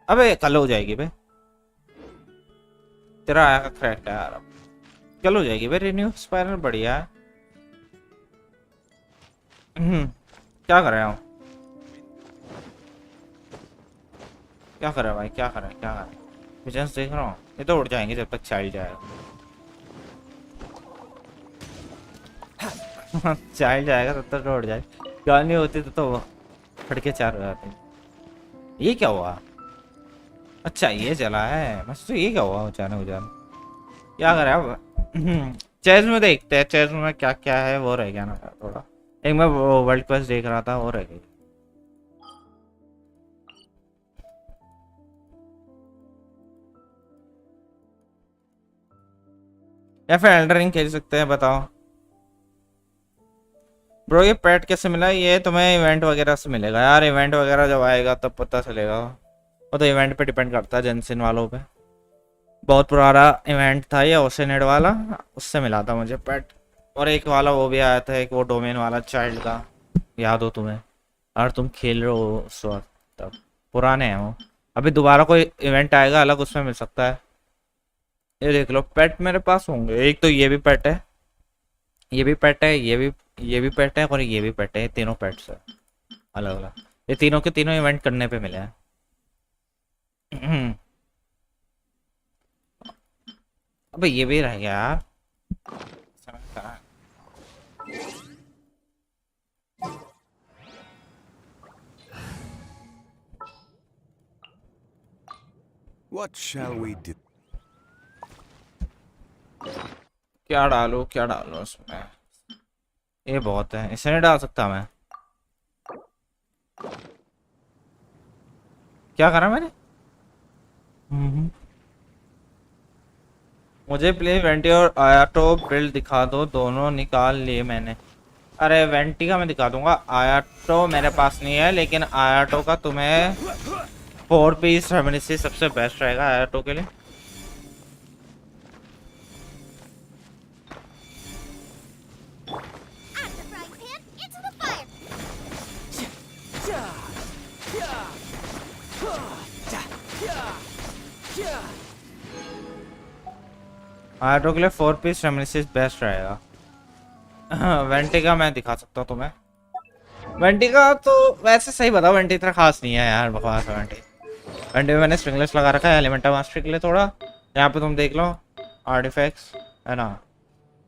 अबे कल हो जाएगी बे, तेरा आया का करेक्ट है यार, अब कल हो जाएगी बे रिन्यू स्पाइरल, बढ़िया है। क्या कर रहे हो, क्या कर रहे हो भाई, क्या कर रहे हैं, क्या कर रहे हैं, विजन्स देख रहा हूँ, ये तो उड़ जाएंगे जब तक चाइल्ड जाएगा। चाइल्ड जाएगा तब तक उड़ जाए, गाल नहीं होती तो फटके 4 हो जाते। ये क्या हुआ, अच्छा ये चला है, बस तो ये क्या हुआ अचानक उजान, क्या कर रहा है अब। चेस में देखते हैं, चेस में क्या क्या है, वो रह गया ना थोड़ा, एक मैं वर्ल्ड क्वेस्ट देख रहा था, वो रह गई। या फिर एल्डर रिंग खेल सकते हैं, बताओ ब्रो। ये पेट कैसे मिला? ये तुम्हें इवेंट वगैरह से मिलेगा यार, इवेंट वगैरह जब आएगा तब पता चलेगा। वो तो इवेंट पे डिपेंड करता है, जेंसिन वालों पे। बहुत पुराना इवेंट था ये ओशनेड वाला, उससे मिला था मुझे पेट। और एक वाला वो भी आया था, एक वो डोमेन वाला चाइल्ड का, याद हो तुम्हें? और तुम खेल रहे हो उस वक्त, तब पुराने हैं वो। अभी दोबारा कोई इवेंट आएगा अलग, उसमें मिल सकता है। ये देख लो पेट मेरे पास होंगे। एक तो ये भी पेट है, ये भी पेट है, ये भी पेट है, और ये भी पेट है। ये तीनों पेट्स है अलग अलग। ये तीनों के तीनों इवेंट करने पे मिले हैं। अबे ये भी रह गया यार। What shall we do? क्या डालो इसमें? ये बहुत है, इसे नहीं डाल सकता मैं। क्या करा मैंने? मुझे प्लीज वेंटी और आयाटो बिल्ड दिखा दो, दोनों निकाल लिए मैंने। अरे वेंटी का मैं दिखा दूंगा, आयाटो मेरे पास नहीं है, लेकिन आयाटो का तुम्हें 4 पीस रेमिनिसी सबसे बेस्ट रहेगा आयाटो के लिए। आयाटो के लिए 4 पीस रेमिनिसी बेस्ट रहेगा। वेंटी का मैं दिखा सकता हूँ तुम्हें। वेंटी का तो वैसे सही बताओ, वेंटी इतना खास नहीं है यार, बकवास है वेंटी। वेंटी में मैंने स्ट्रिंगलेस लगा रखा है एलिमेंटल मास्टरी के लिए थोड़ा। यहाँ पे तुम देख लो आर्टिफैक्ट्स है ना,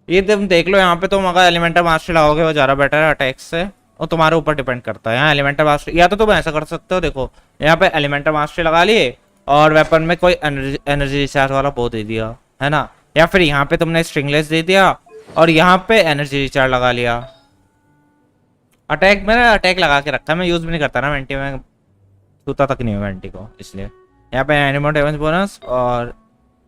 ये तुम देख लो। यहाँ पे तुम अगर एलिमेंटल मास्टरी लगाओगे वो ज़्यादा बेटर है अटैक से, और तुम्हारे ऊपर डिपेंड करता है। यहाँ एलिमेंटल मास्टरी, या तो तुम ऐसा कर सकते हो, देखो यहाँ पे एलिमेंटल मास्टरी लगा लिए और वेपन में कोई एनर्जी रिचार्ज वाला वो दे दिया है ना, या फिर यहाँ पे तुमने स्ट्रिंगलेस दे दिया और यहाँ पे एनर्जी रिचार्ज लगा लिया। अटैक मैंने अटैक लगा के रखा है, मैं यूज भी नहीं करता ना वेंटी में, छूता तक नहीं है वेंटी को, इसलिए। यहाँ पे एनिमल डैमेज बोनस और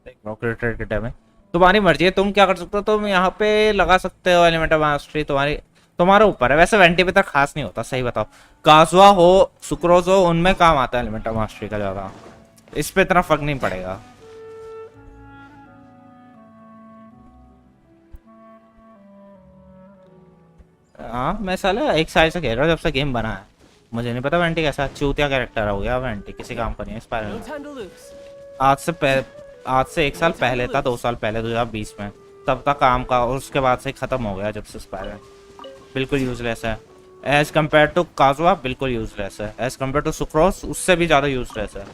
क्रिटिकल डैमेज तुम्हारी मर्जी है, तुम क्या कर सकते हो। तुम यहाँ पे लगा सकते हो एलिमेंटल मास्टरी, तुम्हारे ऊपर है। वैसे वेंटी पे तक खास नहीं होता, सही बताओ। काजुआ हो सुक्रोज हो, उनमें काम आता है एलिमेंटल मास्टरी का ज्यादा, इस पे इतना फर्क नहीं पड़ेगा। हाँ मैं साला 1 साल से खेल रहा हूँ जब से गेम बना है, मुझे नहीं पता वेंटी कैसा चूतिया कैरेक्टर हो गया। वेंटी किसी काम का नहीं है इस बारे में। आज से 1 साल पहले था, 2 साल पहले 2020 में, तब तक काम का, और उसके बाद से खत्म हो गया जब से स्पायरल। बिल्कुल यूजलेस है एज कम्पेयर टू काजुआ, बिल्कुल यूजलेस है एज कम्पेयर टू सुक्रोस, उससे भी ज्यादा यूजलेस है।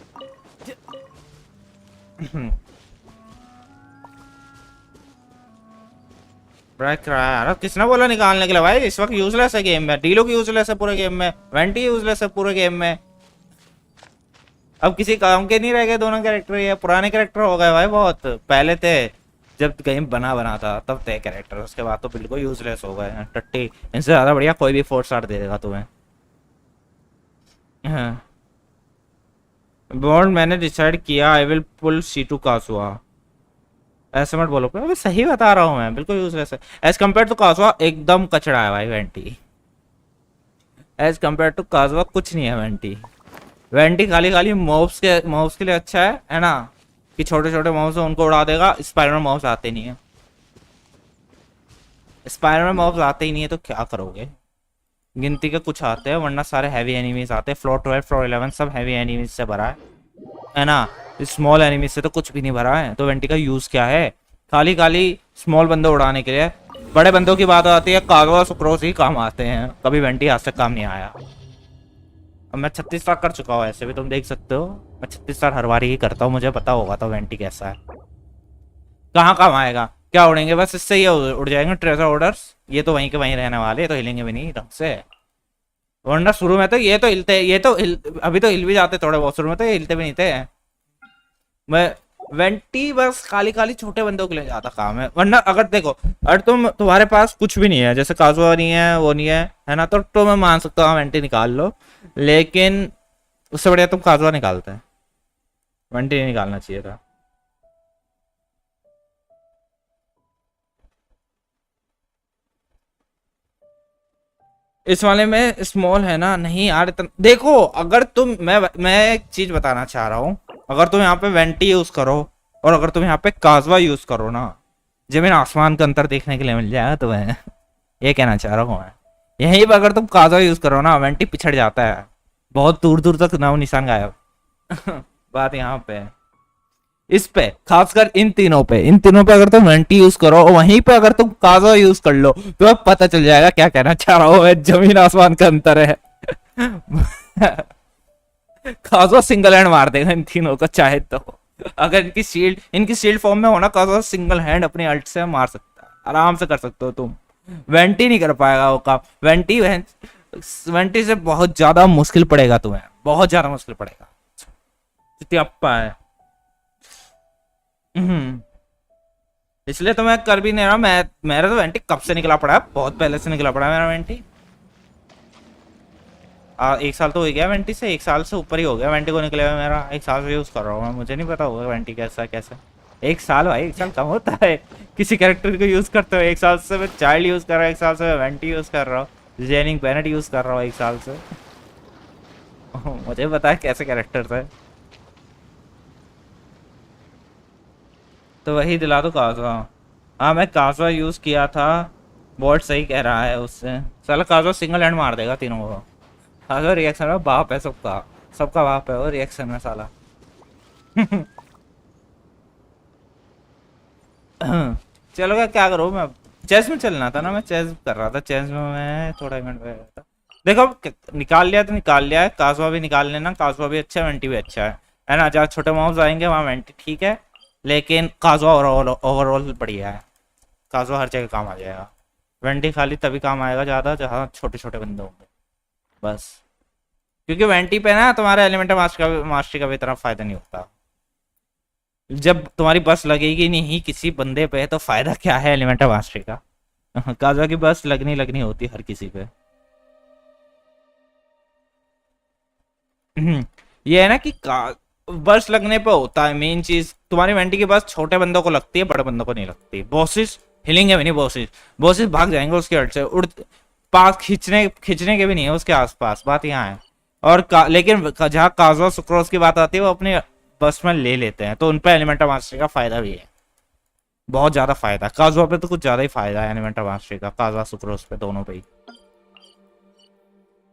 यार किसने बोला निकालने के लिए भाई? इस वक्त यूजलेस है गेम में, डीलो की यूजलेस है पूरे गेम में, वेंटी यूजलेस है पूरे गेम में। अब किसी काम के नहीं रह गए दोनों कैरेक्टर, ये पुराने कैरेक्टर हो गए भाई, बहुत पहले थे जब गेम बना था तब थे कैरेक्टर, उसके बाद तो बिल्कुल यूजलेस हो गए टट्टी। इनसे ज्यादा बढ़िया कोई भी 4 स्टार दे देगा तुम्हें। हाँ बॉन्ड मैंने डिसाइड किया, आई विल पुल C2 काजुआ। ऐसे मत बोलो, अबे सही बता रहा हूँ मैं, बिल्कुल यूजलेस है एज कम्पेयर टू काजुआ, एकदम कचड़ा है भाई वेंटी। एज कम्पेयर टू काजुआ कुछ नहीं है वेंटी। वेंटी खाली मॉब्स के लिए अच्छा है ना, कि छोटे छोटे मॉब्स उनको उड़ा देगा। स्पाइडर में मॉब्स आते नहीं है, स्पाइडर में मॉब्स आते ही नहीं है तो क्या करोगे? गिनती के कुछ आते हैं, वरना सारे हैवी एनिमीज आते हैं। फ्लोर 12 फ्लोर 11 सब हैवी एनिमीज से भरा है ना, स्मॉल एनिमीज से तो कुछ भी नहीं भरा है। तो वेंटी का यूज क्या है? खाली स्मॉल बंदे उड़ाने के लिए। बड़े बंदों की बात आती है, कागवा सुक्रोस ही काम आते हैं, कभी वेंटी आज तक काम नहीं आया। अब मैं 36 स्टार कर चुका हूँ, ऐसे भी तुम देख सकते हो, मैं 36 स्टार हर बार ही करता हूँ, मुझे पता होगा तो वेंटी कैसा है, कहाँ काम आएगा। क्या उड़ेंगे बस, इससे ये उड़ जाएंगे ट्रेजर ऑर्डर्स, ये तो वहीं के वहीं रहने वाले, तो हिलेंगे भी नहीं ढंग से। वरना शुरू में तो ये तो हिलते, अभी तो हिल भी जाते थोड़े बहुत, शुरू में तो ये हिलते भी नहीं थे। मैं वेंटी बस खाली छोटे बंदों के लिए ज्यादा काम है। वरना अगर देखो, अगर तुम्हारे पास कुछ भी नहीं है, जैसे काजुआ नहीं है, वो नहीं है ना, तो मैं मान सकता हूँ वेंटी निकाल लो, लेकिन उससे बढ़िया तुम काजुआ निकालते हैं, वेंटी नहीं निकालना चाहिए था। इस वाले में स्मॉल है ना, नहीं यार इतना देखो, अगर तुम मैं एक चीज बताना चाह रहा हूँ, अगर तुम यहाँ पे वेंटी यूज करो और अगर तुम यहाँ पे काजवा यूज करो ना, जमीन आसमान का अंतर देखने के लिए मिल जाएगा तुम्हें। ये कहना चाह रहा हूँ मैं। यहीं पर अगर तुम काजवा यूज करो ना, वेंटी पिछड़ जाता है, बहुत दूर दूर तक नाम निशान गायब। बात यहाँ पे है। इस पे खासकर इन तीनों पे अगर तुम वेंटी यूज करो, वहीं पे अगर तुम काजवा यूज कर लो, तो अब पता चल जाएगा क्या कहना चाह रहा हूँ मैं, जमीन आसमान का अंतर है। काजवा सिंगल हैंड मार देगा इन तीनों को चाहे तो। अगर इनकी शील्ड फॉर्म में होना, काजवा सिंगल हैंड अपने अल्ट से मार सकता है, आराम से कर सकते हो तुम। वेंटी नहीं कर पाएगा वो काम। वेंटी से बहुत ज्यादा मुश्किल पड़ेगा तुम्हें, बहुत ज्यादा मुश्किल पड़ेगा। जितनी अप्पा है इसलिए तो मैं कर भी नहीं रहा। मेरा तो वेंटी कब से निकला पड़ा है, बहुत पहले से निकला पड़ा है मेरा वेंटी। 1 साल तो हो गया वेंटी से, 1 साल से ऊपर ही हो गया वेंटी को निकले हुए मेरा। 1 साल से यूज कर रहा हूँ मैं, मुझे नहीं पता होगा वेंटी कैसा कैसे। 1 साल भाई, 1 साल कम होता है किसी कैरेक्टर को यूज करते हो। 1 साल से मैं चाइल्ड यूज कर रहा हूँ, 1 साल से मैं वेंटी यूज कर रहा हूँ, जेनिंग बेनेट यूज कर रहा हूँ 1 साल से। मुझे पता है कैसे कैरेक्टर थे। तो वही दिला दो काजवा। हाँ मैं काजवा यूज किया था, बॉट सही कह रहा है उससे। साला काजवा सिंगल हैंड मार देगा तीनों को। काजवा रिएक्शन में बाप है सबका, सबका बाप है वो रिएक्शन में साला। चलो क्या करूँ मैं, चेस में चलना था ना, मैं चेस कर रहा था, चेस में मैं थोड़ा इवेंट में था। देखो निकाल लिया तो निकाल लिया है, काजवा भी निकाल लेना, काजवा भी अच्छा है, वेंटी भी अच्छा है ना। जहाँ छोटे मॉब्स आएंगे वहाँ वेंटी ठीक है, लेकिन काजवा ओवरऑल बढ़िया है। काजवा हर जगह काम आ जाएगा, वेंटी खाली तभी काम आएगा ज़्यादा जहाँ छोटे छोटे बंदे होंगे बस। क्योंकि वेंटी पे ना तुम्हारे एलिमेंटल मास्टरी का भी इतना फायदा नहीं होता। जब तुम्हारी बस लगेगी नहीं किसी बंदे पे तो फायदा क्या है एलिमेंटल मास्टरी का। काजवा की बस लगनी होती हर किसी पे। ये है ना कि बस लगने पे होता है मेन चीज। तुम्हारी वेंटी की बस छोटे बंदों को लगती है, बड़े बंदों को नहीं लगती। बॉसेस हिलेंगे भी नहीं, बॉसेस भाग जाएंगे उसके हट से, उड़ पास खींचने के भी नहीं है उसके आसपास। बात यहाँ है। और लेकिन जहाँ काजवा सुक्रोस की बात आती है वो अपने बस में ले लेते हैं, तो उन पे एलिमेंटल मास्टरी का फायदा भी है, बहुत ज्यादा फायदा। काजवा पे तो कुछ ज्यादा ही फायदा है एलिमेंटल मास्टरी का, काजवा सुक्रोस पे दोनों पे ही।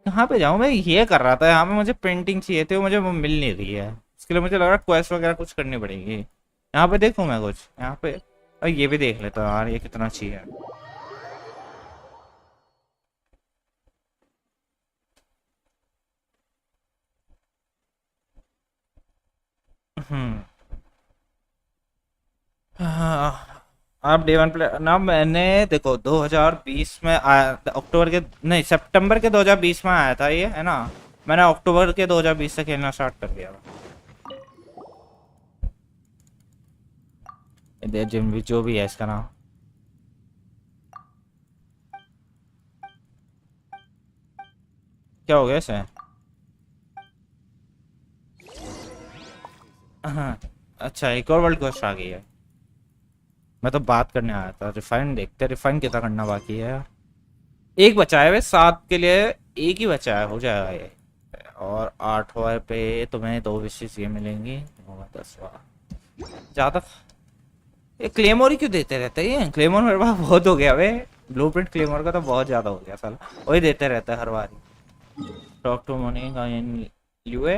कहाँ पे जाऊँ मैं, ये कर रहा था यहाँ पे, मुझे पेंटिंग चाहिए थी, मुझे वो मिल नहीं रही है। इसके लिए मुझे लग रहा है क्वेस्ट वगैरह कुछ करनी पड़ेगी। यहाँ पे देखूँ मैं कुछ, यहाँ पे और ये भी देख लेता हूँ यार, ये कितना चाहिए। आप डे 1 प्ले ना, मैंने देखो 2020 में आया, अक्टूबर के नहीं सितंबर के 2020 में आया था ये, है ना। मैंने अक्टूबर के 2020 से खेलना स्टार्ट कर दिया। जिम भी जो भी है इसका नाम, क्या हो गया इसे। हाँ अच्छा, एक और वर्ल्ड क्वेस्ट आ गई है। मैं तो बात करने आया था। रिफाइन देखते, रिफाइन कितना करना बाकी है। एक बचा है वे 7 के लिए, एक ही बचा है, हो जाएगा ये। और 8वां पे तुम्हें 2 विशेष ये मिलेंगी, 10वां ज्यादा। ये क्लेमोर ही क्यों देते रहते हैं, ये क्लेमोर मेरे पास बहुत हो गया वे। ब्लूप्रिंट क्लेमोर का तो बहुत ज्यादा हो गया साला, वही देते रहता है हर बार। टॉक टू मनी का यूए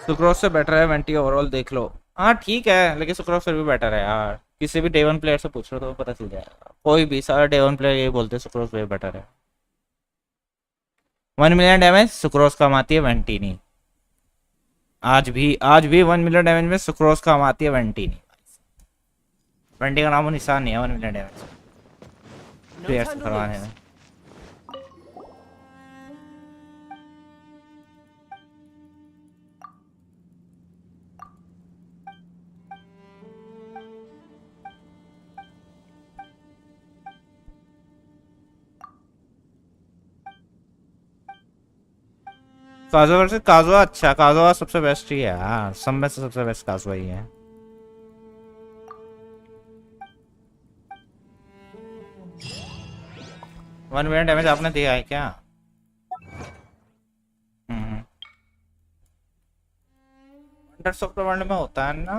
सुक्रोस से बेटर है वेंटी ओवरऑल, देख लो। हाँ ठीक है, लेकिन सुक्रोस से भी बेटर है यार। किसी भी डे 1 प्लेयर से पूछ लो तो पता चल जाएगा, कोई भी सारा डे 1 प्लेयर यही बोलते हैं सुक्रोस वे बेटर है। 1 मिलियन डैमेज सुक्रोस कमाती है वेंटी नहीं। आज भी 1 मिलियन डैमेज में सुक्रोस कमाती है वेंटी नहीं। वेंटी का नामो निशान नहीं है 1 मिलियन डैमेज प्लेयर से करवाने में। काजुआ वर्सेस काजुआ, अच्छा काजुआ सबसे बेस्ट ही है यार, सब में से सबसे बेस्ट काजुआ ही है। 1 मिलियन डैमेज आपने दिया है क्या? वंडर्स ऑफ द वर्ल्ड में होता है ना?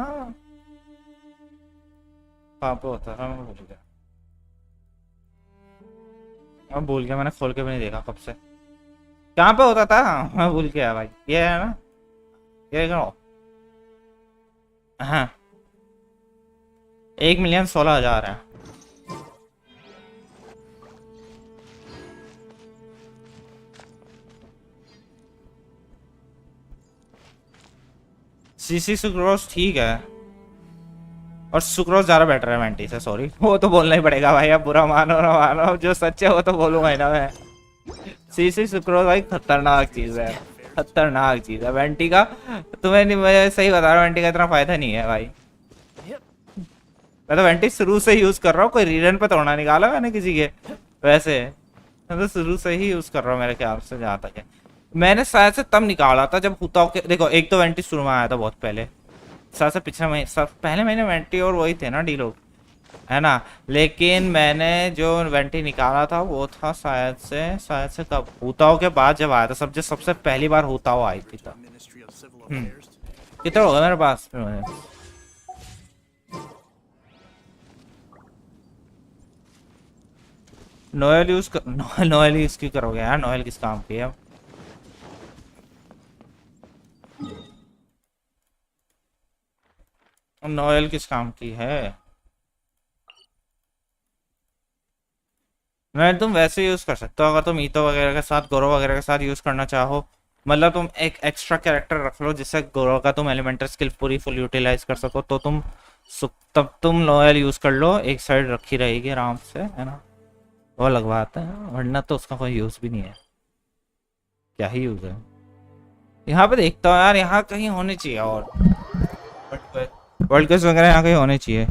कहाँ पे होता है? मैं भूल गया। मैं भूल गया, मैंने खोल के भी नहीं देखा कब से। कहाँ पे होता था? मैं भूल गया भाई। ये है ना, ये करो। हाँ 1,16,000 है। सीसी सुक्रोज ठीक है, और सुक्रोज ज्यादा बेटर है वेंटी से। सॉरी, वो तो बोलना ही पड़ेगा भाई, अब बुरा मानो ना मानो, जो सच है वो तो बोलूंगा ही ना मैं। सीसी सुक्रोज भाई खतरनाक चीज है, खतरनाक चीज है वेंटी का। तुम्हें नहीं, मैं सही बता रहा हूँ, वेंटी का इतना फायदा नहीं है भाई। मैं तो वेंटी शुरू से यूज कर रहा हूँ, कोई रीजन पे तोड़ना निकाला मैंने किसी के। वैसे मैं तो शुरू से ही यूज कर रहा हूँ मेरे ख्याल से, जहाँ तक है। मैंने शायद से तब निकाला था जब हुताओ के, देखो एक तो वेंटी शुरू में आया था बहुत पहले, शायद से पिछले महीने, सब पहले महीने वेंटी और वही थे ना डी लोग, है ना। लेकिन मैंने जो वेंटी निकाला था वो था शायद से कब, हुताओ के बाद जब आया था, सबसे पहली बार हुताओ आई थी तब। कितना होगा मेरे पास? नोएल यूज नोएल यूज क्यों करोगे यार? नोएल किस काम की है? नोएल किस काम की है? मैं तुम वैसे यूज कर सकते हो अगर तुम ईतो वगैरह के साथ, गोरो वगैरह के साथ यूज करना चाहो। मतलब तुम एक एक्स्ट्रा कैरेक्टर रख लो जिससे गोरो का तुम एलिमेंटल स्किल पूरी फुल यूटिलाइज कर सको, तो तब तुम नोएल यूज कर लो, एक साइड रखी रहेगी आराम से, है ना। वो लगवाते हैं, वरना तो उसका कोई यूज भी नहीं है। क्या ही यूज है? यहाँ पे देखता हूँ यार, यहाँ कहीं होने चाहिए और वर्ल्ड क्वेस्ट वगैरह यहाँ कहीं होने चाहिए।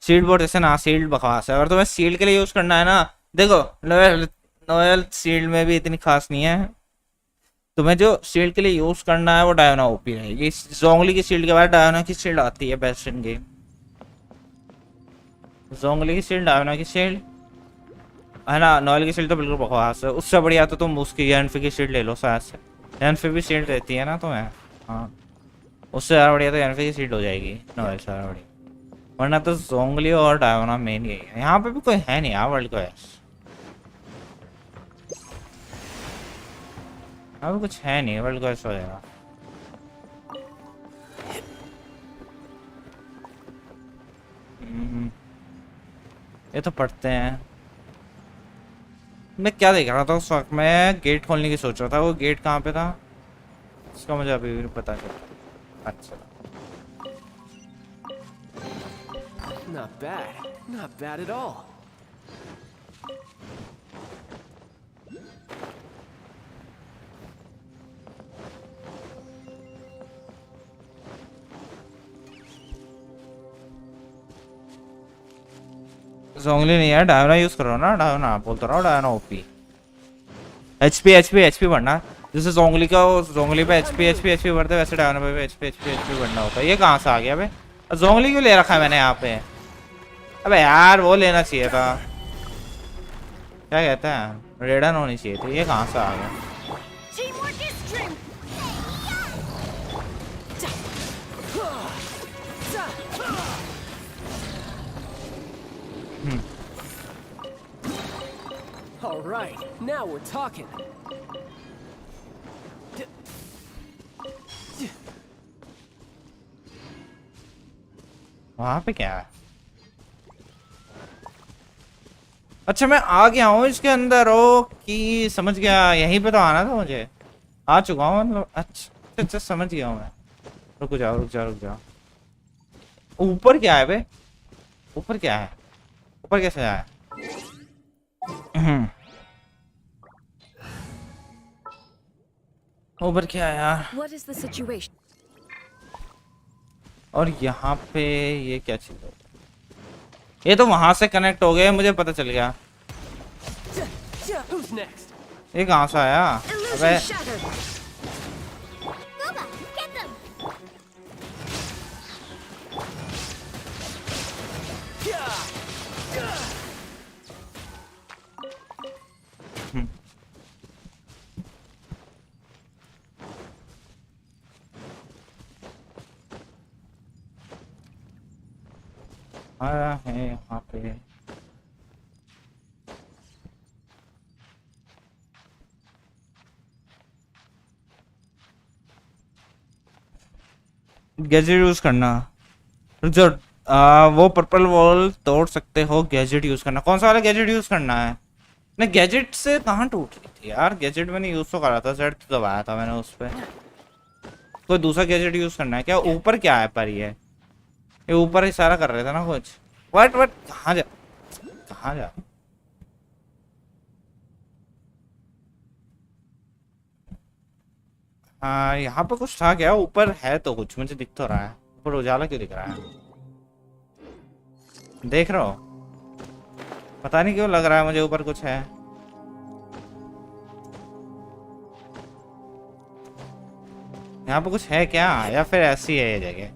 शील्ड बोर्ड जैसे ना, शील्ड बकवास है। अगर तुम्हें शील्ड के लिए यूज करना है ना, देखो नोएल शील्ड में भी इतनी खास नहीं है। तुम्हें जो शील्ड के लिए यूज करना है वो डायोना ओपी रहेगी। जोंगली की शील्ड के बाद डायोना की शील्ड आती है बेस्ट इन गेम। जोंगली की शील्ड, डायोना की शील्ड, है ना। नोएल की शील्ड तो बिल्कुल बकवास है। उससे बढ़िया तो तुम उसकी एनफी की शील्ड ले लो, शायद से एनफी भी शील्ड रहती है ना तुम्हें। हाँ, उससे ज़्यादा बढ़िया तो एनफी की शील्ड हो जाएगी नोएल से ज़्यादा बढ़िया। वरना तो जोंगली और डायोना मेन यही है। यहाँ पे भी कोई है नहीं यार वर्ल्ड क्वेस्ट, यहाँ पे कुछ है नहीं वर्ल्ड क्वेस्ट वगैरह। ये तो पढ़ते हैं। मैं क्या देख रहा था उस वक्त? मैं गेट खोलने की सोच रहा था। वो गेट कहाँ पे था इसका मुझे अभी भी पता चला। अच्छा, Not bad at all. जोंगली नहीं है, डायोना यूज करो ना। डायोना बोलता रहा हूँ, डायोना ओपी। एचपी बढ़ना, जैसे जोंगली का, जोंगली पे एचपी बढ़ते, वैसे डायोना पे भी एचपी बढ़ना होता है। ये कहाँ से आ गया बे? जोंगली क्यों ले रखा है मैंने यहाँ पे? अबे यार वो लेना चाहिए था, क्या कहते हैं, रेडन होनी चाहिए थी। ये कहाँ से आ गया? All right, now we're talking. वहां पे क्या है? अच्छा मैं आ गया हूँ इसके अंदर। ओ कि समझ गया, यहीं पे तो आना था मुझे। आ चुका हूँ मतलब। अच्छा समझ गया हूँ मैं। रुक जाओ। ऊपर क्या है बे? ऊपर क्या है? ऊपर कैसे आया? ऊपर क्या है यार? What is the situation? और यहाँ पे ये क्या चीज है? ये तो वहां से कनेक्ट हो गए, मुझे पता चल गया। ये कहाँ से आया? अबे आया है यहाँ पे। गैजेट यूज करना जो वो पर्पल वॉल तोड़ सकते हो, गैजेट यूज करना। कौन सा वाला गैजेट यूज करना है? नहीं गैजेट से कहाँ टूट रही थी यार? गैजेट मैंने यूज तो करा था, जेड तो दबाया था मैंने उस पे। कोई दूसरा गैजेट यूज करना है क्या? ऊपर क्या है पर ये ऊपर इशारा कर रहे थे ना कुछ। वट कहाँ जा हाँ यहाँ पे कुछ था क्या? ऊपर है तो कुछ मुझे दिख तो रहा है। ऊपर उजाला क्यों दिख रहा है? देख रहा हो? पता नहीं क्यों लग रहा है मुझे ऊपर कुछ है। यहाँ पे कुछ है क्या या फिर ऐसी है ये जगह?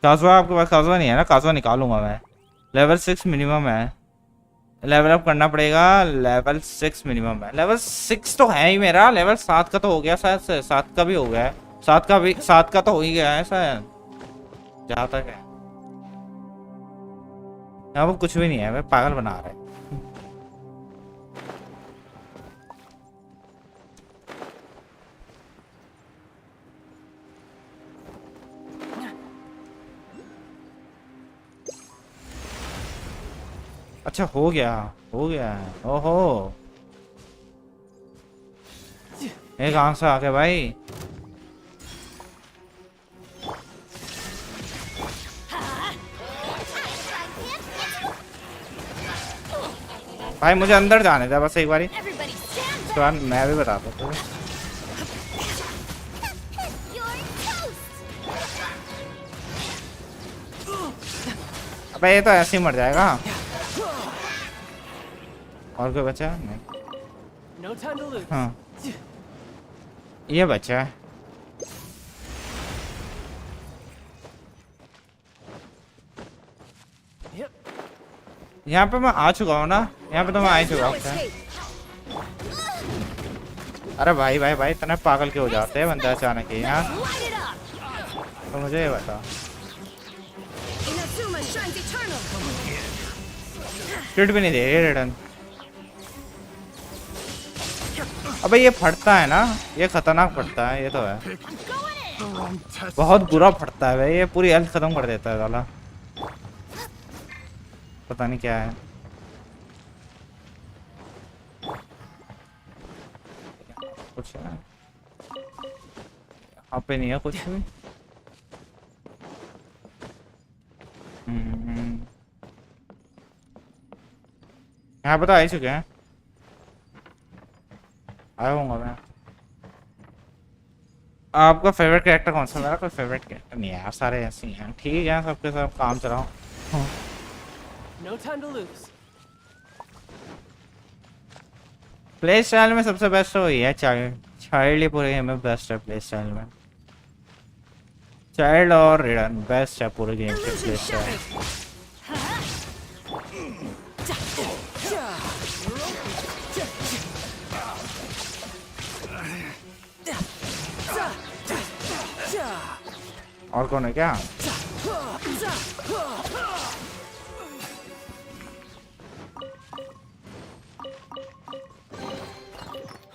काजुआ आपके पास काजुआ नहीं है ना? काजुआ निकालूंगा मैं। लेवल 6 मिनिमम है, लेवल अप करना पड़ेगा। लेवल 6 मिनिमम है। लेवल 6 तो है ही मेरा, लेवल 7 का तो हो गया शायद से, 7 का भी हो गया है, 7 का तो हो ही गया है शायद जहाँ तक है। यहाँ वो कुछ भी नहीं है, मैं पागल बना रहा है। अच्छा हो गया है। ओहो ये कहाँ से आ गए भाई? भाई मुझे अंदर जाने दे बस एक बारी, उसके बाद मैं भी बता दूँ। अबे ये तो ऐसे ही मर जाएगा। और कोई बचा नहीं? हाँ ये बचा है। यहाँ पे मैं आ चुका हूँ ना, यहाँ पे तो मैं आ ही चुका हूँ। अरे भाई भाई भाई इतने पागल क्यों हो जाते हैं बंदा अचानक ही यार? तो मुझे ये बता, हिट भी नहीं दे रही रिटर्न। अबे ये फटता है ना, ये खतरनाक फटता है, ये तो है बहुत बुरा फटता है भाई। ये पूरी हेल्थ खत्म कर देता है साला, पता नहीं क्या है। कुछ है यहाँ पे नहीं है कुछ भी। यहाँ पे तो आ ही चुके हैं, आया हूँगा मैं। आपका फेवरेट कैरेक्टर कौन सा? मेरा कोई फेवरेट कैरेक्टर नहीं है यार, सारे ऐसे ही हैं। ठीक है सबके सब काम चलाओ। प्ले स्टाइल में सबसे बेस्ट वही है चाइल्ड ही पूरे गेम में बेस्ट है। प्ले स्टाइल में चाइल्ड और रिडन बेस्ट है पूरे गेम के प्ले स्टाइल। और कौन है क्या?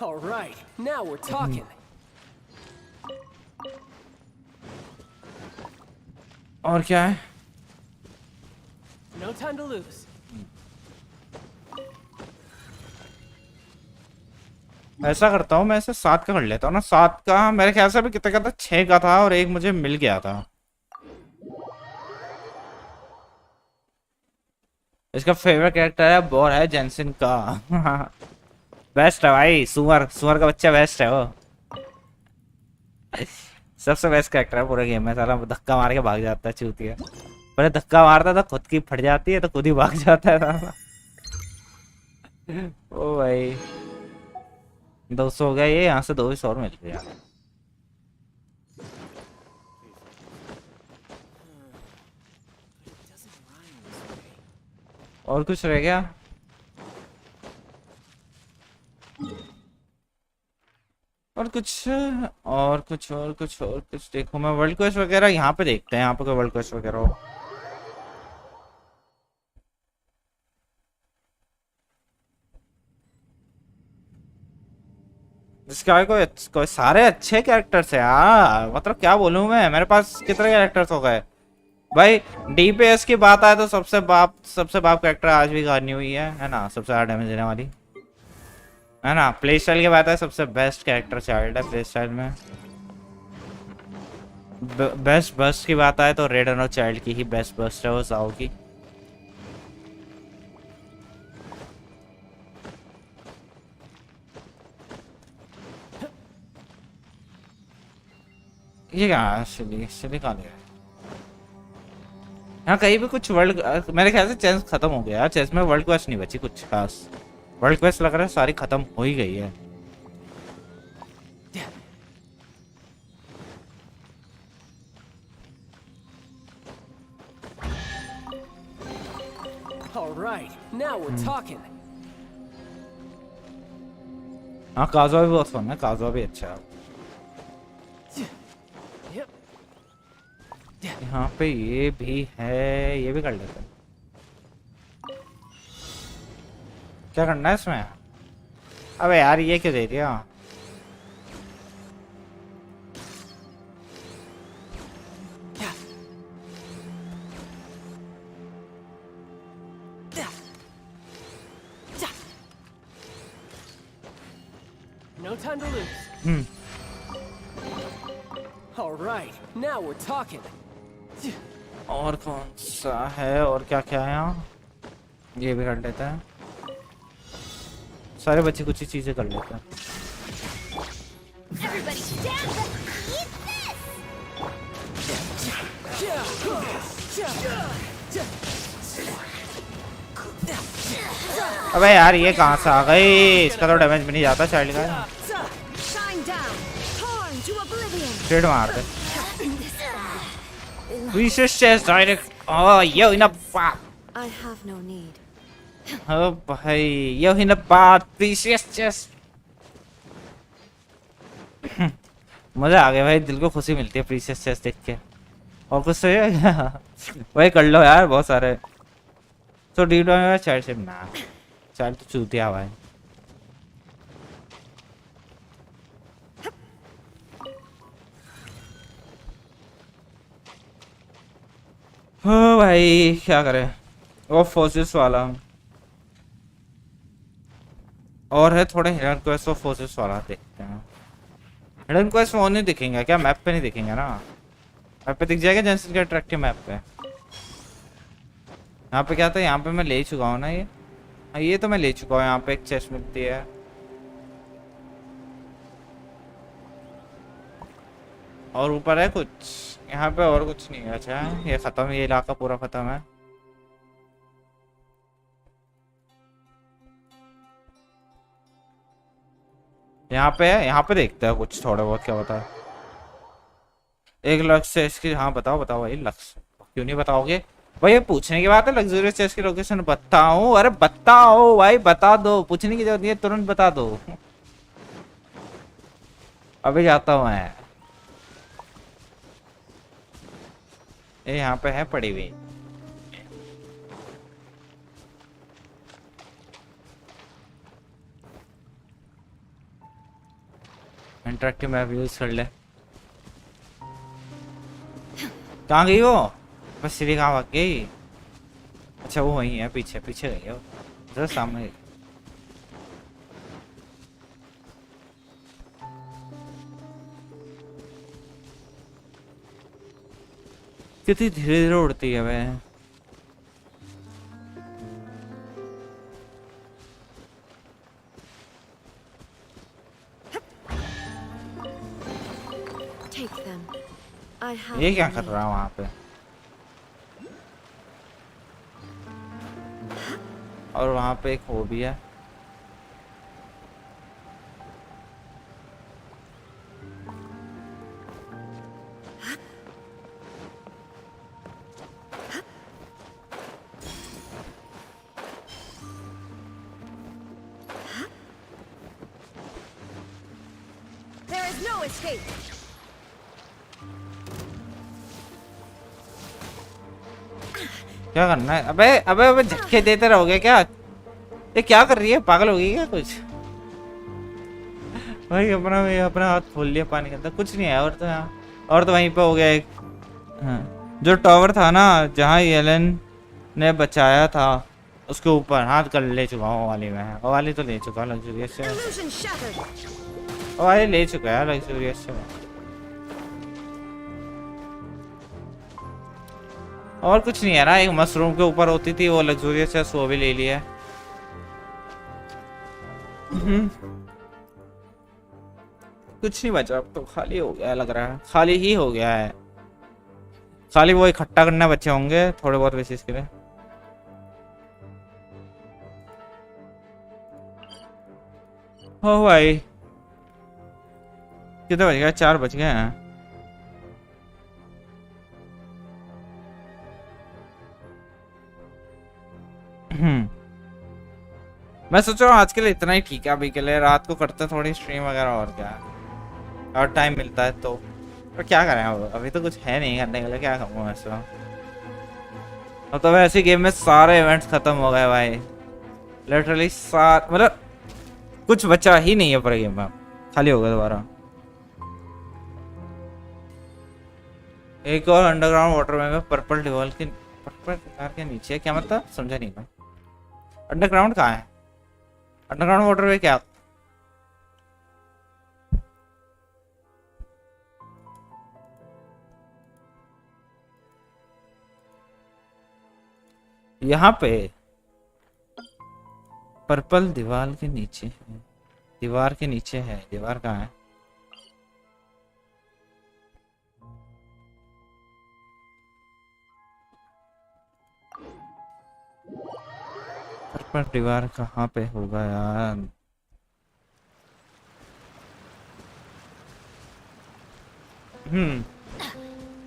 All right, now we're talking. और क्या है? No time to lose. ऐसा करता हूँ मैं, ऐसे 7 का कर लेता हूँ ना। 7 का मेरे ख्याल से अभी कितने का था? 6 का था और एक मुझे मिल गया था। इसका फेवरेट कैरेक्टर है बोर है जेंसिन का। बेस्ट है भाई, सुअर का बच्चा बेस्ट है वो। सबसे बेस्ट कैरेक्टर है पूरे गेम में। साला धक्का मार के भाग जाता है चूतिया। पहले धक्का मारता था खुद की फट जाती है तो खुद ही भाग जाता है साला। ओ भाई 200 हो गया ये, यहाँ से 200 और मिल गया। और कुछ रह गया? और कुछ देखो। मैं वर्ल्ड क्वेस्ट वगैरह यहाँ पे देखते हैं, यहाँ पे कोई वर्ल्ड क्वेस्ट वगैरह हो। इसका कोई सारे अच्छे कैरेक्टर्स है यार, मतलब क्या बोलूं मैं, मेरे पास कितने कैरेक्टर्स हो गए भाई। डीपीएस की बात आए तो सबसे बाप कैरेक्टर आज भी गानी हुई है ना, सबसे ज्यादा डैमेज देने वाली, है ना। प्ले स्टाइल की बात है, सबसे बेस्ट कैरेक्टर चाइल्ड है प्ले स्टाइल में। बेस्ट बस्ट की बात आए तो रेड एंड चाइल्ड की ही बेस्ट बस्ट है वो, साओ की। ये क्या सिली कहाँ गया? यहाँ कहीं भी कुछ वर्ल्ड, मेरे ख्याल से चेस खत्म हो गया। चेस में वर्ल्ड क्वेस्ट नहीं बची कुछ खास। वर्ल्ड क्वेस्ट लग रहा है सारी खत्म हो ही गई है। All right, now we're talking. हाँ काज़ुआ भी बहुत फन है, काज़ुआ भी अच्छा है। यहाँ पे ये भी है, ये भी कर लेते हैं। क्या करना है इसमें? अबे यार ये क्यों दे दिया? No time to lose. All right, now we're talking. और कौन सा है और क्या क्या है यहाँ? ये भी कर लेते हैं। सारे बच्चे कुछ ही चीजें कर लेते हैं। अबे यार ये कहाँ से आ गई? इसका तो डैमेज भी नहीं जाता चाइल्ड का। स्ट्रेट मार दे। Precious chest direct. Oh, yo in a bat. I have no need. Oh भाई, yo in a bat. Precious chest. मजा आ गया भाई, दिल को खुशी मिलती है प्रीशियस चेस्ट देख के। और कुछ चाहिए क्या? वही कर लो यार, बहुत सारे। तो डीडो में चाइल्ड से ना, चाइल्ड तो चूतिया भाई। हाँ भाई क्या करें। वो फोर्सेस वाला और है थोड़े हिडन क्वेस्ट और फोर्सेस वाला देखते हैं। हिडन क्वेस्ट वो नहीं दिखेंगे क्या? मैप पे नहीं दिखेंगे ना? मैप पे दिख जाएगा जेंसन के अट्रैक्टिव मैप पे। यहाँ पे क्या था? यहाँ पे मैं ले चुका हूँ ना ये। हाँ ये तो मैं ले चुका हूँ। यहाँ पे एक चेस्ट मिलती है। और ऊपर है कुछ यहाँ पे, और कुछ नहीं है। अच्छा ये खत्म, ये इलाका पूरा खत्म है। यहाँ पे है, यहाँ पे देखते हैं कुछ थोड़ा बहुत। क्या बता? एक लक्ष्य से इसकी, हाँ बताओ बताओ भाई। लक्ष्य क्यों नहीं बताओगे भाई? ये पूछने की बात है। लग्जरियस चेस्ट की लोकेशन बताऊं? अरे बताओ भाई, बता दो। पूछने की जरूरत नहीं है, तुरंत बता दो। अभी जाता हूँ मैं। ये यहाँ पे है पड़ी हुई। इंटरेक्टिव मैप यूज कर ले। कहाँ गई वो? बस सीढ़ी कहाँ भाग गई? अच्छा वो वही है, पीछे पीछे गई है वो, जरा सामने गई। कितनी धीरे धीरे उड़ती है वह। ये क्या कर रहा है वहां पे? और वहां पे एक वो भी है। is no escape. क्या करना है? अबे अबे अबे झटके देते रहोगे क्या? ये क्या कर रही है? पागल हो गई क्या कुछ? भाई अपना हाथ खोल लिया पानी के अंदर, कुछ नहीं है। और तो यहाँ और तो वहीं पे हो गया एक, हाँ, जो टावर था ना जहाँ येलेन ने बचाया था उसके ऊपर हाथ कर ले चुका हूँ। वाली में वो वाली तो ले चुका लग्जूरियस से, वो वाली ले चुका है लग्जूरियस से। और कुछ नहीं है ना, एक मशरूम के ऊपर होती थी वो लग्जूरियस है, वो भी ले लिया। कुछ नहीं बचा अब तो, खाली हो गया लग रहा है, खाली ही हो गया है। खाली वो इकट्ठा करने बच्चे होंगे थोड़े बहुत बेसिस के लिए। हो भाई कितने बज गए? 4 बज गए हैं। मैं सोच रहा हूँ आज के लिए इतना ही ठीक है अभी के लिए। रात को करते थोड़ी स्ट्रीम वगैरह और क्या, और टाइम मिलता है तो क्या करें। अभी तो कुछ है नहीं करने के लिए, क्या करूँ वैसे। अब तो वैसे गेम में सारे इवेंट्स खत्म हो गए भाई, लिटरली मतलब कुछ बचा ही नहीं है पूरे गेम में, खाली हो गया दोबारा। एक और अंडरग्राउंड वाटर में पर्पल डिवॉल्व के नीचे, क्या मतलब समझा नहीं मैं। अंडरग्राउंड कहाँ है? अंडरग्राउंड वाटर में क्या? यहाँ पे पर्पल दीवार के नीचे है, दीवार के नीचे है। दीवार कहाँ है? पर्पल दीवार कहाँ पे होगा यार?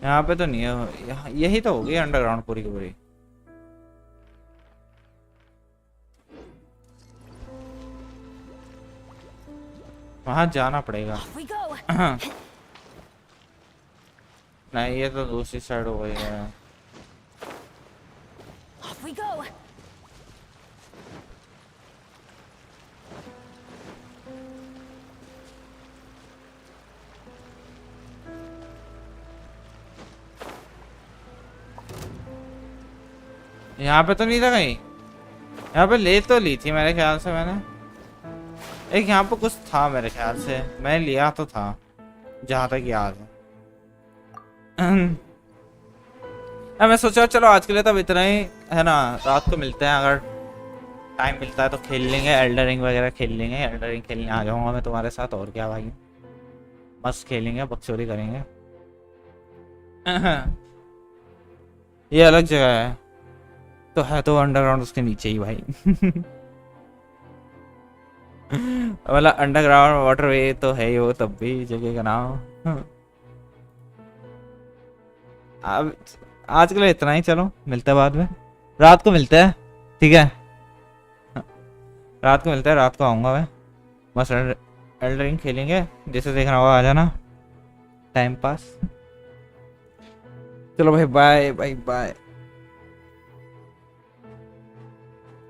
यहाँ पे तो नहीं है। यहाँ यही तो होगी अंडरग्राउंड पूरी की पूरी। वहां जाना पड़ेगा। नहीं ये तो दूसरी साइड हो गई है। यहाँ पे तो नहीं था कहीं। यहाँ पे ले तो ली थी मेरे ख्याल से मैंने। एक यहाँ पे कुछ था मेरे ख्याल से, मैं लिया तो था जहां तक याद है। मैं सोचा चलो आज के लिए तब इतना ही है ना। रात को मिलते हैं, अगर टाइम मिलता है तो खेल लेंगे, एल्डर रिंग वगैरह खेल लेंगे। एल्डर रिंग खेलने आ जाऊंगा मैं तुम्हारे साथ, और क्या भाई, मस्त खेलेंगे, बकचोदी करेंगे। ये अलग जगह है तो है तो अंडरग्राउंड उसके नीचे ही भाई। मतलब अंडरग्राउंड वाटरवे तो है ही वो, तब भी जगह का नाम। अब आज के लिए इतना ही, चलो मिलते हैं बाद में। रात को मिलते हैं, ठीक है? रात को मिलते हैं, रात को आऊंगा मैं, बस एल्डर रिंग खेलेंगे। जैसे देखना होगा आ जाना, टाइम पास। चलो भाई बाय बाय बाय।